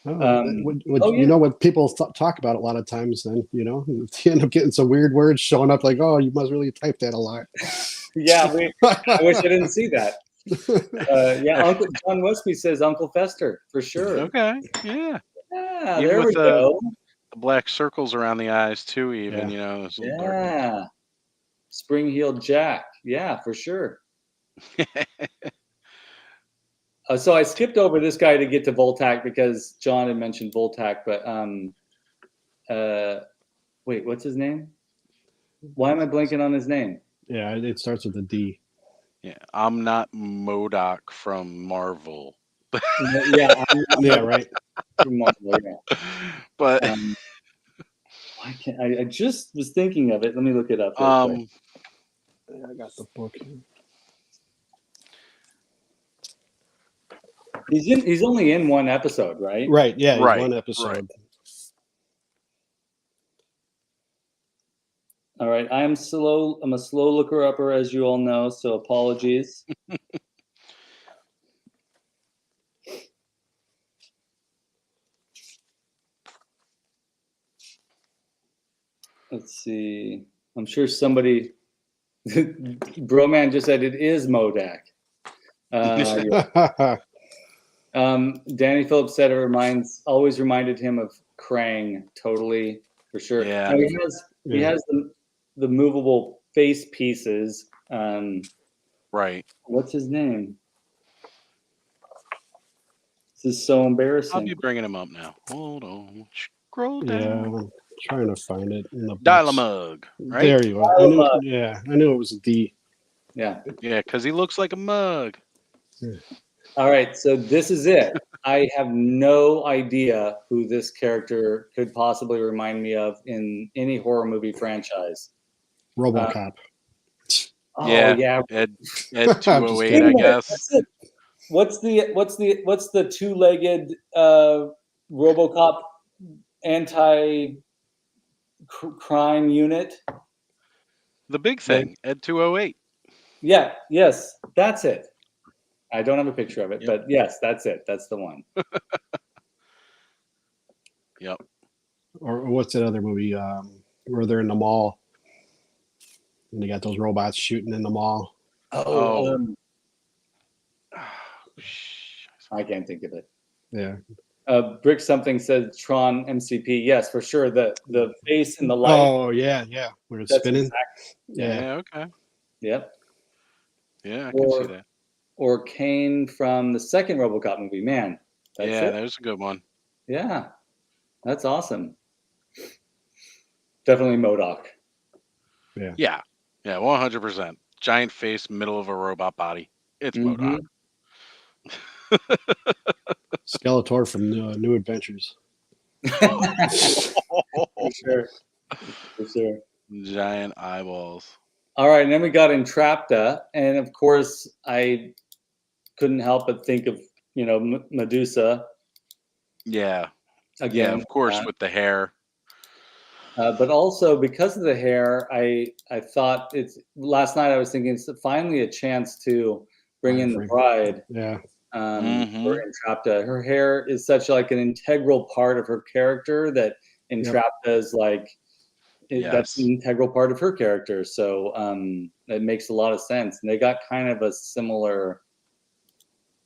You know what people talk about a lot of times, then you end up getting some weird words showing up like, oh, you must really type that a lot. Yeah, I wish I didn't see that. Uncle John Westby says Uncle Fester for sure. Okay, yeah, there we go. The black circles around the eyes too, even Spring-heeled Jack, yeah, for sure. So I skipped over this guy to get to Voltac because John had mentioned Voltac, but wait, what's his name? Why am I blanking on his name? Yeah, it starts with a D. Yeah, I'm not MODOK from Marvel. Yeah, Yeah, right. yeah. But Why can't I just was thinking of it. Let me look it up real quick. Yeah, I got the book here. He's only in one episode, right? Right. Yeah, he's Right, one right. episode. All right. I'm a slow looker upper, as you all know, so apologies. Let's see. I'm sure somebody Broman just said it is Modak. Yeah. Danny Phillips said it always reminded him of Krang, totally, for sure. Yeah. Now he has the movable face pieces. Right. What's his name? This is so I'll embarrassing. be bringing him up now. Hold on. Scroll Yeah, down. I'm trying to find it in the books. Dial-a-mug, right? There you are. I knew it was a D. Yeah. Yeah, because he looks like a mug. All right, so this is it. I have no idea who this character could possibly remind me of in any horror movie franchise. RoboCop. Oh Yeah. yeah. Ed I'm just 208, kidding. I guess. That's it. What's the two-legged RoboCop anti-crime unit? The big thing, Ed 208. Yeah, yes, that's it. I don't have a picture of it, Yep. but yes, that's it. That's the one. Yep. Or what's that other movie where they're in the mall and they got those robots shooting in the mall? Oh. I can't think of it. Yeah. Brick something said Tron MCP. Yes, for sure. The face and the light. Oh yeah, where it's That's spinning. exact- Yeah. Yeah, okay. Yep. Yeah, I can see that. Or Kane from the second RoboCop movie. Man, that's Yeah, it. there's a good one. Yeah, that's awesome. Definitely MODOK. Yeah, 100%. Giant face, middle of a robot body. It's MODOK. Skeletor from New Adventures. For sure. For sure. Giant eyeballs. All right, and then we got Entrapta, and of course I couldn't help but think of Medusa Yeah. again. Yeah, of course, with the hair. But also because of the hair, I thought last night I was thinking it's finally a chance to bring in the bride. Yeah. For Entrapta. Her hair is such like an integral part of her character that Entrapta is like that's an integral part of her character. So it makes a lot of sense. And they got kind of a similar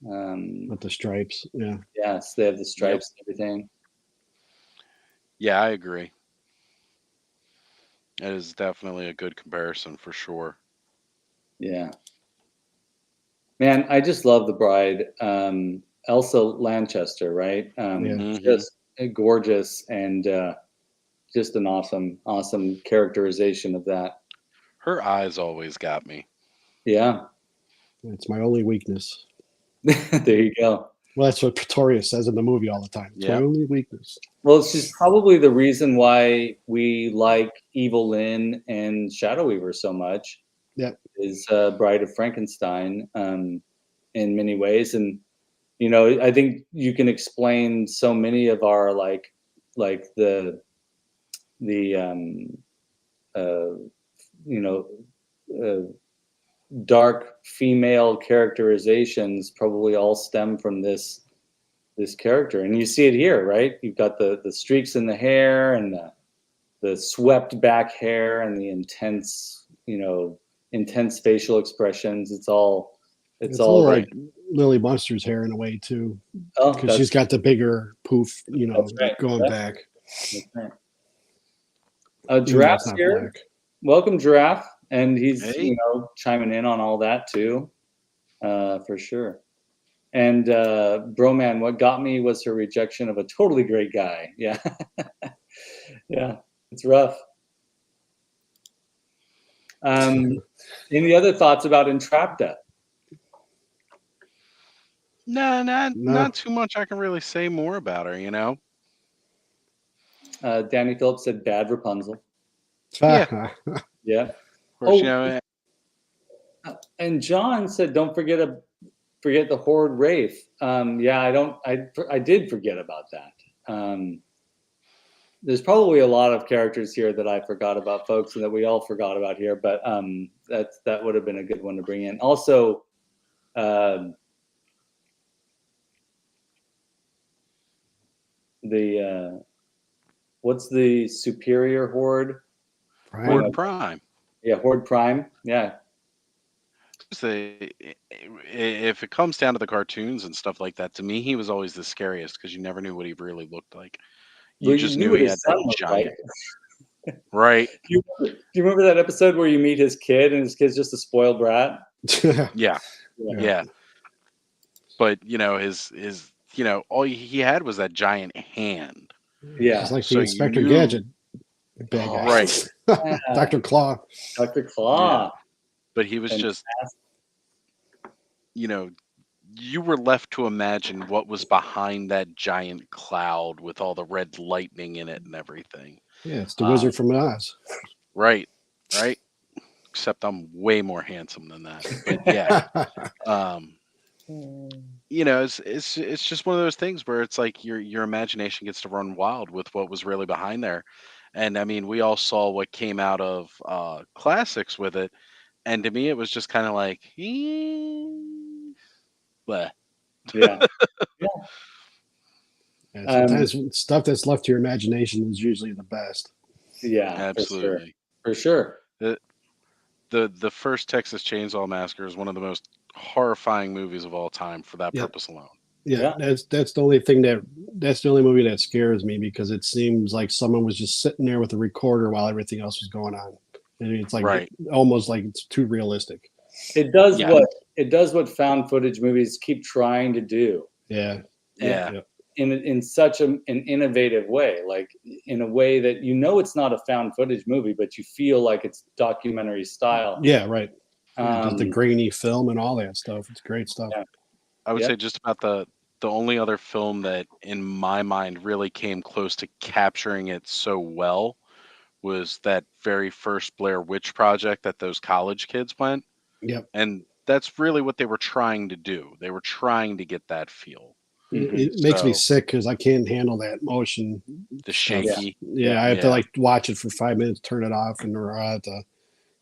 with the stripes. Yeah. Yes, they have the stripes and everything. Yeah, I agree. It is definitely a good comparison for sure. Yeah. Man, I just love the bride. Elsa Lanchester, right? Just gorgeous and just an awesome characterization of that. Her eyes always got me. Yeah. It's my only weakness. There you go. Well, that's what Pretorius says in the movie all the time. It's my only weakness. Well, it's just probably the reason why we like Evil Lynn and Shadow Weaver so much. Yeah. Is Bride of Frankenstein in many ways. And, I think you can explain so many of our like the dark female characterizations probably all stem from this character. And you see it here, right? You've got the streaks in the hair and the swept back hair and the intense facial expressions. It's all like Lily Munster's hair in a way too, because she's got the bigger poof, going back. That's right. Giraffe's here. Black. Welcome, Giraffe, and he's chiming in on all that too, for sure. And Broman, what got me was her rejection of a totally great guy. Yeah. Yeah, it's rough. Any other thoughts about Entrapta? No, No. not too much I can really say more about her, you know? Danny Phillips said bad Rapunzel. Yeah. Yeah. Of course, you Oh, know, and John said, "Don't forget the Horde Wraith." Yeah, I did forget about that. There's probably a lot of characters here that I forgot about, folks, and that we all forgot about here. But that would have been a good one to bring in. Also, what's the superior Horde? Horde Prime. Yeah, Horde Prime. Yeah. If it comes down to the cartoons and stuff like that, to me, he was always the scariest because you never knew what he really looked like. You just knew what he his had son that looked giant, like. right? Do you remember that episode where you meet his kid and his kid's just a spoiled brat? Yeah. But you know, his all he had was that giant hand. Yeah. It's like So the you Inspector knew- Gadget. Bad guy. Right. Dr. Claw. Dr. Claw. But he was just, you were left to imagine what was behind that giant cloud with all the red lightning in it and everything. Yeah, it's the Wizard from Oz. Right. Except I'm way more handsome than that. But yeah. It's just one of those things where it's like your imagination gets to run wild with what was really behind there. And I mean, we all saw what came out of classics with it, and to me, it was just kind of like, bleh. Yeah. Sometimes stuff that's left to your imagination is usually the best. Yeah, Absolutely. For sure. The first Texas Chainsaw Massacre is one of the most horrifying movies of all time for that purpose alone. Yeah, that's the only thing that's the only movie that scares me, because it seems like someone was just sitting there with a recorder while everything else was going on. And it's like almost like it's too realistic. It does what found footage movies keep trying to do. Yeah. In such an innovative way, like in a way that it's not a found footage movie, but you feel like it's documentary style. Yeah, right. Just the grainy film and all that stuff. It's great stuff. Yeah. I would say just about the only other film that in my mind really came close to capturing it so well was that very first Blair Witch Project that those college kids went. Yep. And that's really what they were trying to do. They were trying to get that feel. It makes me sick because I can't handle that motion. The shaky. Yeah, I have to like watch it for 5 minutes, turn it off, and or I have to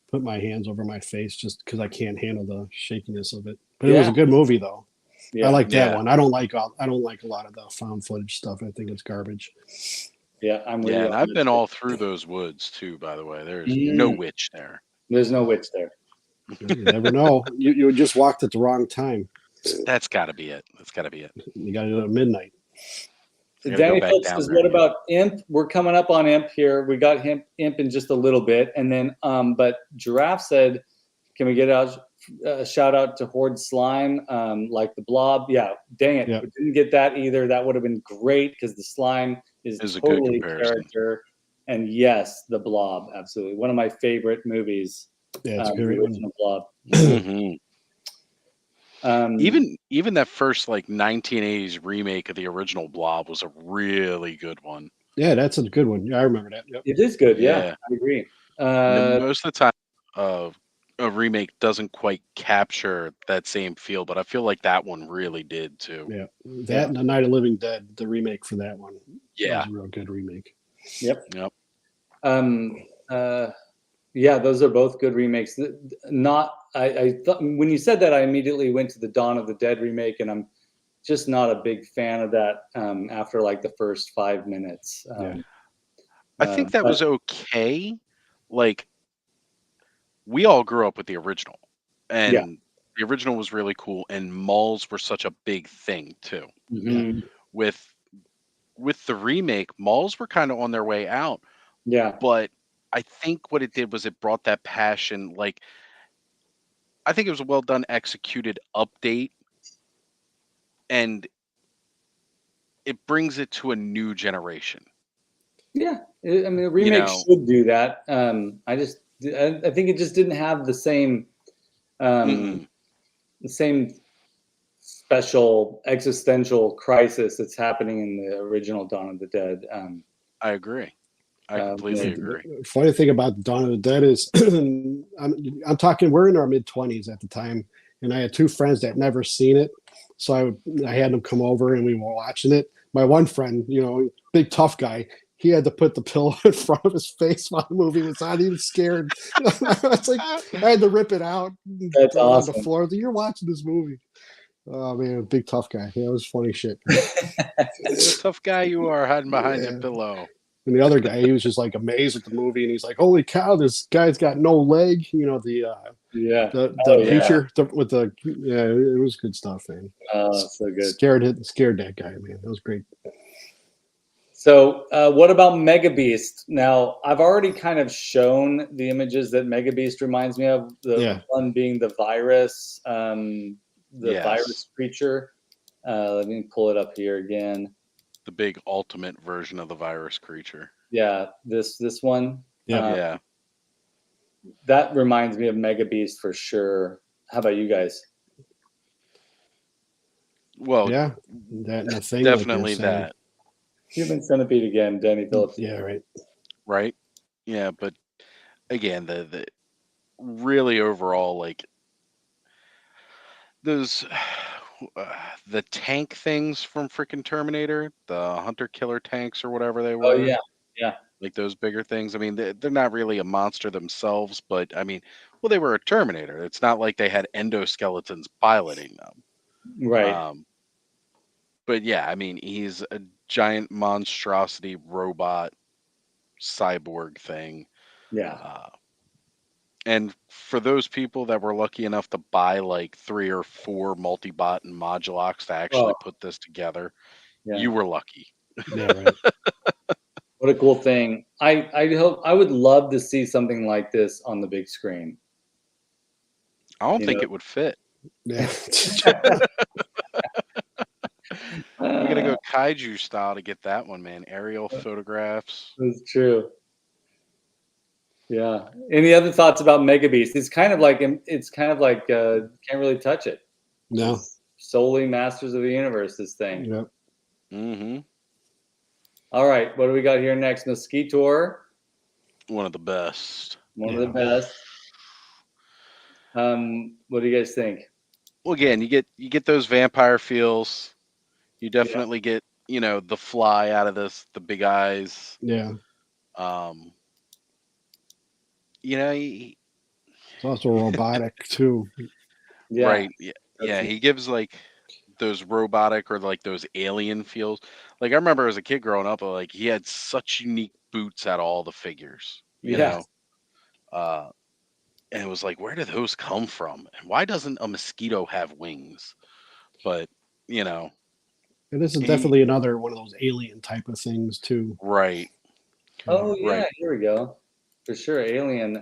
put my hands over my face just because I can't handle the shakiness of it. But it was a good movie though. I like that one. I don't like a lot of the found footage stuff. I think it's garbage. Yeah, I'm with you. And I've been all through those woods too, by the way. There's no witch there. There's no witch there. You never know. You just walked at the wrong time. That's got to be it. You got to do it at midnight. Danny Phillips says, "What about Imp? We're coming up on Imp here. We got Imp in just a little bit, and then but Giraffe said, can we get a shout out to Horde Slime, like the Blob? Yeah, dang it, we didn't get that either. That would have been great because the Slime is totally character, and yes, the Blob, absolutely one of my favorite movies. Yeah, it's a great one. Blob. Even that first like 1980s remake of the original Blob was a really good one. Yeah, that's a good one. Yeah, I remember that. Yep. It is good. Yeah, I agree. Most of the time, a remake doesn't quite capture that same feel, but I feel like that one really did too. Yeah, that and The Night of Living Dead, the remake for that one. Yeah, that was a real good remake. Yep. Yeah, those are both good remakes. I thought when you said that, I immediately went to the Dawn of the Dead remake, and I'm just not a big fan of that. After like the first 5 minutes, I think that was okay. Like, we all grew up with the original, and the original was really cool. And malls were such a big thing too. With the remake, malls were kind of on their way out. Yeah, but I think what it did was it brought that passion. Like, I think it was a well done, executed update and it brings it to a new generation. Yeah, I mean, a remake know. should do that. I think it just didn't have the same, Mm-mm. the same special existential crisis that's happening in the original Dawn of the Dead. I agree. I completely yeah. agree. The funny thing about Dawn of the Dead is I'm talking, we're in our mid-20s at the time, and I had two friends that had never seen it. So I had them come over and we were watching it. My one friend, you know, big tough guy, he had to put the pillow in front of his face while the movie was on. He was scared. It's like I had to rip it out, That's throw it on the awesome. floor. You're watching this movie. Oh man, big tough guy. Yeah, it was funny shit. What a tough guy you are, hiding behind your pillow. And the other guy, he was just like amazed at the movie, and he's like, "Holy cow, this guy's got no leg!" You know, the preacher with the it was good stuff, man. Oh, so good. Scared that guy, man. That was great. So, what about Mega Beast? Now, I've already kind of shown the images that Mega Beast reminds me of. The one being the virus, virus creature. Let me pull it up here again. The big ultimate version of the virus creature. Yeah, this one. Yeah. That reminds me of Mega Beast for sure. How about you guys? Well, yeah, that and the thing, definitely like that. Human Centipede again, Danny Phillips. Yeah, right. Right. Yeah, but again, the really overall, like those the tank things from freaking Terminator, the hunter killer tanks or whatever they were. Oh yeah. Like those bigger things. I mean, they're not really a monster themselves, but I mean, well, they were a Terminator. It's not like they had endoskeletons piloting them. Right. But yeah, I mean, he's a giant monstrosity robot cyborg thing. Yeah. And for those people that were lucky enough to buy like 3 or 4 multi-bot and modulox to actually put this together, you were lucky. Yeah, right. What a cool thing. I would love to see something like this on the big screen. I don't think it would fit. Yeah. We gotta go kaiju style to get that one, man. Aerial photographs. That's true. Yeah. Any other thoughts about Mega Beast? It's kind of like can't really touch it. No. It's solely Masters of the Universe, this thing. Yep. Mm-hmm. All right, what do we got here next? Mosquitor. One of the best. One of the best. What do you guys think? Well, again, you get those vampire feels. You definitely get, the fly out of this, the big eyes. Yeah. It's also robotic too. Yeah. Right. Yeah. He gives like those robotic or like those alien feels. Like I remember as a kid growing up, like he had such unique boots out of all the figures. You know. And it was like, where do those come from? And why doesn't a mosquito have wings? But And this is definitely another one of those alien type of things too. Right. Oh yeah, right. Here we go. For sure, alien.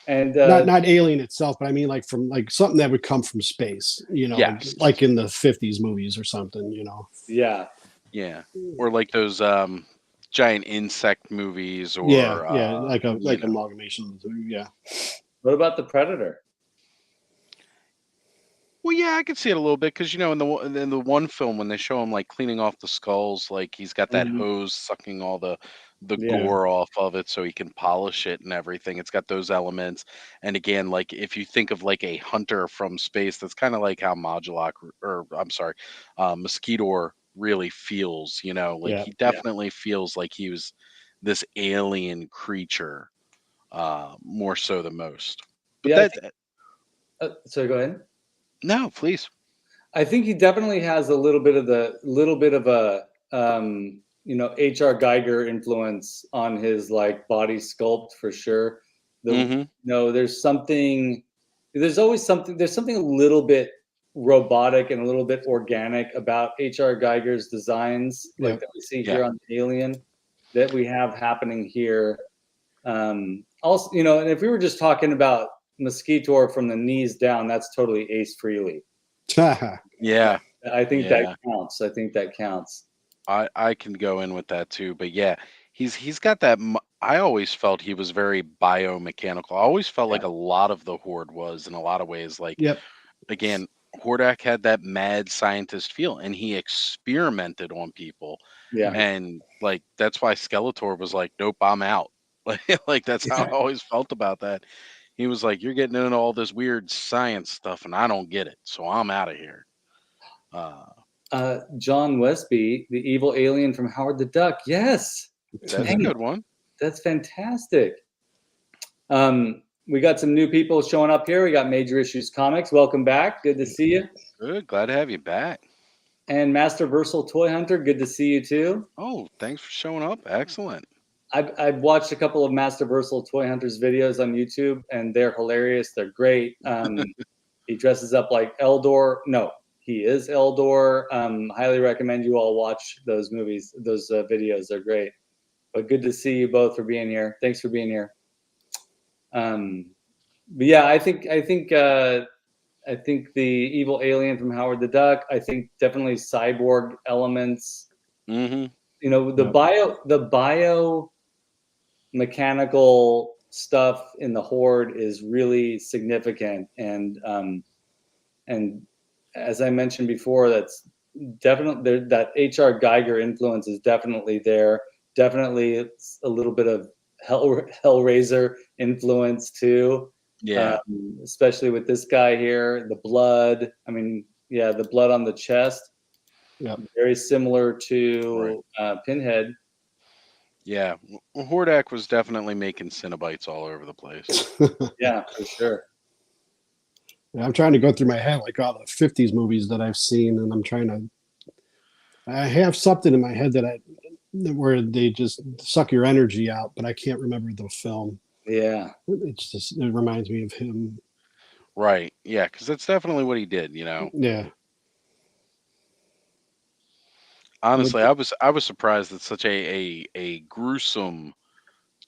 And not alien itself, but I mean like from like something that would come from space, like in the 50s movies or something, Yeah. Yeah. Or like those giant insect movies or like amalgamation. Yeah. What about the Predator? Well, yeah, I could see it a little bit because in the one film when they show him like cleaning off the skulls, like he's got that hose sucking all the gore off of it so he can polish it and everything. It's got those elements. And again, like if you think of like a hunter from space, that's kind of like how Mosquitor really feels. He definitely feels like he was this alien creature, more so than most. But sorry, go ahead. No, please. I think he definitely has a little bit of a H.R. Geiger influence on his like body sculpt for sure. There's something a little bit robotic and a little bit organic about H.R. Geiger's designs, like that we see here on the Alien, that we have happening here. Also, and if we were just talking about Mosquitor from the knees down, that's totally Ace Frehley. Yeah. I think Yeah. that counts. I think that counts. I can go in with that too, but yeah, he's got that. I always felt he was very biomechanical. I always felt like a lot of the Horde was in a lot of ways. Like Yep. again, Hordak had that mad scientist feel, and he experimented on people, Yeah. and like that's why Skeletor was like, "Nope, I'm out." Like that's how I always felt about that. He was like, "You're getting into all this weird science stuff, and I don't get it, so I'm out of here." Uh, John Westby, the evil alien from Howard the Duck. Yes. that's a Dang, good one. that's fantastic. We got some new people showing up here. We got Major Issues Comics. Welcome back. Good to see you. Good, glad to have you back. And Master Versal Toy Hunter. Good to see you too. Oh, thanks for showing up. Excellent. I've watched a couple of Master Versal Toy Hunters videos on YouTube, and they're hilarious. They're great. He dresses up like Eldor. No, he is Eldor. Highly recommend you all watch those movies, those videos. They're great. But good to see you both for being here. Thanks for being here. But yeah, I think the evil alien from Howard the Duck. I think definitely cyborg elements. Mm-hmm. You know, the bio mechanical stuff in the Horde is really significant, and as I mentioned before, that's definitely there. That H.R. Geiger influence is definitely there. Definitely, it's a little bit of Hellraiser influence too. Yeah. Especially with this guy here, the blood. I mean, yeah, the blood on the chest. Yeah. Very similar to Pinhead. Yeah. Hordak was definitely making Cenobites all over the place. Yeah, for sure. I'm trying to go through my head like all the 50s movies that I've seen, and I have something in my head where they just suck your energy out, but I can't remember the film. Yeah. It reminds me of him. Right. Yeah, because that's definitely what he did, you know. Yeah. Honestly, I was surprised that such a gruesome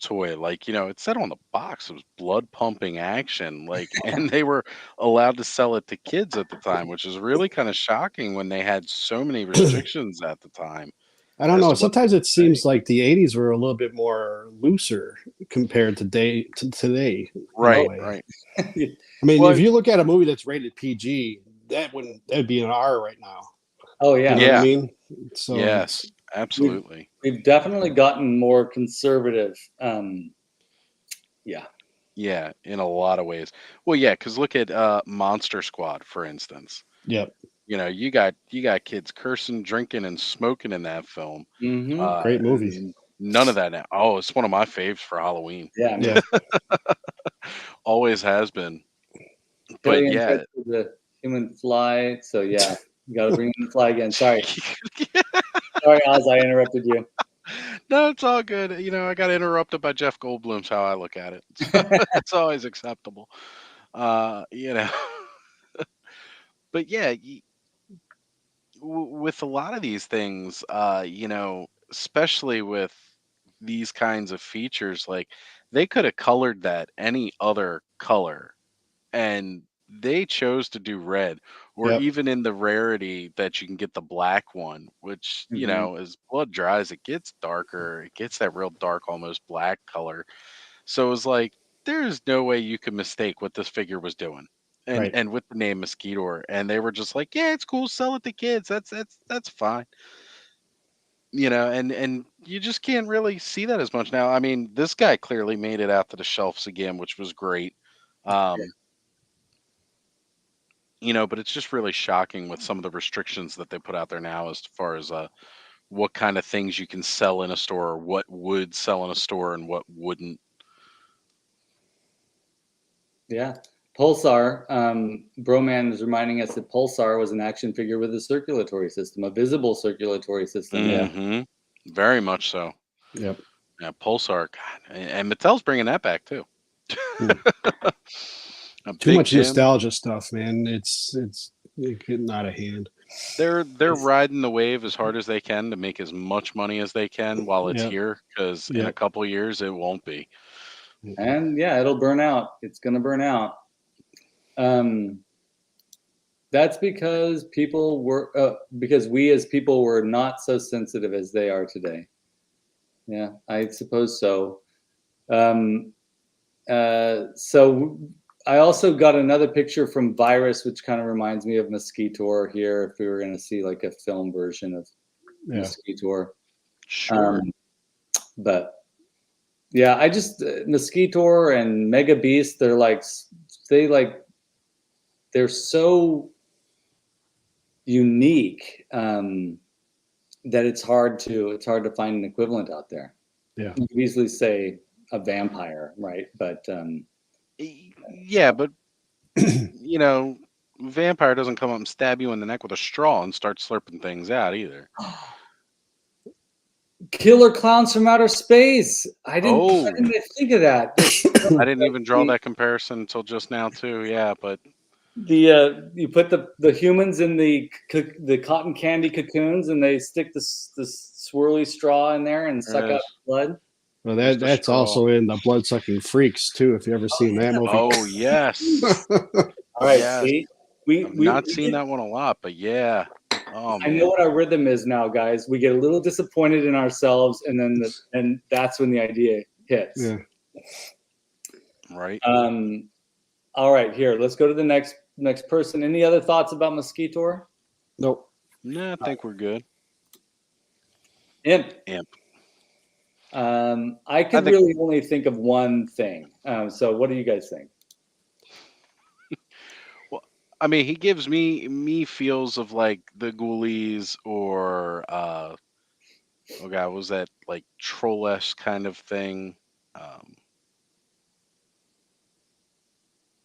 toy, like, you know, it said on the box it was blood pumping action, like, and they were allowed to sell it to kids at the time, which is really kind of shocking when they had so many restrictions at the time. I don't as know. to what they Sometimes could it say. seems like the 80s were a little bit more looser compared to today. in a Right, way. right. I mean, Well, if you look at a movie that's rated PG, that'd be an R right now. Oh yeah. You know what Yeah. I mean? So Yes, absolutely. We've definitely gotten more conservative. Yeah. Yeah, in a lot of ways. Well, yeah, because look at Monster Squad, for instance. yep, You know, you got kids cursing, drinking, and smoking in that film. Mm-hmm. great movie. None of that now. Oh, it's one of my faves for Halloween. Yeah. I mean, Yeah, Always has been. But Billy and yeah. Ted for the human fly. So yeah, you got to bring in the fly again. Sorry, Oz, I interrupted you. No, it's all good. You know, I got interrupted by Jeff Goldblum's how I look at it. It's always acceptable. You know. But yeah, with a lot of these things, you know, especially with these kinds of features, like they could have colored that any other color, and they chose to do red, or yep, even in the rarity that you can get the black one, which, you Mhm. know, as blood dries, it gets darker. It gets that real dark, almost black color. So it was like, there's no way you could mistake what this figure was doing. right. And with the name Mosquito, and they were just like, yeah, it's cool, sell it to kids. That's fine. You know, and you just can't really see that as much now. I mean, this guy clearly made it out to the shelves again, which was great. Um, you know, but it's just really shocking with some of the restrictions that they put out there now as far as what kind of things you can sell in a store, or what would sell in a store and what wouldn't. Yeah. Pulsar. Broman is reminding us that Pulsar was an action figure with a circulatory system, a visible circulatory system. Yeah. Hmm. Very much so. Yep. Yeah, Pulsar, God, and Mattel's bringing that back too. Hmm. A Too Big much Jim. nostalgia stuff, man. It's getting out of hand. They're riding the wave as hard as they can to make as much money as they can while it's Yep. here, because in a Yep. couple years it won't be. And yeah, it'll burn out. It's going to burn out. That's because because we as people were not so sensitive as they are today. Yeah, I suppose so. So I also got another picture from Virus, which kind of reminds me of Mosquitor here. If we were going to see like a film version of Mosquitor, Sure. but yeah, I just Mosquitor and Mega Beast. They're so unique that it's hard to find an equivalent out there. Yeah. You could easily say a vampire, right? But Yeah, but you know, vampire doesn't come up and stab you in the neck with a straw and start slurping things out either. Killer Clowns from Outer Space. I didn't Oh, even think of that. I didn't even draw that comparison until just now too. Yeah, but You put the humans in the cotton candy cocoons, and they stick the swirly straw in there and suck There out is. blood. Well, Just a that's straw. also in the Blood Sucking Freaks too. If you ever seen that movie. Oh yes. All right, Yes. see, I've not seen that one a lot, but yeah. Oh I man. know what our rhythm is now, guys. We get a little disappointed in ourselves, and then and that's when the idea hits. Yeah. Right. All right, here. Let's go to the next person. Any other thoughts about Mosquitor? Nope. No, I think we're good. Imp. I could think- really only think of one thing. So what do you guys think? Well, I mean, he gives me feels of like the Ghoulies or oh god, what was that like troll-esque kind of thing?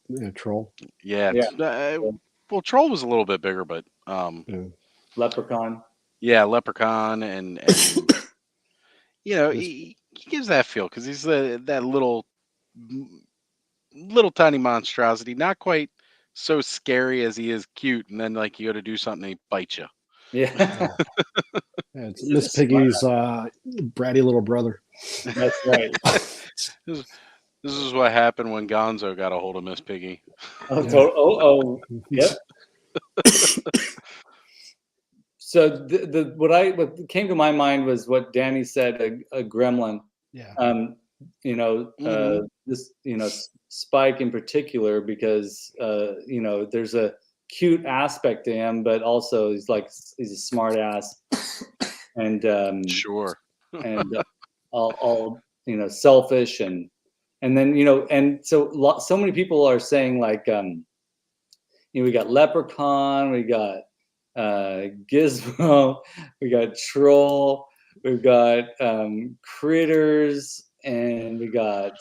Yeah, Troll. Yeah. Yeah. Well, Troll was a little bit bigger, but Leprechaun. yeah, Leprechaun and you know, he gives that feel because he's that little tiny monstrosity, not quite so scary as he is cute, and then like you go to do something, and he bites you. Yeah. Yeah, it's Miss Piggy's bratty little brother. That's right. This is what happened when Gonzo got a hold of Miss Piggy. Oh, yep. So what came to my mind was what Danny said, a gremlin. Yeah. This Spike in particular, because there's a cute aspect to him, but also he's a smart ass and Sure. and all selfish and then and so many people are saying like we got Leprechaun, we got Gizmo, we got Troll, we've got Critters, and we got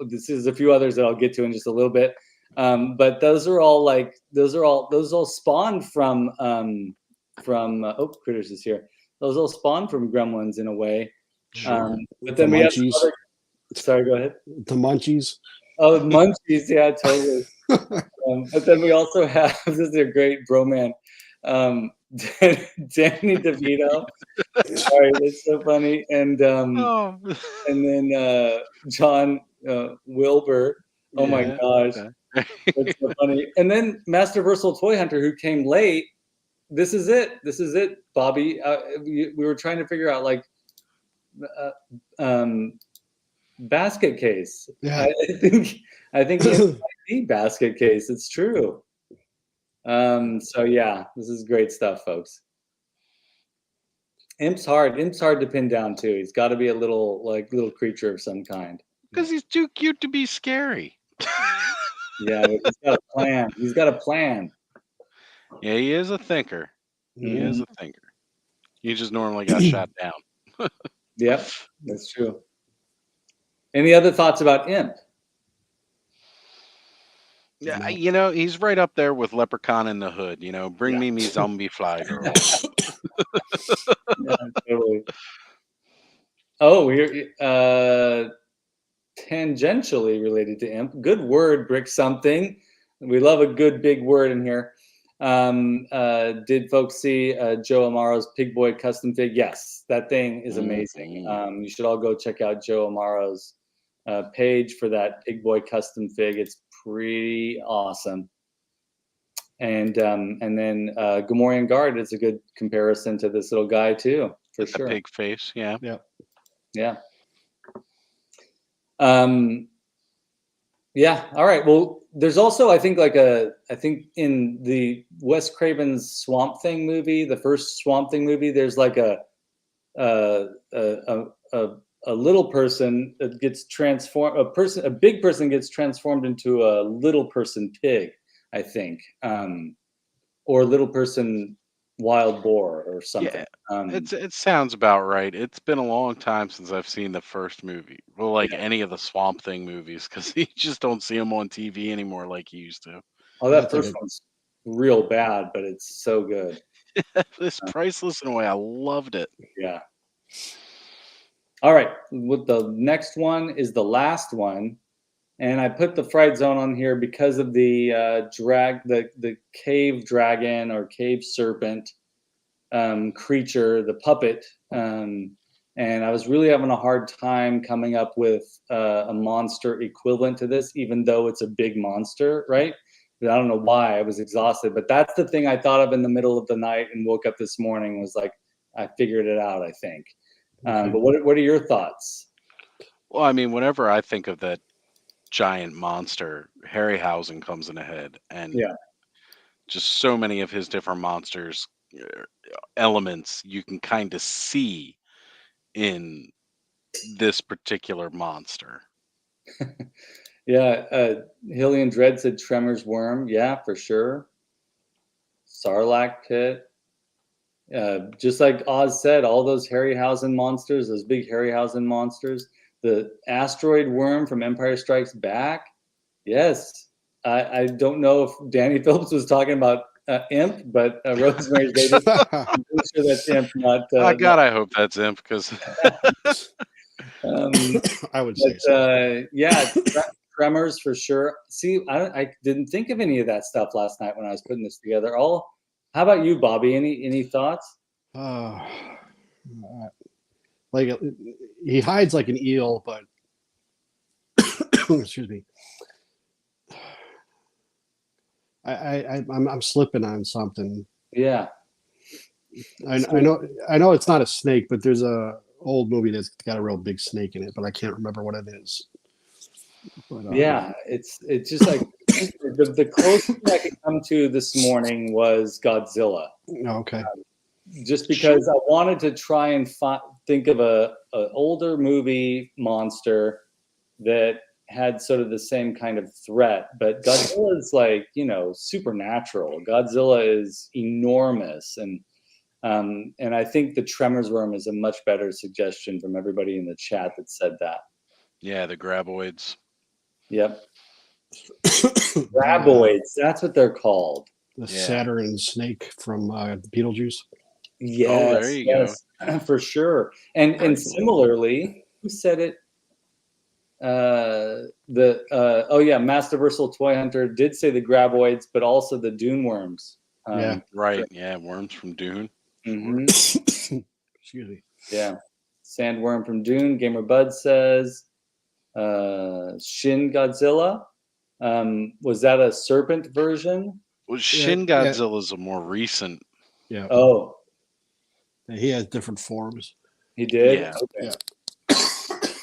this is a few others that I'll get to in just a little bit. But those all spawned from Critters is here. Those all spawned from Gremlins in a way. Sure. But then we have some other, sorry, go ahead. The Munchies. Oh, Munchies, yeah, totally. But then we also have, this is a great broman, Danny DeVito. Sorry, that's so funny. And then John Wilbur. Oh my gosh, that's so funny. And then Master Versal Toy Hunter, who came late. This is it, Bobby. We were trying to figure out like basket case. Yeah. I think it's the basket case. It's true. So yeah, this is great stuff, folks. Imp's hard to pin down too. He's got to be a little creature of some kind. Because he's too cute to be scary. Yeah, but he's got a plan. Yeah, he is a thinker. He is a thinker. He just normally got shot down. Yep, that's true. Any other thoughts about Imp? Yeah, he's right up there with Leprechaun in the Hood. Bring me zombie fly girl. Yeah, totally. Oh, we're tangentially related to Imp. Good word, Brick something. We love a good big word in here. Did folks see Joe Amaro's Pig Boy custom fig? Yes, that thing is amazing. You should all go check out Joe Amaro's page for that Pig Boy custom fig. It's pretty awesome. And then Gamorrean Guard is a good comparison to this little guy too, for The sure. pig face, yeah. Yeah. Yeah. All right. Well, there's also, I think, I think in the Wes Craven's Swamp Thing movie, the first Swamp Thing movie, there's like a little person that gets transformed. A big person gets transformed into a little person pig, I think, or a little person wild boar or something. Yeah, it sounds about right. It's been a long time since I've seen the first movie. Well, like any of the Swamp Thing movies, because you just don't see them on TV anymore like you used to. Oh, that first one's real bad, but it's so good. It's priceless in a way. I loved it. Yeah. All right. With the next one is the last one, and I put the Fright Zone on here because of the the cave dragon or cave serpent creature, the puppet. And I was really having a hard time coming up with a monster equivalent to this, even though it's a big monster, right? But I don't know why. I was exhausted. But that's the thing I thought of in the middle of the night and woke up this morning, was like, I figured it out, I think. But what are your thoughts? Well, I mean, whenever I think of that giant monster, Harryhausen comes in ahead, and just so many of his different monsters elements you can kind of see in this particular monster. Yeah, Hillian Dread said Tremor's worm. Yeah, for sure. Sarlacc pit. Just like Oz said, all those Harryhausen monsters, those big Harryhausen monsters. The asteroid worm from Empire Strikes Back. Yes. I don't know if Danny Phillips was talking about Imp, but Rosemary's Baby. I'm pretty sure that's Imp, not. God, I hope that's Imp, because I would say so. Yeah, Tremors for sure. See, I didn't think of any of that stuff last night when I was putting this together. How about you, Bobby? Any thoughts? Like he hides like an eel, but excuse me. I'm slipping on something. Yeah. I know it's not a snake, but there's a old movie that's got a real big snake in it, but I can't remember what it is. But, yeah, it's just like the closest I could come to this morning was Godzilla. Okay. Just because I wanted to try and think of a older movie monster that had sort of the same kind of threat, but Godzilla is like, supernatural. Godzilla is enormous, and I think the Tremors worm is a much better suggestion from everybody in the chat that said that. Yeah, the graboids. Yep. Graboids, that's what they're called. The Saturn snake from Beetlejuice. Yes, there you go. For sure. And similarly, who said it? Masterversal Toy Hunter did say the graboids, but also the Dune worms. Right. Yeah, worms from Dune. Mm-hmm. Excuse me. Yeah. Sandworm from Dune. Gamer Bud says Shin Godzilla. Was that a serpent version? Well, Shin Godzilla is a more recent. Yeah. Oh. He has different forms. He did? Yeah. Okay.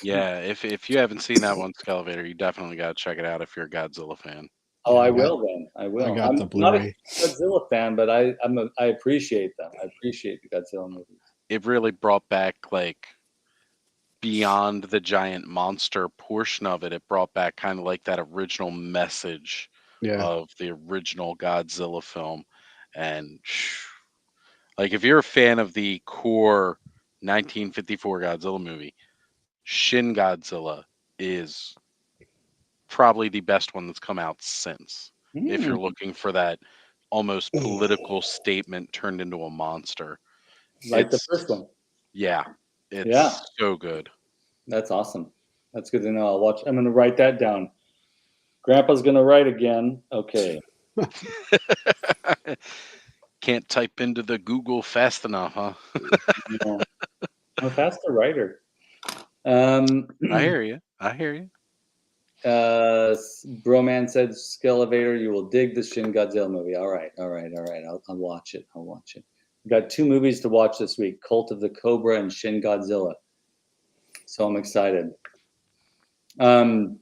Yeah, if you haven't seen that one, Skele Vader, you definitely got to check it out if you're a Godzilla fan. Oh, I will then. I will. I got I'm the Blu-ray. not a Godzilla fan, but I appreciate them. I appreciate the Godzilla movies. It really brought back, like, beyond the giant monster portion of it. It brought back kind of like that original message of the original Godzilla film. And like, if you're a fan of the core 1954 Godzilla movie, Shin Godzilla is probably the best one that's come out since. If you're looking for that almost political statement turned into a monster. Like the first one. Yeah. It's so good. That's awesome. That's good to know. I'll watch. I'm going to write that down. Grandpa's going to write again. Okay. Can't type into the Google fast enough, huh? No. I'm a faster writer. I hear you. Broman said, Scale Vader, you will dig the Shin Godzilla movie. All right. I'll watch it. We've got 2 movies to watch this week: Cult of the Cobra and Shin Godzilla. So I'm excited. The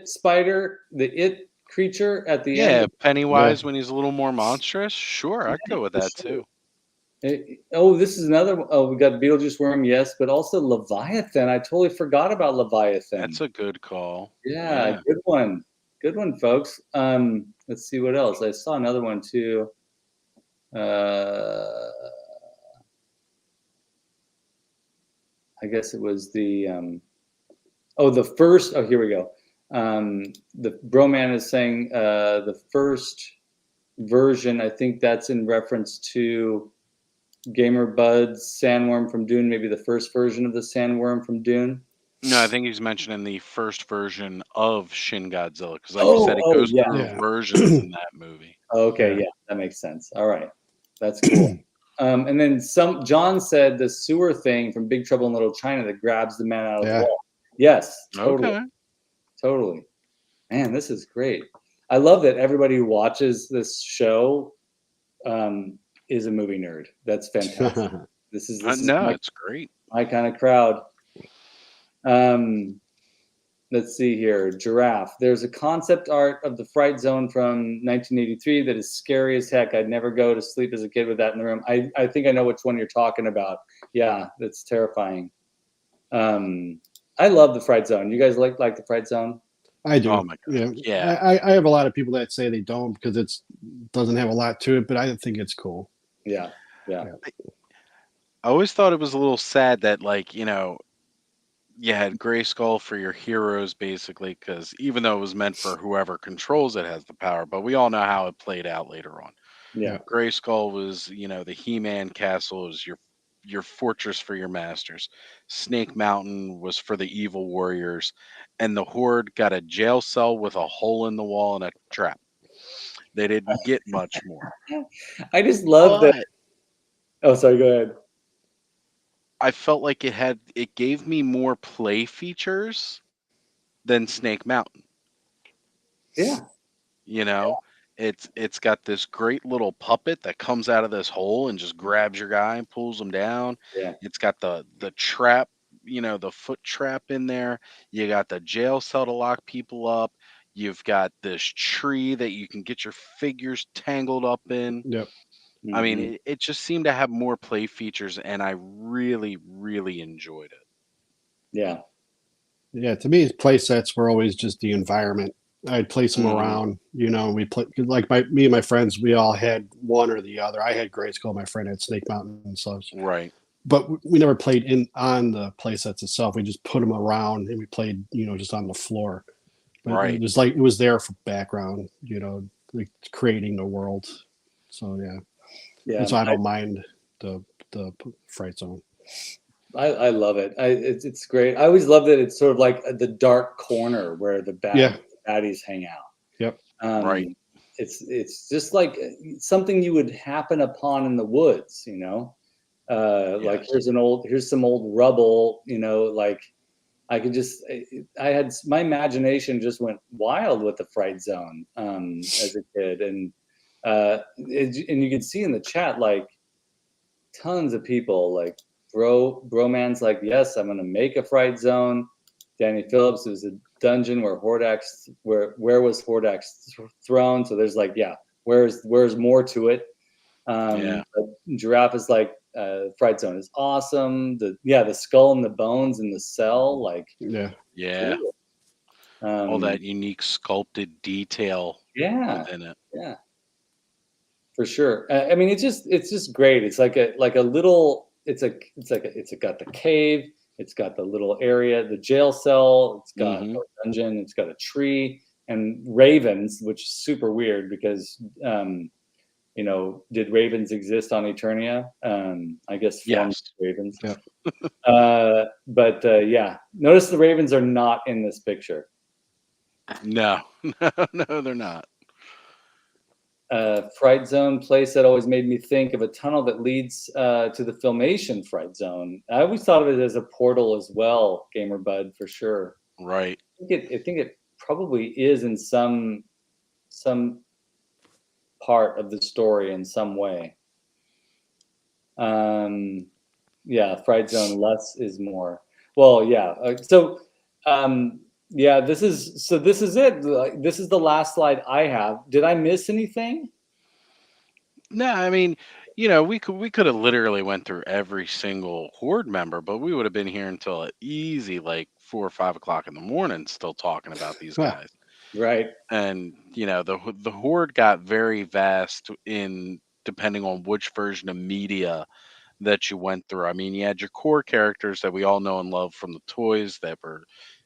spider, the It creature at the end. Yeah, Pennywise when he's a little more monstrous. Sure, I'd go with that too. This is another. Oh, we got Beetlejuice Worm, yes, but also Leviathan. I totally forgot about Leviathan. That's a good call. Yeah, good one, folks. Let's see what else. I saw another one too. I guess it was the the first. Oh, here we go. The Broman is saying the first version. I think that's in reference to Gamer Bud's Sandworm from Dune, maybe the first version of the Sandworm from Dune. No, I think he's mentioning the first version of Shin Godzilla because, like you said, it goes through versions in that movie. Okay, yeah, that makes sense. All right, that's cool. And then John said the sewer thing from Big Trouble in Little China that grabs the man out of the wall. Yes, totally. Man, this is great. I love that everybody who watches this show is a movie nerd. That's fantastic. This is it's great. My kind of crowd. Let's see here. Giraffe. There's a concept art of the Fright Zone from 1983 that is scary as heck. I'd never go to sleep as a kid with that in the room. I think I know which one you're talking about. Yeah, that's terrifying. I love the Fright Zone. You guys like the Fright Zone? I do. Oh my God. Yeah. I have a lot of people that say they don't because it doesn't have a lot to it, but I think it's cool. Yeah. I always thought it was a little sad that, like, you had Grayskull for your heroes, basically, because even though it was meant for whoever controls it has the power, but we all know how it played out later on. Yeah. Grayskull was, the He-Man castle, was your fortress for your masters. Snake Mountain was for the evil warriors, and the Horde got a jail cell with a hole in the wall and a trap. They didn't get much more. I just love that. Oh, sorry, go ahead. I felt like it gave me more play features than Snake Mountain. Yeah. It's got this great little puppet that comes out of this hole and just grabs your guy and pulls him down. Yeah. It's got the trap, the foot trap in there. You got the jail cell to lock people up. You've got this tree that you can get your figures tangled up in. Yep. I mean, it just seemed to have more play features, and I really, really enjoyed it. Yeah. Yeah, to me, play sets were always just the environment. I'd place them around, we play like me and my friends, we all had one or the other. I had Grayskull, my friend had Snake Mountain and such. Right. But we never played on the play sets itself. We just put them around and we played, just on the floor. But it was like, it was there for background, like creating the world. So, yeah. Yeah. And so I don't mind the Fright Zone. I love it. It's great. I always love that it's sort of like the dark corner where the baddies hang out. Yep. Right. It's just like something you would happen upon in the woods, like here's some old rubble, like my imagination just went wild with the Fright Zone as a kid. And you can see in the chat, like tons of people like Broman's like, yes, I'm going to make a Fright Zone. Danny Phillips, is a dungeon where where was Hordak's throne? So there's like, where's more to it? Giraffe is like, Fright Zone is awesome. The skull and the bones in the cell, like cool. All that unique sculpted detail within it. Yeah, for sure. I mean, it's just great. It's like a little. It's got the cave. It's got the little area, the jail cell. It's got a dungeon. It's got a tree and ravens, which is super weird because, did ravens exist on Eternia? I guess yes, ravens. Yeah. But notice the ravens are not in this picture. No, they're not. Fright Zone playset always made me think of a tunnel that leads to the Filmation Fright Zone. I always thought of it as a portal as well, Gamer Bud, for sure. Right. I think it probably is in some part of the story in some way. Yeah, Fright Zone, less is more. Well, yeah. Yeah, this is it. Like, this is the last slide I have. Did I miss anything? No, I mean, you know, we could have literally went through every single horde member, but we would have been here until easy like 4 or 5 o'clock in the morning, still talking about these Huh. guys. Right. And you know, the horde got very vast in depending on which version of media that you went through. I mean, you had your core characters that we all know and love from the toys that were,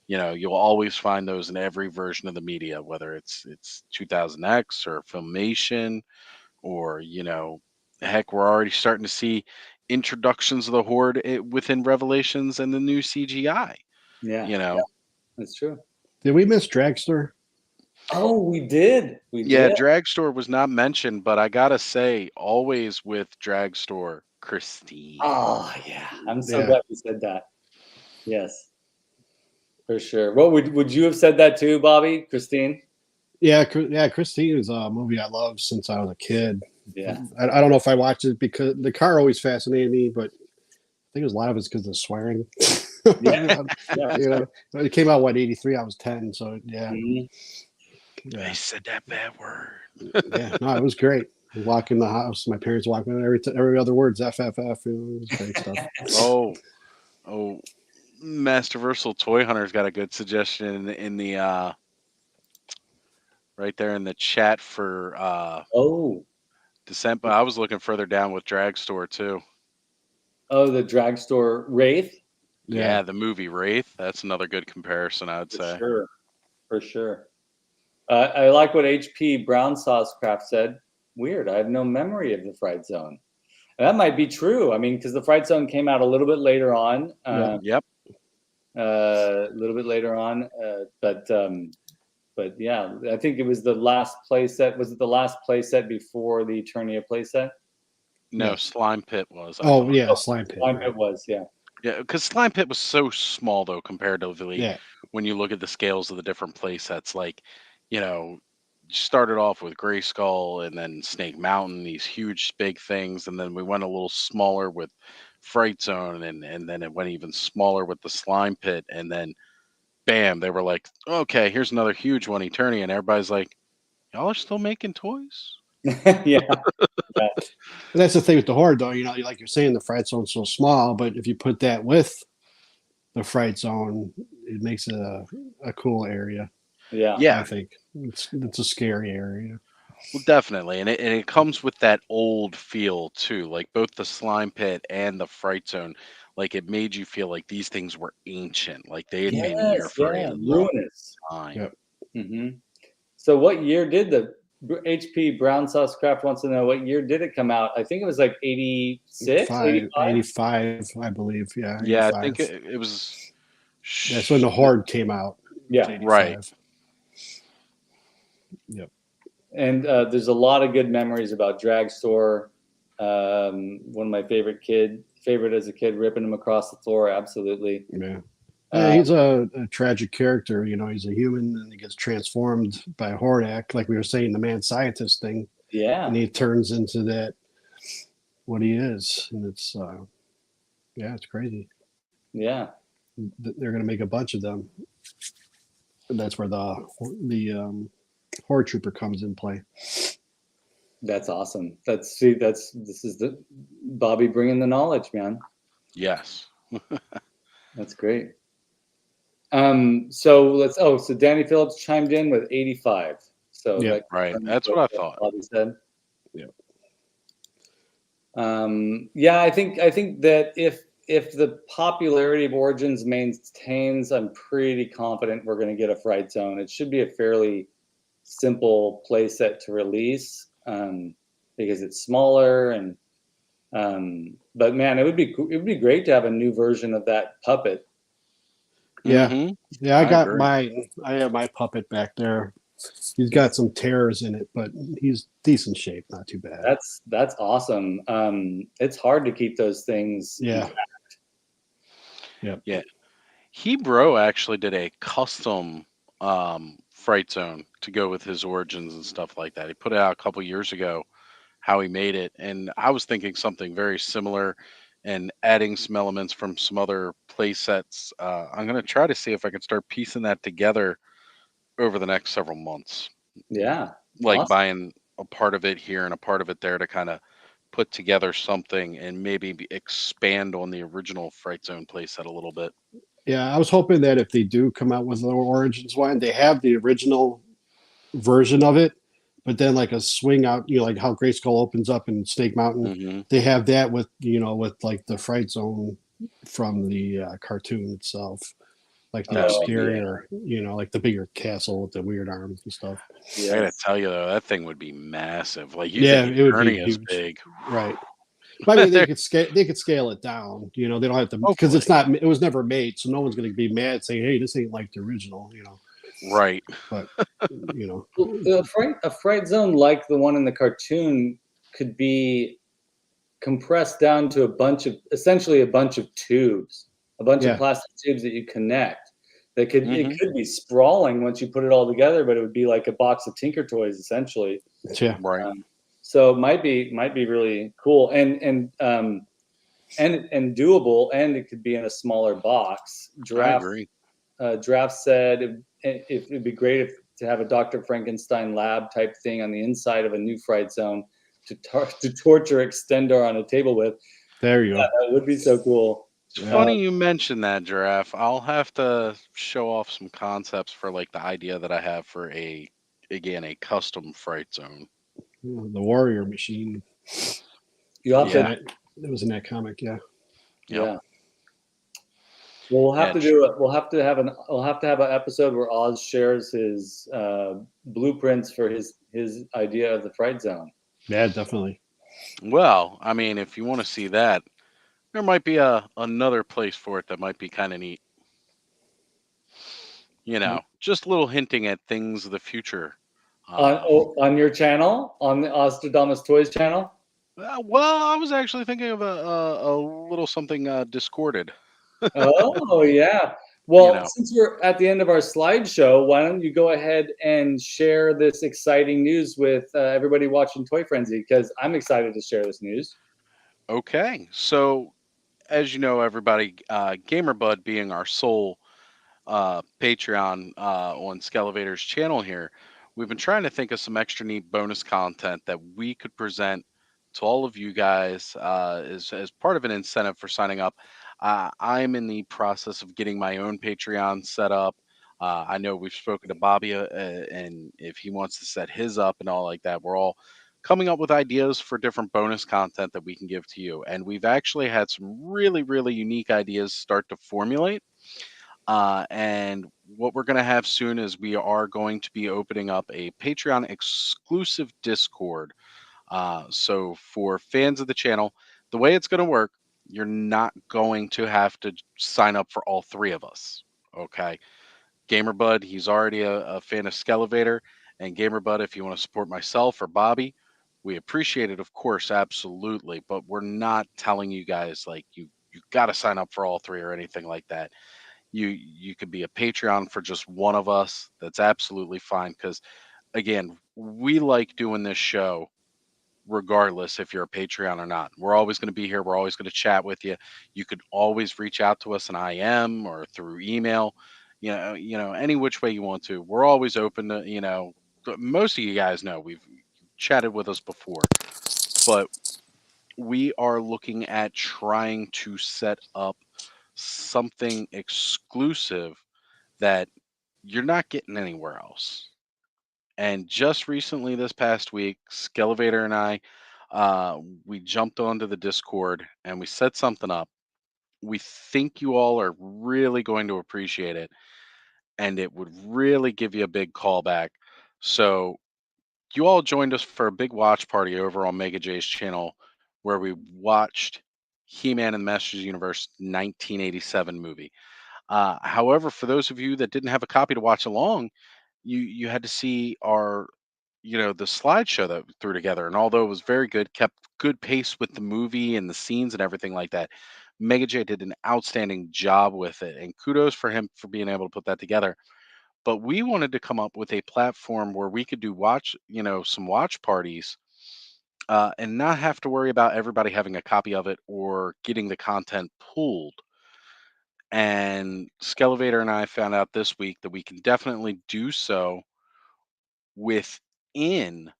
you know, you'll always find those in every version of the media, whether it's 2000X or Filmation or, you know, heck, we're already starting to see introductions of the horde within Revelations and the new CGI. Yeah. You know, Yeah, that's true. Did we miss Dragster? Oh, we did. We yeah, did. Dragstore was not mentioned, but I gotta say, always with Dragstore, Christine. Oh, yeah. I'm so Yeah. glad you said that. Yes, for sure. What would you have said that too, Bobby? Christine? Yeah, Christine is a movie I loved since I was a kid. Yeah. I don't know if I watched it because the car always fascinated me, but I think it was a lot of it's because of swearing. Yeah. Yeah. You know, it came out 83. I was 10, so yeah, Mhm. They yeah, said that bad word. yeah. No, it was great. Walk in the house, my parents walking in every other word's FFF. It was great stuff. Oh, Masterversal Toy Hunter's got a good suggestion in the right there in the chat for Oh, December. I was looking further down with Dragstore too. oh, the Dragstore Wraith? Yeah, Yeah, the movie Wraith. That's another good comparison, I'd For say. sure. For sure. I like what HP Brown Saucecraft said. Weird. I have no memory of the Fright Zone. And that might be true. I mean, because the Fright Zone came out a little bit later on. Yep. A little bit later on. But yeah, I think it was the last playset. Was it the last playset before the Eternia playset? No, Yes. Slime Pit was. I Oh thought. yeah, Slime Pit. Slime Right. Pit was, yeah. Yeah, because Slime Pit was so small though comparatively Yeah, when you look at the scales of the different play sets. Like, you know, you started off with Gray Skull and then Snake Mountain, these huge big things, and then we went a little smaller with Fright Zone, and then it went even smaller with the Slime Pit, and then bam, they were like, okay, here's another huge one, Eternia, and everybody's like, y'all are still making toys? Yeah. but that's the thing with the horde, though. You know, like you're saying, the Fright Zone's so small, but if you put that with the Fright Zone, it makes it a cool area. Yeah. Yeah, I think it's a scary area. well, definitely, and it comes with that old feel too. Like both the Slime Pit and the Fright Zone, like it made you feel like these things were ancient, like they had been here Yes, for a yeah. long Ruinous. time. Yep. hmm So what year did the HP Brown Saucecraft wants to know what year did it come out? I think it was like 86, 85? 85, I believe. Yeah, Yeah, I 85. think it was. That's when the horde came out. Yeah. 85. Right. Yep. And there's a lot of good memories about Dragstore. One of my favorite as a kid, ripping him across the floor. Absolutely. Yeah. Yeah, he's a tragic character. You know, he's a human and he gets transformed by Hordak, like we were saying, the mad scientist thing. Yeah. And he turns into that, what he is. And it's, yeah, it's crazy. Yeah. They're going to make a bunch of them. And that's where the Horde Trooper comes in play. That's awesome. This is the Bobby bringing the knowledge, man. Yes. That's great. So Danny Phillips chimed in with 85. So Yeah, that right. confirms That's what I thought. Bobby said. Yeah. Yeah, I think that if the popularity of Origins maintains, I'm pretty confident we're going to get a Fright Zone. It should be a fairly simple play set to release because it's smaller and but man, it would be great to have a new version of that puppet. Yeah. Mhm. Yeah, I I got agree. I have my puppet back there. He's got some tears in it, but he's decent shape, not too bad. That's awesome. It's hard to keep those things. Yeah. intact. Yeah. Hebro actually did a custom fright zone to go with his origins and stuff like that. He put it out a couple years ago how he made it, and I was thinking something very similar and adding some elements from some other play sets. I'm going to try to see if I can start piecing that together over the next several months, Yeah. like Awesome. buying a part of it here and a part of it there to kind of put together something and maybe expand on the original Fright Zone playset a little bit. Yeah, I was hoping that if they do come out with the Origins one, they have the original version of it, but then like a swing out, like how Great Skull opens up in Snake Mountain, Hmm. they have that with with like the Fright Zone from the cartoon itself, like the That would be exterior, like the bigger castle with the weird arms and stuff. I gotta Yes. tell you though, that thing would be massive. Like you Yeah, think it would be Eternia's huge. big, Right. But I mean, they could scale it down. They don't have to, because it's not. It was never made, so no one's going to be mad saying, "Hey, this ain't like the original." right? But Well, a fright zone like the one in the cartoon could be compressed down to essentially a bunch of tubes, a bunch of Yeah. plastic tubes that you connect. It could Mhm. be sprawling once you put it all together, but it would be like a box of Tinker Toys essentially. Yeah. Right. So it might be really cool and doable, and it could be in a smaller box. I agree. Draft said it'd be great to have a Dr. Frankenstein lab type thing on the inside of a new Fright Zone to torture Extendar on a table with. There you go. That would be so cool. It's funny you mentioned that, Giraffe. I'll have to show off some concepts for like the idea that I have for a custom Fright Zone. The Warrior Machine. You have Yeah. to, It was in that comic. Yeah. yeah. Well, we'll have to do it. We'll have to have an episode where Oz shares his blueprints for his idea of the Fright Zone. Yeah, definitely. Well, I mean, if you want to see that, there might be another place for it that might be kind of neat. Just a little hinting at things of the future. On your channel, on the Ostradamus Toys channel. Well, I was actually thinking of a little something discorded. Oh yeah. Well, since we're at the end of our slideshow, why don't you go ahead and share this exciting news with everybody watching Toy Frenzy? Because I'm excited to share this news. Okay, so as you know, everybody, GamerBud being our sole Patreon on Skelevator's channel here, we've been trying to think of some extra neat bonus content that we could present to all of you guys as part of an incentive for signing up. I'm in the process of getting my own Patreon set up. I know we've spoken to Bobby, and if he wants to set his up and all like that, we're all coming up with ideas for different bonus content that we can give to you. And we've actually had some really, really unique ideas start to formulate. And what we're going to have soon is we are going to be opening up a Patreon exclusive Discord. So for fans of the channel, the way it's going to work, you're not going to have to sign up for all three of us. Okay. GamerBud, he's already a fan of Skelevator. And GamerBud, if you want to support myself or Bobby, we appreciate it, of course, absolutely. But we're not telling you guys like you got to sign up for all three or anything like that. You could be a Patreon for just one of us. That's absolutely fine. Because again, we like doing this show regardless if you're a Patreon or not. We're always going to be here. We're always going to chat with you. You could always reach out to us in IM or through email. Any which way you want to. We're always open to, most of you guys know we've chatted with us before, but we are looking at trying to set up something exclusive that you're not getting anywhere else. And just recently, this past week, Skelevator and I, we jumped onto the Discord and we set something up. We think you all are really going to appreciate it, and it would really give you a big callback. So you all joined us for a big watch party over on Mega J's channel, where we watched He-Man and the Masters Universe 1987 movie. However, for those of you that didn't have a copy to watch along, you had to see our, the slideshow that we threw together, and although it was very good, kept good pace with the movie and the scenes and everything like that. Mega J did an outstanding job with it, and kudos for him for being able to put that together. But we wanted to come up with a platform where we could do some watch parties, and not have to worry about everybody having a copy of it or getting the content pulled. And Skelevator and I found out this week that we can definitely do so within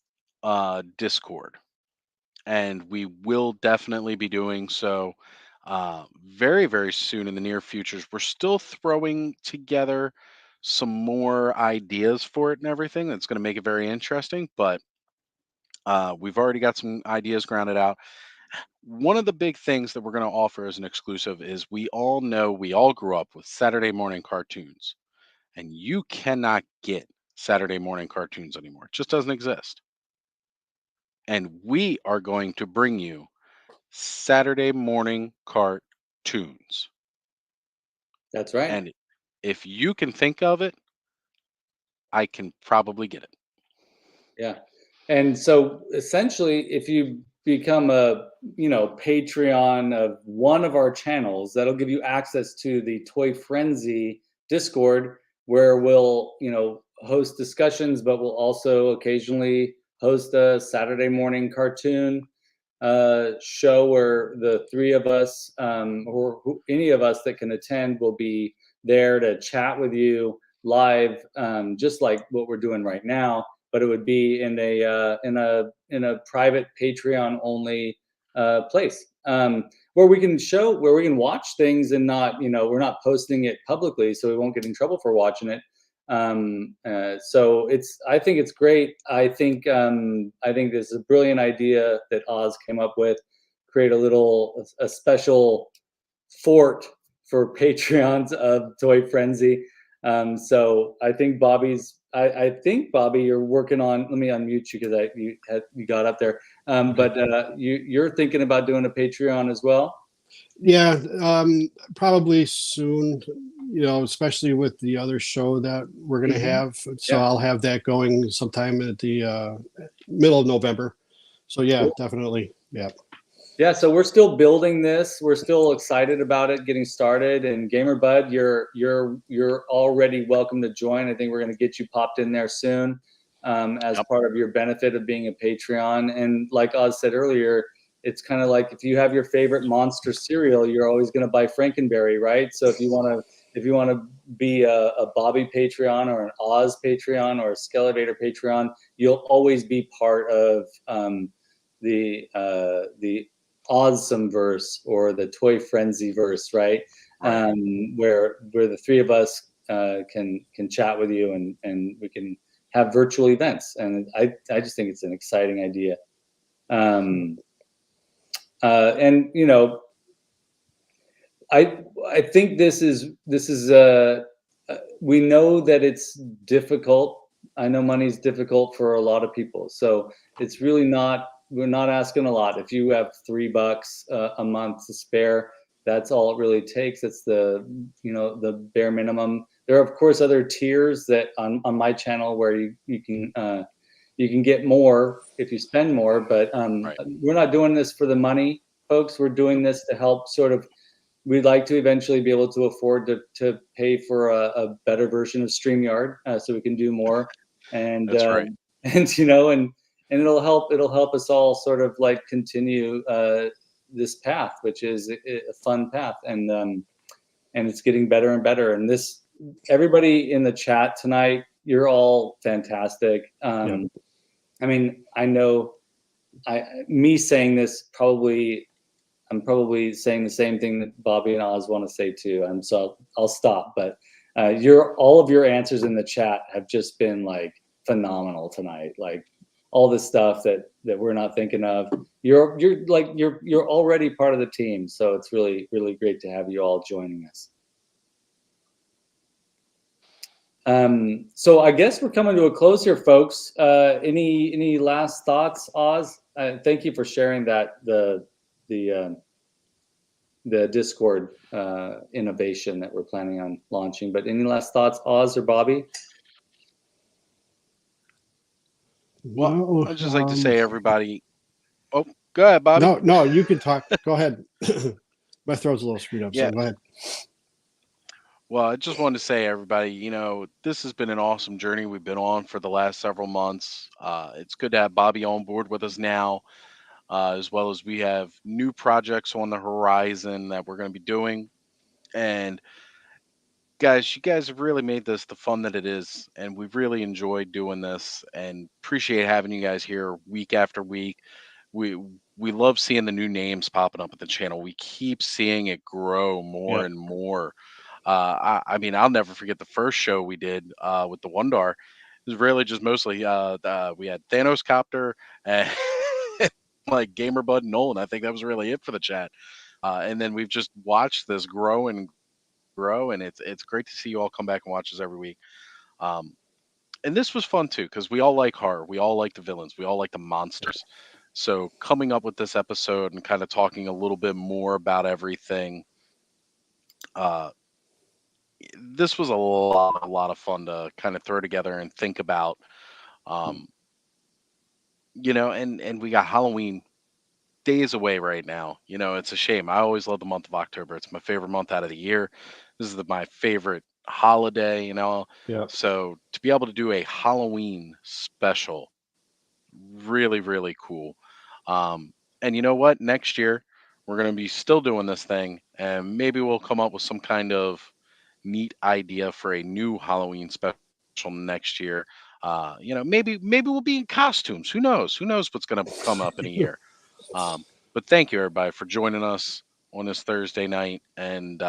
Discord, and we will definitely be doing so very, very soon in the near futures. We're still throwing together some more ideas for it and everything that's going to make it very interesting, but we've already got some ideas grounded out. One of the big things that we're going to offer as an exclusive is we all know we all grew up with Saturday morning cartoons, and you cannot get Saturday morning cartoons anymore. It just doesn't exist. And we are going to bring you Saturday morning cartoons. That's right. And if you can think of it, I can probably get it. Yeah. And so essentially, if you become a, Patreon of one of our channels, that'll give you access to the Toy Frenzy Discord, where we'll, host discussions, but we'll also occasionally host a Saturday morning cartoon show where the three of us, any of us that can attend, will be there to chat with you live, just like what we're doing right now. But it would be in a private Patreon only place, where we can watch things and not, we're not posting it publicly, so we won't get in trouble for watching it. So I think it's great. I think this is a brilliant idea that Oz came up with. Create a special fort for Patreons of Toy Frenzy. So I think I think Bobby, you're working on. Let me unmute you because you got up there. But you're thinking about doing a Patreon as well. Yeah, probably soon. Especially with the other show that we're going to have. So Yeah. I'll have that going sometime at the middle of November. So yeah, Cool. Definitely. Yeah. Yeah, so we're still building this. We're still excited about it getting started. And Gamer Bud, you're already welcome to join. I think we're going to get you popped in there soon, as part of your benefit of being a Patreon. And like Oz said earlier, it's kind of like if you have your favorite monster cereal, you're always going to buy Frankenberry, right? So if you want to be a Bobby Patreon or an Oz Patreon or a Skelevator Patreon, you'll always be part of the Awesome verse or the Toy Frenzy verse, right? Where the three of us can chat with you and we can have virtual events. And I just think it's an exciting idea. And I think this is we know that it's difficult. I know money's difficult for a lot of people, so it's really not. We're not asking a lot. If you have $3 a month to spare, that's all it really takes. It's the bare minimum. There are of course other tiers that on my channel where you can get more if you spend more, but we're not doing this for the money, folks. We're doing this to help sort of. We'd like to eventually be able to afford to pay for a better version of StreamYard, so we can do more. And That's right. And it'll help us all sort of like continue this path, which is a fun path, and it's getting better and better. And everybody in the chat tonight, you're all fantastic. I mean, I know me saying this I'm probably saying the same thing that Bobby and Oz want to say too. So I'll stop. But all of your answers in the chat have just been like phenomenal tonight. Like all the stuff that we're not thinking of. You're already part of the team. So it's really, really great to have you all joining us. So I guess we're coming to a close here, folks. Any last thoughts, Oz? Thank you for sharing that the Discord innovation that we're planning on launching. But any last thoughts, Oz or Bobby? Well, No, I'd just like to say, everybody. Oh, go ahead, Bobby. no, you can talk. Go ahead. My throat's a little screwed up, Yeah. so go ahead. Well, I just wanted to say, everybody, this has been an awesome journey we've been on for the last several months. It's good to have Bobby on board with us now, as well as we have new projects on the horizon that we're going to be doing. And guys, you guys have really made this the fun that it is, and we've really enjoyed doing this and appreciate having you guys here week after week. We we love seeing the new names popping up at the channel. We keep seeing it grow more Yeah. and more. I mean, I'll never forget the first show we did with the Wondar. It was really just mostly we had Thanos Copter and like Gamer Bud Nolan. I think that was really it for the chat. And then we've just watched this grow and grow, and it's great to see you all come back and watch us every week. Um, and this was fun too because we all like horror, we all like the villains, we all like the monsters. So coming up with this episode and kind of talking a little bit more about everything, uh, this was a lot of fun to kind of throw together and think about. Um, and we got Halloween days away right now. It's a shame. I always love the month of October. It's my favorite month out of the year. This is my favorite holiday. Yeah. So to be able to do a Halloween special, really, really cool. And you know what? Next year, we're going to be still doing this thing, and maybe we'll come up with some kind of neat idea for a new Halloween special next year. Maybe we'll be in costumes. Who knows? Who knows what's going to come up in a year? But thank you, everybody, for joining us on this Thursday night and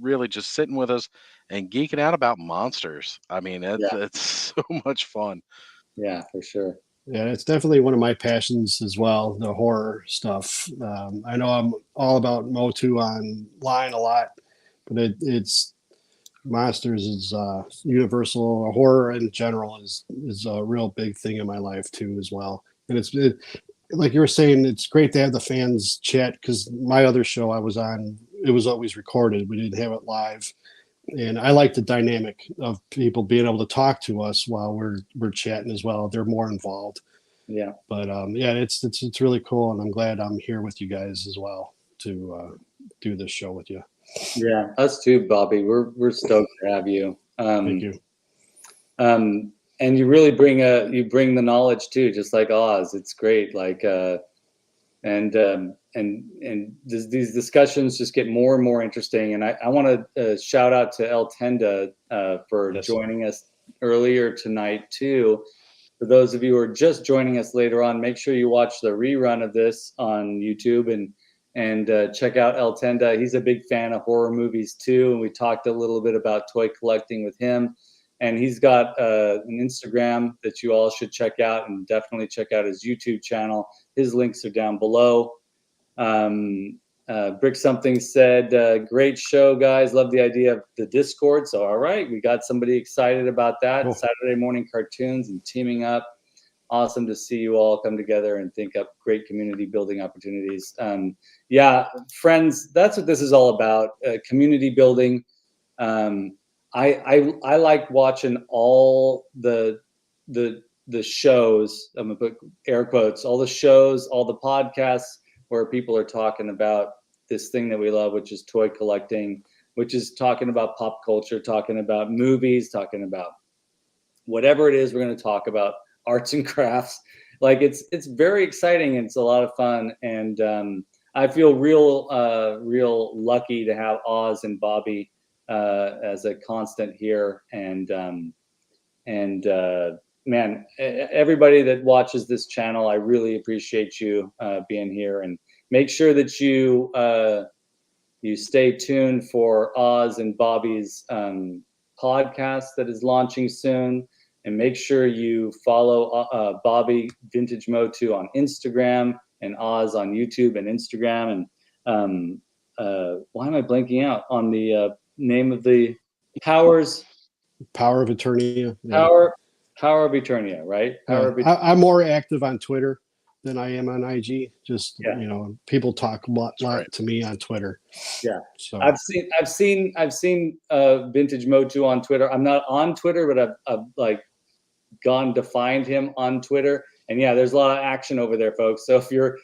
really just sitting with us and geeking out about monsters. I mean, it's so much fun. Yeah, for sure. Yeah, it's definitely one of my passions as well, the horror stuff. I know I'm all about Motu online a lot, but it's monsters is universal. Horror in general is a real big thing in my life too as well. And like you were saying, it's great to have the fans chat because my other show I was on, it was always recorded. We didn't have it live. And I like the dynamic of people being able to talk to us while we're chatting as well. They're more involved. Yeah. But yeah, it's really cool, and I'm glad I'm here with you guys as well to do this show with you. Yeah, us too, Bobby. We're stoked to have you. Thank you. And you really bring the knowledge too, just like Oz. It's great. Like and these discussions just get more and more interesting. And I want to shout out to El Tenda for joining us earlier tonight too. For those of you who are just joining us later on, make sure you watch the rerun of this on YouTube and check out El Tenda. He's a big fan of horror movies too, and we talked a little bit about toy collecting with him. And he's got an Instagram that you all should check out, and definitely check out his YouTube channel. His links are down below. Brick Something said, great show, guys. Love the idea of the Discord. So, all right, we got somebody excited about that. Cool. Saturday morning cartoons and teaming up. Awesome to see you all come together and think up great community building opportunities. Yeah, friends, that's what this is all about, community building. I like watching all the shows. I'm gonna put air quotes. All the shows, all the podcasts where people are talking about this thing that we love, which is toy collecting, which is talking about pop culture, talking about movies, talking about whatever it is we're going to talk about, arts and crafts. Like it's very exciting and it's a lot of fun. And I feel real lucky to have Oz and Bobby as a constant here. And man, everybody that watches this channel, I really appreciate you being here. And make sure that you stay tuned for Oz and Bobby's podcast that is launching soon. And make sure you follow Bobby Vintage Motu on Instagram and Oz on YouTube and Instagram. And why am I blanking out on the name of the Power of Eternia. Power of Eternia, right? I'm more active on Twitter than I am on IG. Just people talk a lot to me on Twitter. Yeah. So I've seen Vintage Motu on Twitter. I'm not on Twitter, but I've like gone to find him on Twitter. And yeah, there's a lot of action over there, folks. So if you're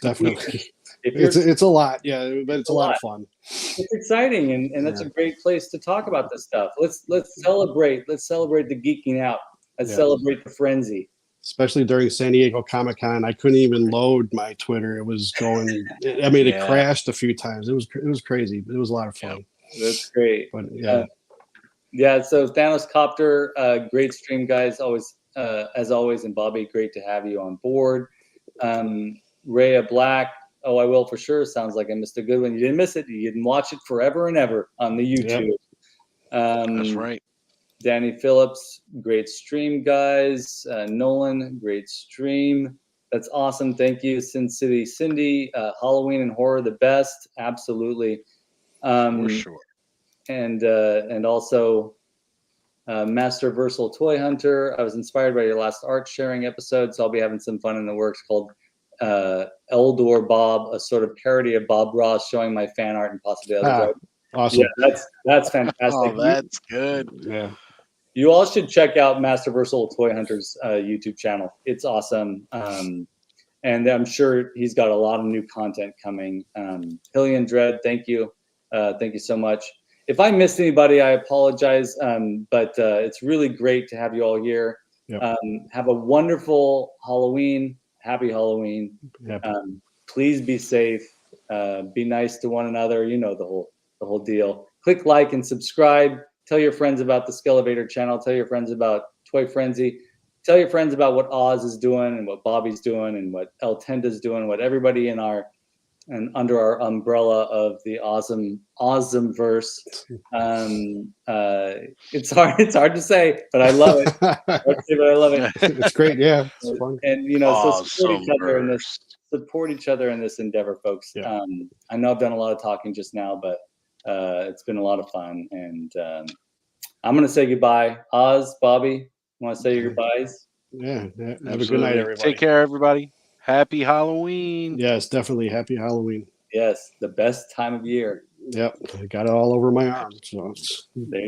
definitely. if you're It's a lot, yeah, but it's a lot of fun. It's exciting, and that's a great place to talk about this stuff. Let's celebrate. Let's celebrate the geeking out. Let's celebrate the frenzy. Especially during San Diego Comic-Con, I couldn't even load my Twitter. It was going. I mean, it crashed a few times. It was crazy, but it was a lot of fun. That's great. But yeah. So Thanos Copter, great stream, guys. Always, as always, and Bobby, great to have you on board. Rhea Black. Oh, I will for sure. Sounds like I missed a good one. You didn't miss it. You didn't watch it forever and ever on the YouTube. That's right. Danny Phillips, great stream, guys. Nolan, great stream. That's awesome. Thank you, Sin City Cindy. Halloween and horror, the best. Absolutely. For sure. And also Master Versal Toy Hunter. I was inspired by your last art sharing episode, so I'll be having some fun in the works called Eldor Bob, a sort of parody of Bob Ross, showing my fan art and possibilities. Awesome. Yeah, that's fantastic. Oh, that's good. Yeah. You all should check out Master Versal Toy Hunter's YouTube channel. It's awesome. And I'm sure he's got a lot of new content coming. Hillian Dread, thank you. Thank you so much. If I missed anybody, I apologize. But it's really great to have you all here. Yep. Have a wonderful Halloween. Happy Halloween. Yep. Please be safe. Be nice to one another. You know the whole deal. Click like and subscribe. Tell your friends about the Skelevator channel. Tell your friends about Toy Frenzy. Tell your friends about what Oz is doing and what Bobby's doing and what El Tenda is doing. What everybody in our and under our umbrella of the awesome verse. It's hard to say, but I love it. I love it. It's great. Yeah, it's fun. And so support each other in this endeavor, folks. Yeah. I know I've done a lot of talking just now, but it's been a lot of fun. And I'm gonna say goodbye. Oz, Bobby, want to say your goodbyes? Yeah. Have a good night, everybody. Take care, everybody. Happy Halloween. Yes, definitely. Happy Halloween. Yes, the best time of year. Yep. I got it all over my arm. So There